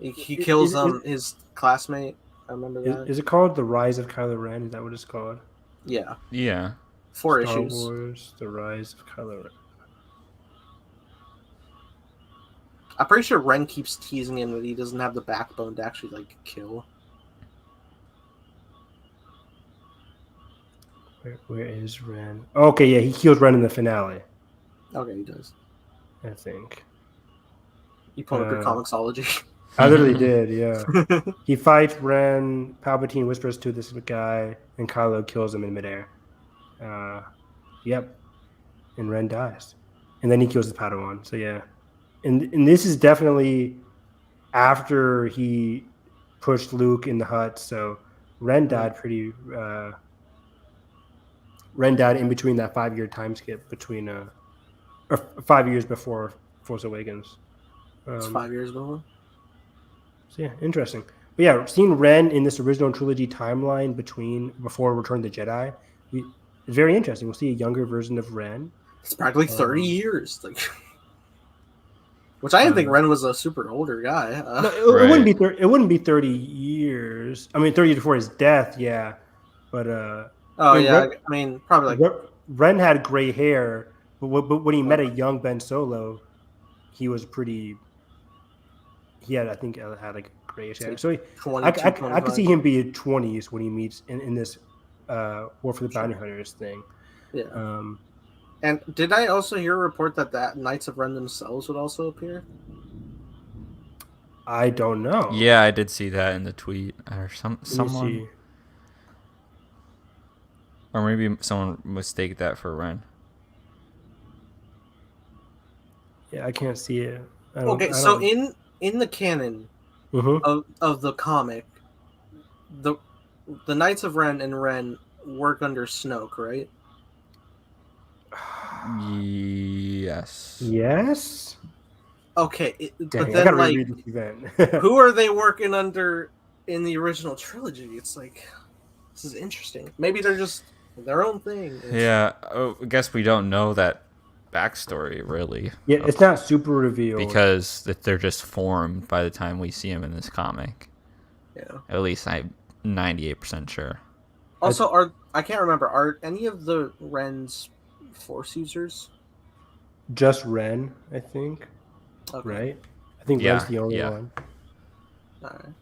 he kills his classmate. I remember that. Is it called The Rise of Kylo Ren? Is that what it's called? Yeah. Yeah. 4 Star issues. Wars: The Rise of Kylo Ren. I'm pretty sure Ren keeps teasing him that he doesn't have the backbone to actually like kill. Where is Ren? Okay, yeah, he kills Ren in the finale. Okay, he does. I think. You pulled up your comicsology. I literally did, yeah. He fights Ren, Palpatine whispers to this guy, and Kylo kills him in midair. Yep. And Ren dies. And then he kills the Padawan. So yeah. And this is definitely after he pushed Luke in the hut, so Ren died Ren died in between that 5-year time skip between or 5 years before Force Awakens. It's 5 years before. So yeah, interesting. But yeah, seeing Ren in this original trilogy timeline before Return of the Jedi, it's very interesting. We'll see a younger version of Ren. It's practically 30 years, like, which I didn't think Ren was a super older guy. No, it wouldn't be. It wouldn't be 30 years. I mean, 30 years before his death, yeah. But probably like Ren had gray hair, but when he met a young Ben Solo, he was pretty. He had, I think, like grayish hair. So I could see him be in 20s when he meets in this War for the Bounty Hunters thing. Yeah. And did I also hear a report that Knights of Ren themselves would also appear? I don't know. Yeah, I did see that in the tweet, or someone, or maybe someone mistaked that for Ren. Yeah, I can't see it. So in the canon of the comic, the Knights of Ren and Ren work under Snoke, right? Yes. Okay, but then like, who are they working under in the original trilogy? It's like, this is interesting. Maybe they're just their own thing. Yeah, I guess we don't know that backstory really. Yeah, it's not super revealed because they're just formed by the time we see them in this comic. Yeah, at least I'm 98% sure. Also, I can't remember. Are any of the Rens Force users? Just Ren, I think. Okay. Right? I think Ren's the only one. All right.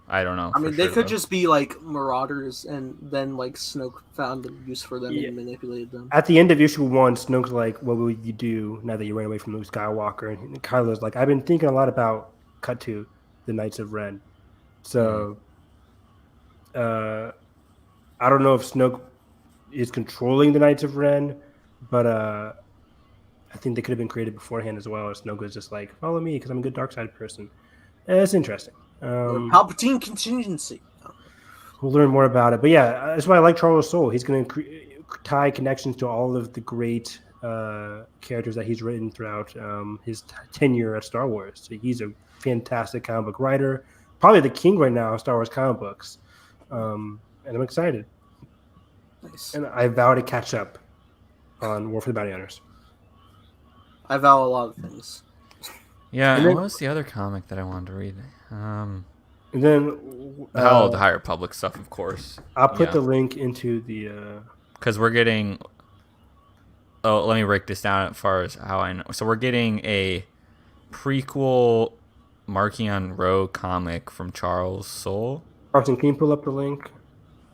I don't know. I mean, they could just be like marauders, and then like Snoke found a use for them and manipulated them. At the end of issue 1, Snoke's like, "What will you do now that you ran away from Luke Skywalker?" And Kylo's like, "I've been thinking a lot about cut to the Knights of Ren." So, I don't know if Snoke is controlling the Knights of Ren, but I think they could have been created beforehand as well. Snogo's just like, follow me because I'm a good dark side person. It's interesting. Palpatine contingency. We'll learn more about it. But yeah, that's why I like Charles Soule. He's going to tie connections to all of the great characters that he's written throughout his tenure at Star Wars. So he's a fantastic comic book writer, probably the king right now of Star Wars comic books. And I'm excited. Nice. And I vow to catch up on War for the Bounty Hunters. I vow a lot of things. Yeah, And then- what was the other comic that I wanted to read? And then The High Republic stuff, of course. I'll put the link into the. Because we're getting. Oh, let me break this down as far as how I know. So we're getting a prequel Markion Row comic from Charles Soule. Carson, can you pull up the link?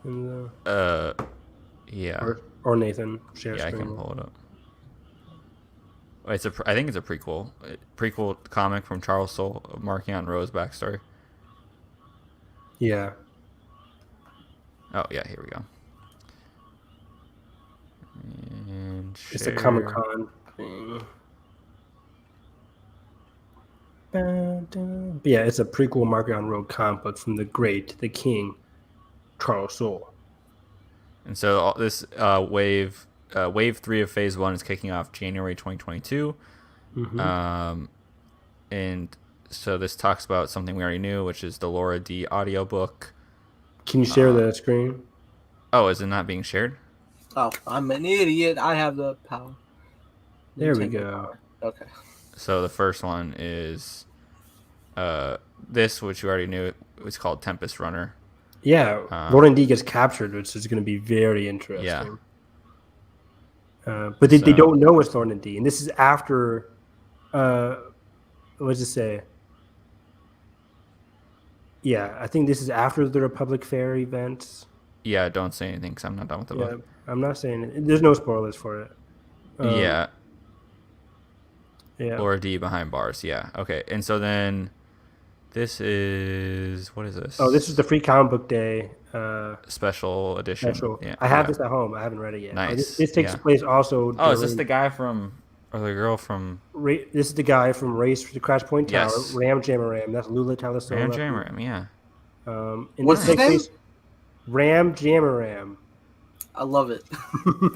In the, Yeah. or Nathan, share Yeah, I screen. can pull it up. I think it's a prequel comic from Charles Soule of Markion Row's backstory. Yeah. Oh yeah, here we go. And It's a share. Comic-Con thing. But yeah, it's a prequel Markion Road comic book from the king, Charles Soule. And so this wave 3 of Phase 1 is kicking off January 2022. Mm-hmm. And so this talks about something we already knew, which is the Laura D audiobook. Can you share the screen? Oh, is it not being shared? Oh, I'm an idiot. I have the power. There we Nintendo go. power. Okay. So the first one is this, which you already knew. It's called Tempest Runner. Yeah, Lauren D gets captured, which is going to be very interesting. Yeah. But they don't know it's Lauren D, and this is after. What's it say? Yeah, I think this is after the Republic Fair events. Yeah, don't say anything because I'm not done with the book. I'm not saying it. There's no spoilers for it. Yeah. Yeah. Laura D behind bars. Yeah. Okay. And so then this is, what is this? Oh, this is the free comic book day. Special edition. Special. Yeah. I have this at home. I haven't read it yet. Nice. This takes place also. Oh, is this the guy from, or the girl from? This is the guy from Race to Crash Point Tower. Yes. Ram Jamaram. That's Lula Talasola. Ram Jamaram, yeah. And What's this his name? takes place- Ram Jamaram. I love it.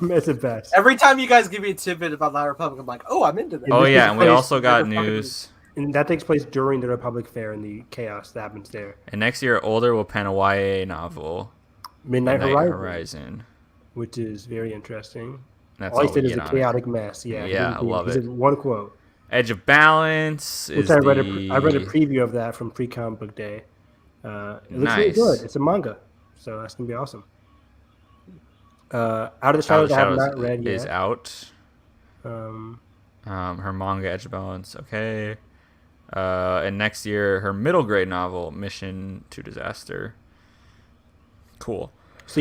That's the best. Every time you guys give me a tidbit about the High Republic, I'm like, oh, I'm into that. And Oh this yeah, takes and we place- also got news. And that takes place during the Republic Fair and the chaos that happens there. And next year, Older will pen a YA novel, Midnight Midnight Horizon, which is very interesting. That's All he all said we is a get on it. chaotic mess. Yeah, Yeah, I love he it. said one quote. Edge of Balance Which is I read a preview of that from Free Comic Book Day. It looks really Nice. good. It's a manga, so that's gonna be awesome. Out of the Out Shadows, of I have Shadows not read is yet. out. Um, Her manga Edge of Balance, okay. And next year, her middle grade novel, Mission to Disaster. Cool. so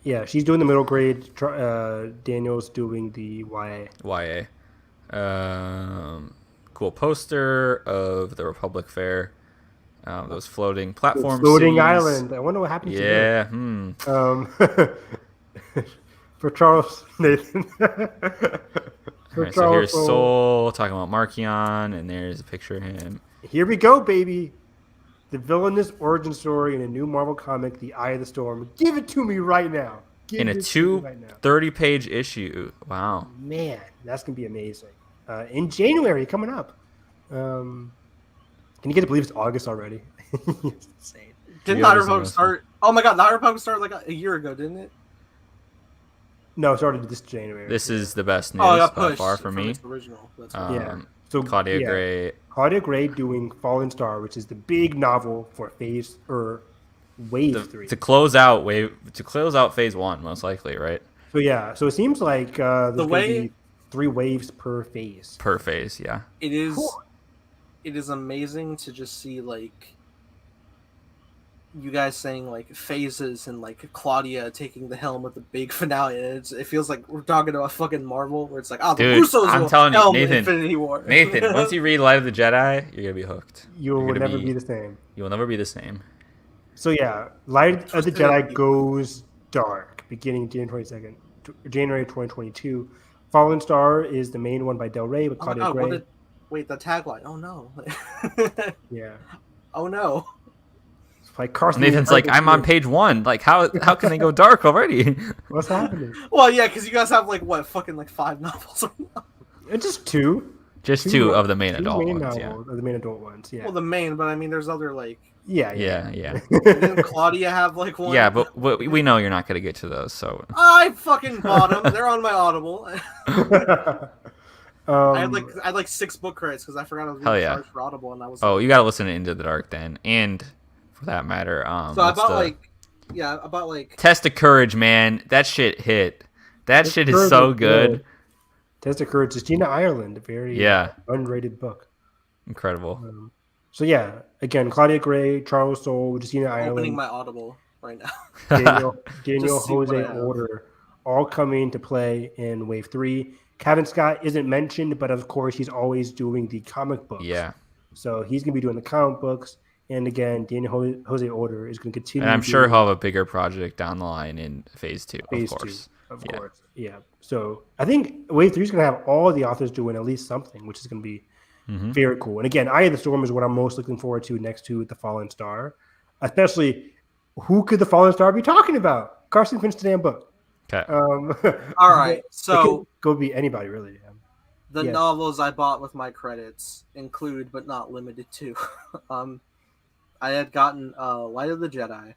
yeah, she's doing the middle grade. Daniel's doing the YA. YA. Cool poster of the Republic Fair. Those floating platform Floating cities. Island. I wonder what happened to Yeah. them. For Charles Nathan. For Alright, so here's Soule. Soul talking about Markion, and there's a picture of him. Here we go, baby. The villainous origin story in a new Marvel comic, The Eye of the Storm. Give it to me right now. Give In a it to me right now. 30-page issue. Wow. Man, that's gonna be amazing. In January, coming up. Can you get to believe it's August already? It's insane. Didn't Yeah, High this is Republic awesome. start? Oh my god, the High Republic started like a year ago, didn't it? No, it started this January. This is the best news Oh, I got by pushed far for from me. its original. That's yeah. Um, So Claudia yeah, Gray. Claudia Gray doing Fallen Star, which is the big novel for Wave 3. To close out phase 1, most likely, right? So yeah, so it seems like there's The gonna way- be 3 waves per phase. Per phase, yeah. It is. Cool. It is amazing to just see like you guys saying like phases and like Claudia taking the helm at the big finale. And it feels like we're talking about fucking Marvel, where it's like, oh, the Dude, Russos I'm will telling you, helm Nathan, Infinity War. Nathan, once you read Light of the Jedi, you're gonna be hooked. You You're will gonna never be the same. You will never be the same. So yeah, Light of the Twisted Jedi Empty. goes dark beginning January 2022. Fallen Star is the main one by Del Rey with Oh my Claudia god, Gray. wait, the tagline. Oh no. Yeah. Oh no. It's like Carson. Nathan's like, I'm on page 1. Like, how can they go dark already? What's happening? Well, yeah, because you guys have like what, fucking like 5 novels. It's just two. Just two of the main Two adult main ones, novels, the main adult ones. Yeah. Well, the main, but I mean, there's other like. Yeah. Didn't Claudia have like one? Yeah, but we know you're not gonna get to those, so. I fucking bought them. They're on my Audible. I had like 6 book credits because I forgot I was being charged for Audible, and I was. Oh, you gotta listen to Into the Dark then, and for that matter, So I bought like. Test of Courage, man. That shit hit. That shit is so good. Test of Courage is Gina Ireland, a very unrated book. Incredible. So yeah, again, Claudia Gray, Charles Soule, Justina Ireland. Opening my Audible right now. Daniel Jose Order, all coming to play in Wave 3. Kevin Scott isn't mentioned, but of course he's always doing the comic books. Yeah. So he's going to be doing the comic books. And again, Daniel Jose Order is going to continue. And I'm sure he'll have a bigger project down the line in Phase 2, of course. Of course. Yeah. So I think Wave 3 is going to have all the authors doing at least something, which is going to be very cool. And again, Eye of the Storm is what I'm most looking forward to next to The Fallen Star. Especially, who could The Fallen Star be talking about? Carson finished the damn book. Okay. All right. So go be anybody, really. The novels I bought with my credits include, but not limited to, I had gotten Light of the Jedi,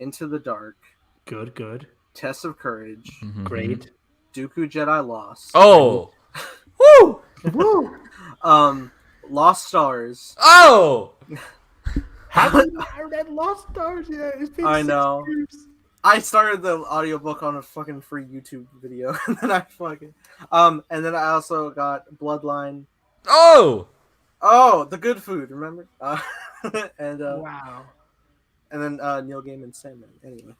Into the Dark. Good. Test of Courage. Great. Dooku Jedi Lost. Oh! Woo! Lost Stars. Oh! Haven't read Lost Stars yet. It's been I 6 know. years. I started the audiobook on a fucking free YouTube video, and then and then I also got Bloodline. Oh! Oh, The Good Food, remember? And wow. And then Neil Gaiman's Sandman. Anyway.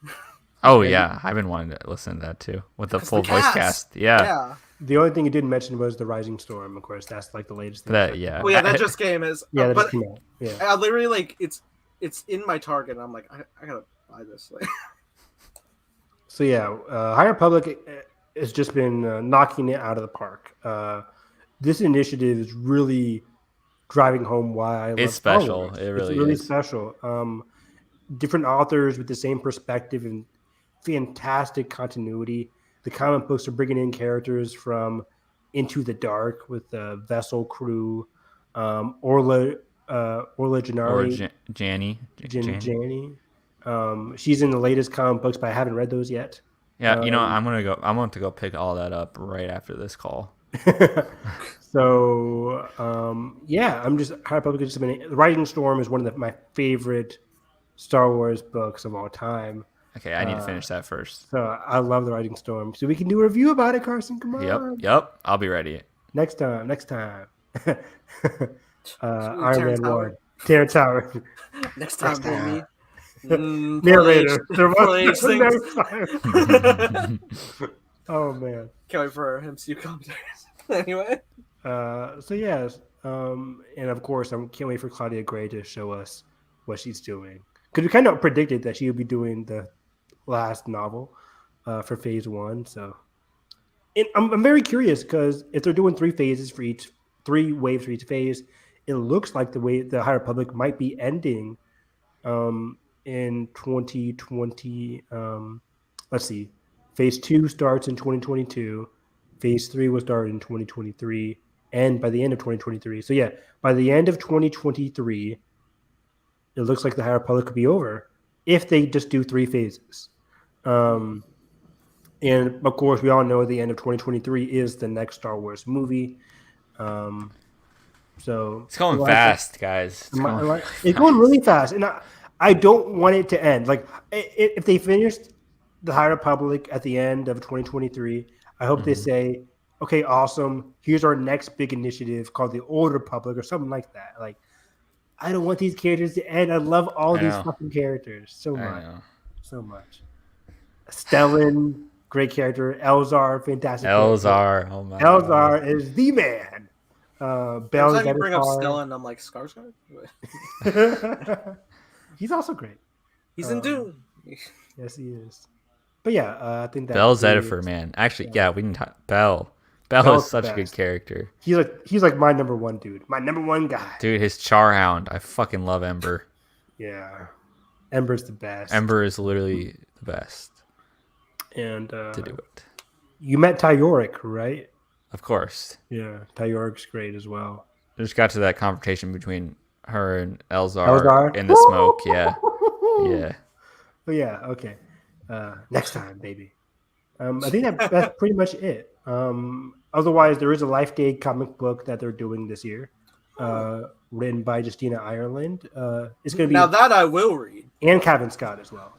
Oh yeah, I've been wanting to listen to that too with the full voice cast. Yeah. The only thing you didn't mention was The Rising Storm. Of course, that's like the latest thing. That yeah. Well, yeah, that just came as that just came out. Yeah. I literally like it's in my Target. And I'm like, I gotta buy this. So yeah, High Republic has just been knocking it out of the park. This initiative is really driving home why I love it's special. Star Wars. It really it's really is special. Different authors with the same perspective and fantastic continuity. The comic books are bringing in characters from Into the Dark with the Vessel crew, Orla Janari, Jani. She's in the latest comic books, but I haven't read those yet. Yeah, I'm going to go pick all that up right after this call. So, I'm just High Republic has just been. The Rising Storm is one of my favorite Star Wars books of all time. Okay, I need to finish that first. So I love The Rising Storm. So we can do a review about it, Carson. Come on. Yep. I'll be ready. Next time. Iron Man 1. Terrence Howard. Next time, baby. Narrator. Next time. Oh, man. Can't wait for our MCU commentaries. Anyway. And of course, I can't wait for Claudia Gray to show us what she's doing. Because we kind of predicted that she would be doing the last novel for Phase 1. So I'm very curious because if they're doing 3 phases for each, 3 waves for each phase, it looks like the High Republic might be ending in 2020. Let's see. Phase 2 starts in 2022. Phase 3 will start in 2023. And by the end of 2023. So yeah, by the end of 2023, it looks like the High Republic could be over if they just do 3 phases. And of course, we all know the end of 2023 is the next Star Wars movie. So it's going fast, guys. It's going really fast, and I don't want it to end. Like if they finished the High Republic at the end of 2023, I hope they say, "Okay, awesome. Here's our next big initiative called the Old Republic" or something like that. Like I don't want these characters to end. I love all these fucking characters so much. Stellan, great character. Elzar, fantastic. Elzar, oh my. Elzar is the man. Every time you bring up Stellan, I'm like Skarsgård. He's also great. He's in Dune. Yes, he is. But yeah, I think that Bell is- Zedifer, man. Actually, yeah, we didn't talk Bell. Bell Bell's is such the a good best. character. He's like my number one dude, my number one guy. Dude, his Charhound. I fucking love Ember. Yeah, Ember's the best. Ember is literally the best And to do it. you met Tyoric, right? Of course. Yeah, Tyoric's great as well. I just got to that confrontation between her and Elzar, Elzar? in the smoke. Yeah. Yeah. But yeah, okay. Next time, baby. I think that's pretty much it. Otherwise, there is a Life Day comic book that they're doing this year, written by Justina Ireland. It's going to be Now that I will read. and Kevin Scott as well.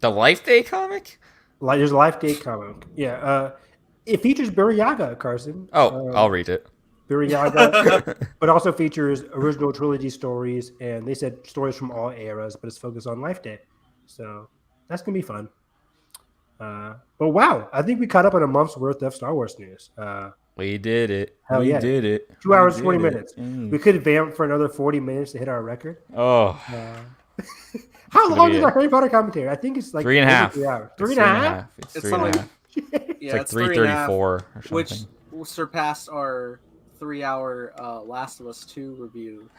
The Life Day comic? There's a Life Day comic. Yeah, it features Buryaga, Carson. Oh, I'll read it. Buryaga, but also features original trilogy stories, and they said stories from all eras, but it's focused on Life Day. So that's going to be fun. But wow, I think we caught up on a month's worth of Star Wars news. We did it. Hell we yeah. did it. 2 hours, We 20 did it. minutes. We could vamp for another 40 minutes to hit our record. Oh, How gonna long be is it. our Harry Potter commentary? I think it's like 3.5. 3 hours. It's 3.5? It's It's 3.5. something- It's Yeah, like it's 3.5, 3:34 or something. which surpassed our 3-hour Last of Us 2 review.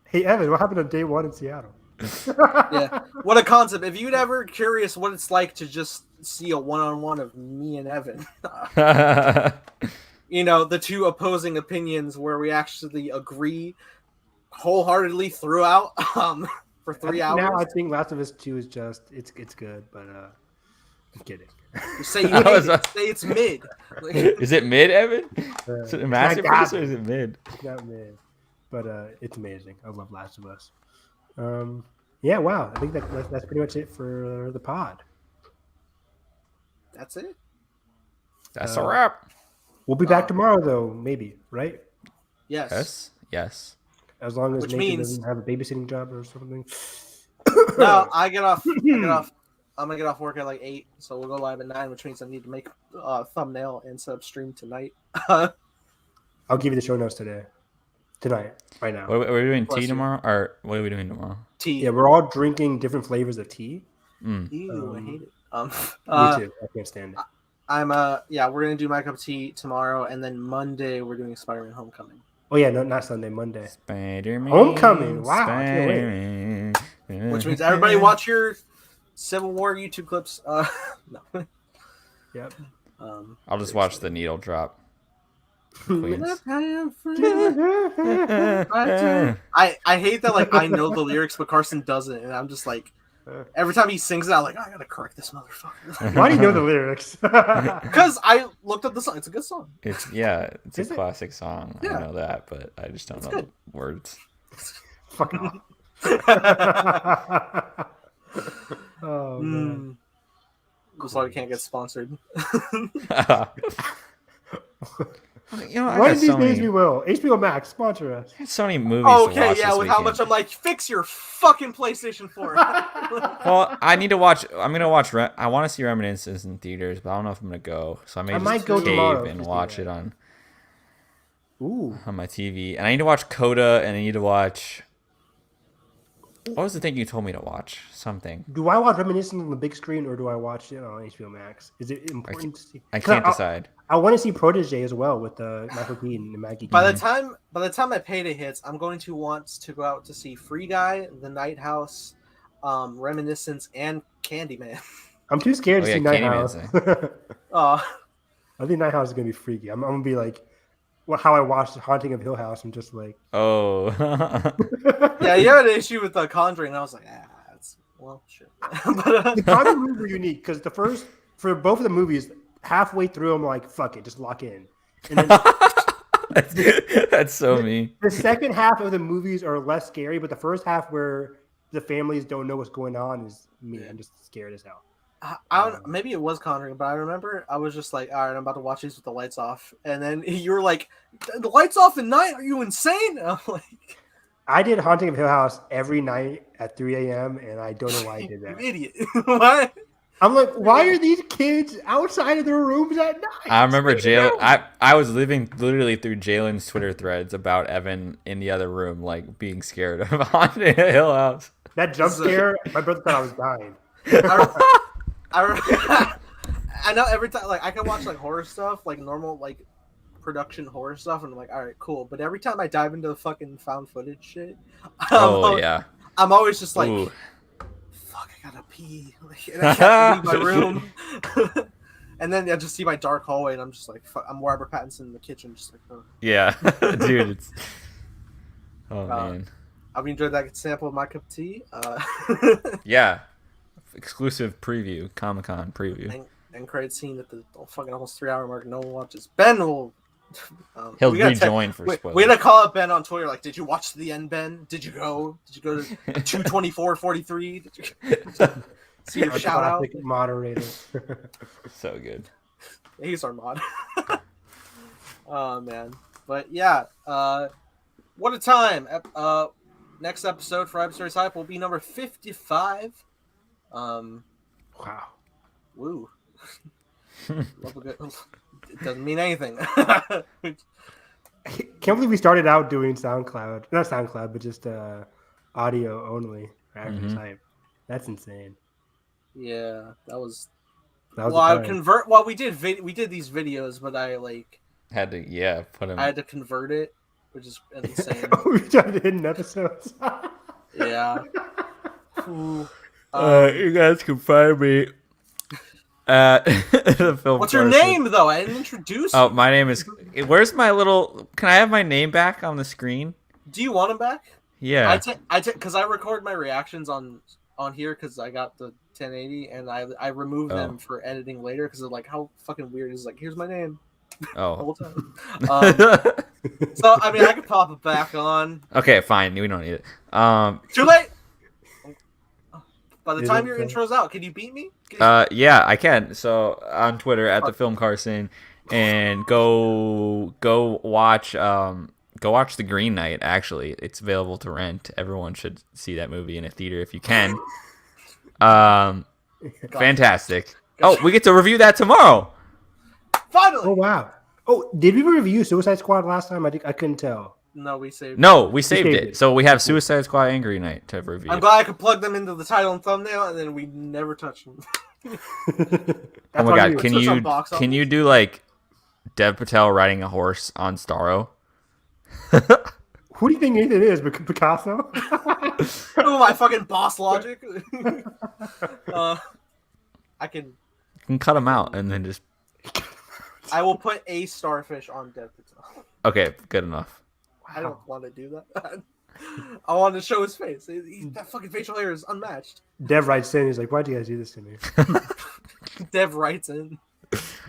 Hey, Evan, what happened on day one in Seattle? Yeah, what a concept! If you'd ever curious what it's like to just see a one-on-one of me and Evan, you know, the two opposing opinions where we actually agree wholeheartedly throughout for 3 hours. Now I think Last of Us 2 is just it's good, but I'm kidding. Say you hate it. Say it's mid. Is it mid, Evan? Is it a It's masterpiece not or is it mid? not mid, but it's amazing. I love Last of Us. Yeah, wow. I think that's pretty much it for the pod. That's it. That's a wrap. We'll be back tomorrow, though. Maybe, right? Yes. Yes. Yes. As long as Which Nathan means- doesn't have a babysitting job or something. No, I get off. I'm gonna get off work at like 8, so we'll go live at 9, which means I need to make a thumbnail and set up stream tonight. I'll give you the show notes tonight, right now. What, are we doing Bless tea you. tomorrow? Or what are we doing tomorrow? Tea. Yeah, we're all drinking different flavors of tea. Ew, I hate it. Me too. I can't stand it. We're gonna do my cup of tea tomorrow, and then Monday we're doing Spider-Man: Homecoming. Oh yeah, no, not Sunday, Monday. Spider-Man. Homecoming. Wow, I can't wait. Spider-Man. Which means everybody watch your Civil War YouTube clips. No. Yep. I'll just watch the needle drop. Queens. I hate that, like, I know the lyrics but Carson doesn't, and I'm just like, every time he sings it, I'm like, I gotta correct this motherfucker. Why do you know the lyrics? Because I looked up the song. It's a good song. It's Is a it? classic song. Yeah. I know that, but I just don't know good. the words. Fuck off. Oh man. That's why we can't get sponsored. You know, I One got of these so days many, we will. HBO Max sponsor us. I got so many movies to Okay, watch yeah, this with how weekend. much I'm like, fix your fucking PlayStation 4. Well, I need to watch. I'm gonna watch. I want to see Reminiscence in theaters, but I don't know if I'm gonna go. So I may I just might go cave tomorrow and to see watch that. it on Ooh. my TV. And I need to watch Coda, and I need to watch. What was the thing you told me to watch? Something. Do I watch Reminiscence on the big screen or do I watch it on HBO Max? Is it important to see? I can't decide. I want to see Protege as well with Michael Keaton and Maggie. By Keaton. the time my payday hits, I'm going to want to go out to see Free Guy, The Night House, Reminiscence, and Candyman. I'm too scared to Oh, see yeah, Night Candyman's House. I think Night House is gonna be freaky. I'm gonna be like, how I watched Haunting of Hill House. I'm just like, Oh. Yeah, you had an issue with The Conjuring, and I was like, that's shit. But, the Conjuring movies were unique because for both of the movies, halfway through, I'm like, fuck it, just lock in. And then That's so me. the second half of the movies are less scary, but the first half where the families don't know what's going on is me. I'm just scared as hell. I don't. Maybe it was Conjuring, but I remember I was just like, all right, I'm about to watch these with the lights off, and then you were like, "The lights off at night? Are you insane?" And I'm like, I did Haunting of Hill House every night at 3 a.m. and I don't know why I did "You that. idiot!" What? I'm like, why are these kids outside of their rooms at night? I remember Stay down. I was living literally through Jalen's Twitter threads about Evan in the other room, like being scared of Haunted Hill House. That jump scare, my brother thought I was dying. I know every time, like I can watch like horror stuff, like normal like production horror stuff, and I'm like, all right, cool. But every time I dive into the fucking found footage shit, Yeah. I'm always just like, Ooh. fuck, I gotta pee, like, and I can't leave my room. And then I just see my dark hallway, and I'm just like, fuck, I'm Robert Pattinson in the kitchen, just like, oh. Yeah, dude. It's... Oh man. I've enjoyed that sample of my cup of tea. Yeah. Exclusive preview, Comic-Con preview. And credit scene at the fucking almost 3-hour mark. No one watches. Ben will. He'll rejoin for spoilers. We had to call up Ben on Twitter. Like, did you watch the end, Ben? Did you go? Did you go to 224:43? Did you see your shout out? Moderator. So good. He's our mod. Oh man, but yeah. What a time. Next episode for Hyperspace Hype will be number 55. Wow. Woo. It doesn't mean anything. Can't believe we started out doing SoundCloud. Not SoundCloud, but just audio only for Hyperspace Hype. That's insane. Yeah, that was That was well, I the time. convert. Well, we did these videos, but I like Had to put him. I had to convert it, which is insane. We tried hidden episodes. Yeah. Ooh. You guys can find me at the film. What's your name though? I didn't introduce. Oh, my name is. Where's my little? Can I have my name back on the screen? Do you want him back? Yeah. Because I record my reactions on here because I got the 1080 and I remove them for editing later because of like how fucking weird it is. Like, here's my name. Oh. The whole time. So I mean, I could pop it back on. Okay, fine. We don't need it. Too late. By the time your intro's out, can you beat me? Yeah, I can. So on Twitter at the Film Carson, and go watch The Green Knight. Actually, it's available to rent. Everyone should see that movie in a theater if you can. Fantastic. Oh, we get to review that tomorrow. Finally. Oh wow. Oh, did we review Suicide Squad last time? I couldn't tell. No, we saved. We saved it. So we have Suicide Squad and Green Knight to review. I'm glad I could plug them into the title and thumbnail, and then we never touched them. Oh my god, can you do like Dev Patel riding a horse on Starro? Who do you think it is? Picasso? Oh, my fucking boss logic. I can cut him out and then just. I will put a starfish on Dev Patel. Okay, good enough. I don't want to do that. I want to show his face. That fucking facial hair is unmatched. Dev writes in. He's like, "Why do you guys do this to me?" Dev writes in.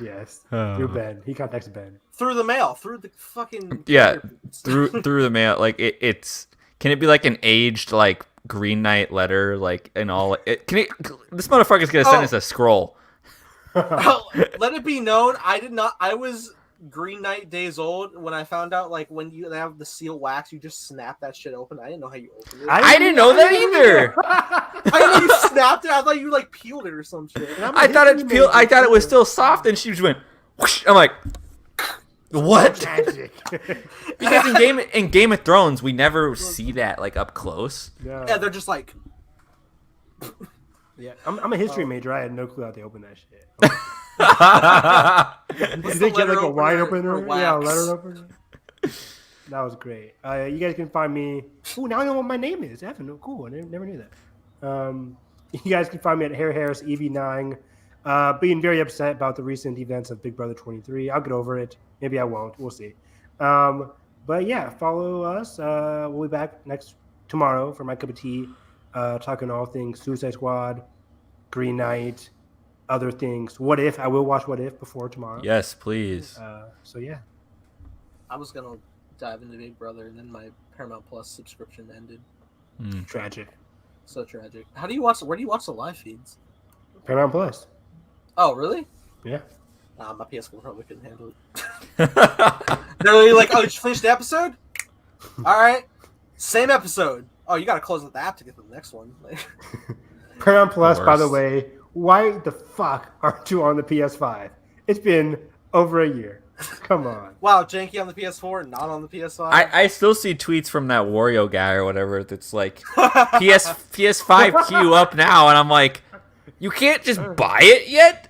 Yes, through Ben. He contacts Ben through the mail. Through the fucking through the mail. Like it's. Can it be like an aged like Green Knight letter? Like and all. This motherfucker's gonna send us a scroll. Let it be known, I was Green Knight days old when I found out like when you have the seal wax, you just snap that shit open. I didn't know how you opened it. I didn't know that either. I thought you snapped it. I thought you like peeled it or some shit. I thought it peeled. I thought it was still soft, and she just went. Whoosh. I'm like, what? Because in Game of Thrones, we never see that like up close. Yeah, they're just like. Yeah, I'm a history major. I had no clue how they open that shit. Did they get like a wine opener? Yeah, a letter opener. That was great. You guys can find me. Oh, now I know what my name is. Evan. Oh, cool. I never knew that. You guys can find me at Hair Harris EV9. Being very upset about the recent events of Big Brother 23. I'll get over it. Maybe I won't. We'll see. But yeah, follow us. We'll be back tomorrow for my cup of tea. Talking all things Suicide Squad, Green Knight, other things. What If? I will watch What If before tomorrow. Yes, please. So yeah. I was gonna dive into Big Brother, and then my Paramount Plus subscription ended. Tragic. So tragic. How do you watch? Where do you watch the live feeds? Paramount Plus. Oh, really? Yeah. My PS4 probably couldn't handle it. They're really like, oh, did you finish the episode? All right. Same episode. Oh, you gotta close the app to get to the next one. Paramount Plus, by the way, why the fuck aren't you on the PS5? It's been over a year. Come on. Wow, janky on the PS4, not on the PS5. I still see tweets from that Wario guy or whatever that's like PS5 queue up now, and I'm like, You can't just buy it yet?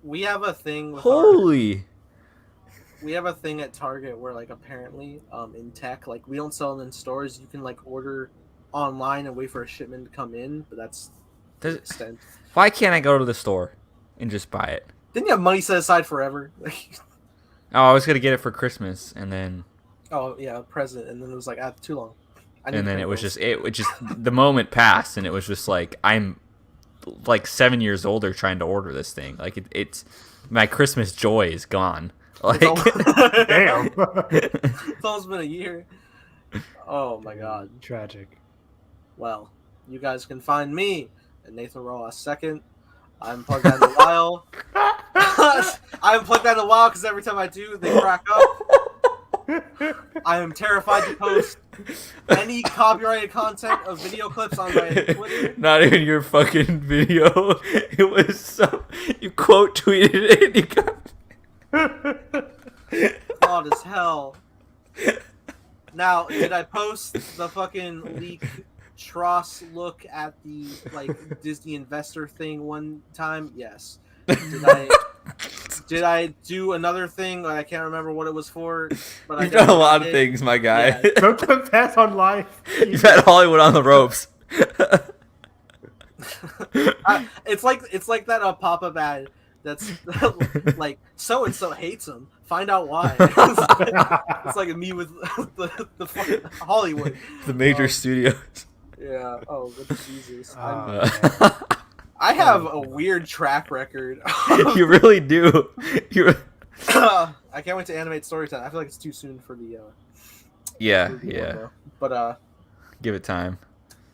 We have a thing with Holy. we have a thing at Target where like apparently in tech, like we don't sell them in stores. You can like order online and wait for a shipment to come in, but that's the extent. Why can't I go to the store and just buy it? Didn't you have money set aside forever? Oh, I was gonna get it for Christmas, and then Oh yeah, a present, and then it was like too long. and then it was just the moment passed, and it was just like I'm like 7 years older trying to order this thing. Like it's my Christmas joy is gone. Like Damn. It's almost been a year. Oh my god. Tragic. Well, you guys can find me at Nathan Rojas second. I'm plugged down the while. I'm plugged down the while because every time I do, they crack up. I am terrified to post any copyrighted content of video clips on my Twitter. Not even your fucking video. It was you quote tweeted it. And you got... God as hell. Now, did I post the fucking leak Tross look at the like Disney investor thing one time? Yes. Did I do another thing? Like, I can't remember what it was for. But You've done a lot of things, my guy. Yeah. Don't pass on life. You've had Hollywood on the ropes. It's like that pop-up ad that's like so and so hates him. Find out why. It's like me with the fucking Hollywood. The major studios. Yeah. Oh, good Jesus. Oh, I have a weird track record. You really do. I can't wait to animate story time. I feel like it's too soon for the. Yeah. Though. But Give it time.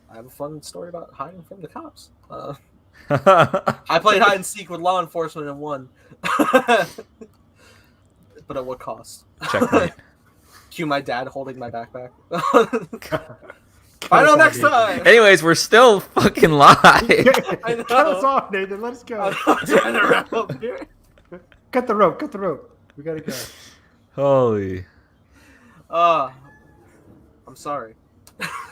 I have a fun story about hiding from the cops. I played hide and seek with law enforcement and won. But at what cost? Checkmate. Cue my dad holding my backpack. Find out next time. Anyways, we're still fucking live. I know. Cut us off, Nathan. Let us go. I'm trying to wrap up here. Cut the rope. Cut the rope. We gotta go. Holy. I'm sorry.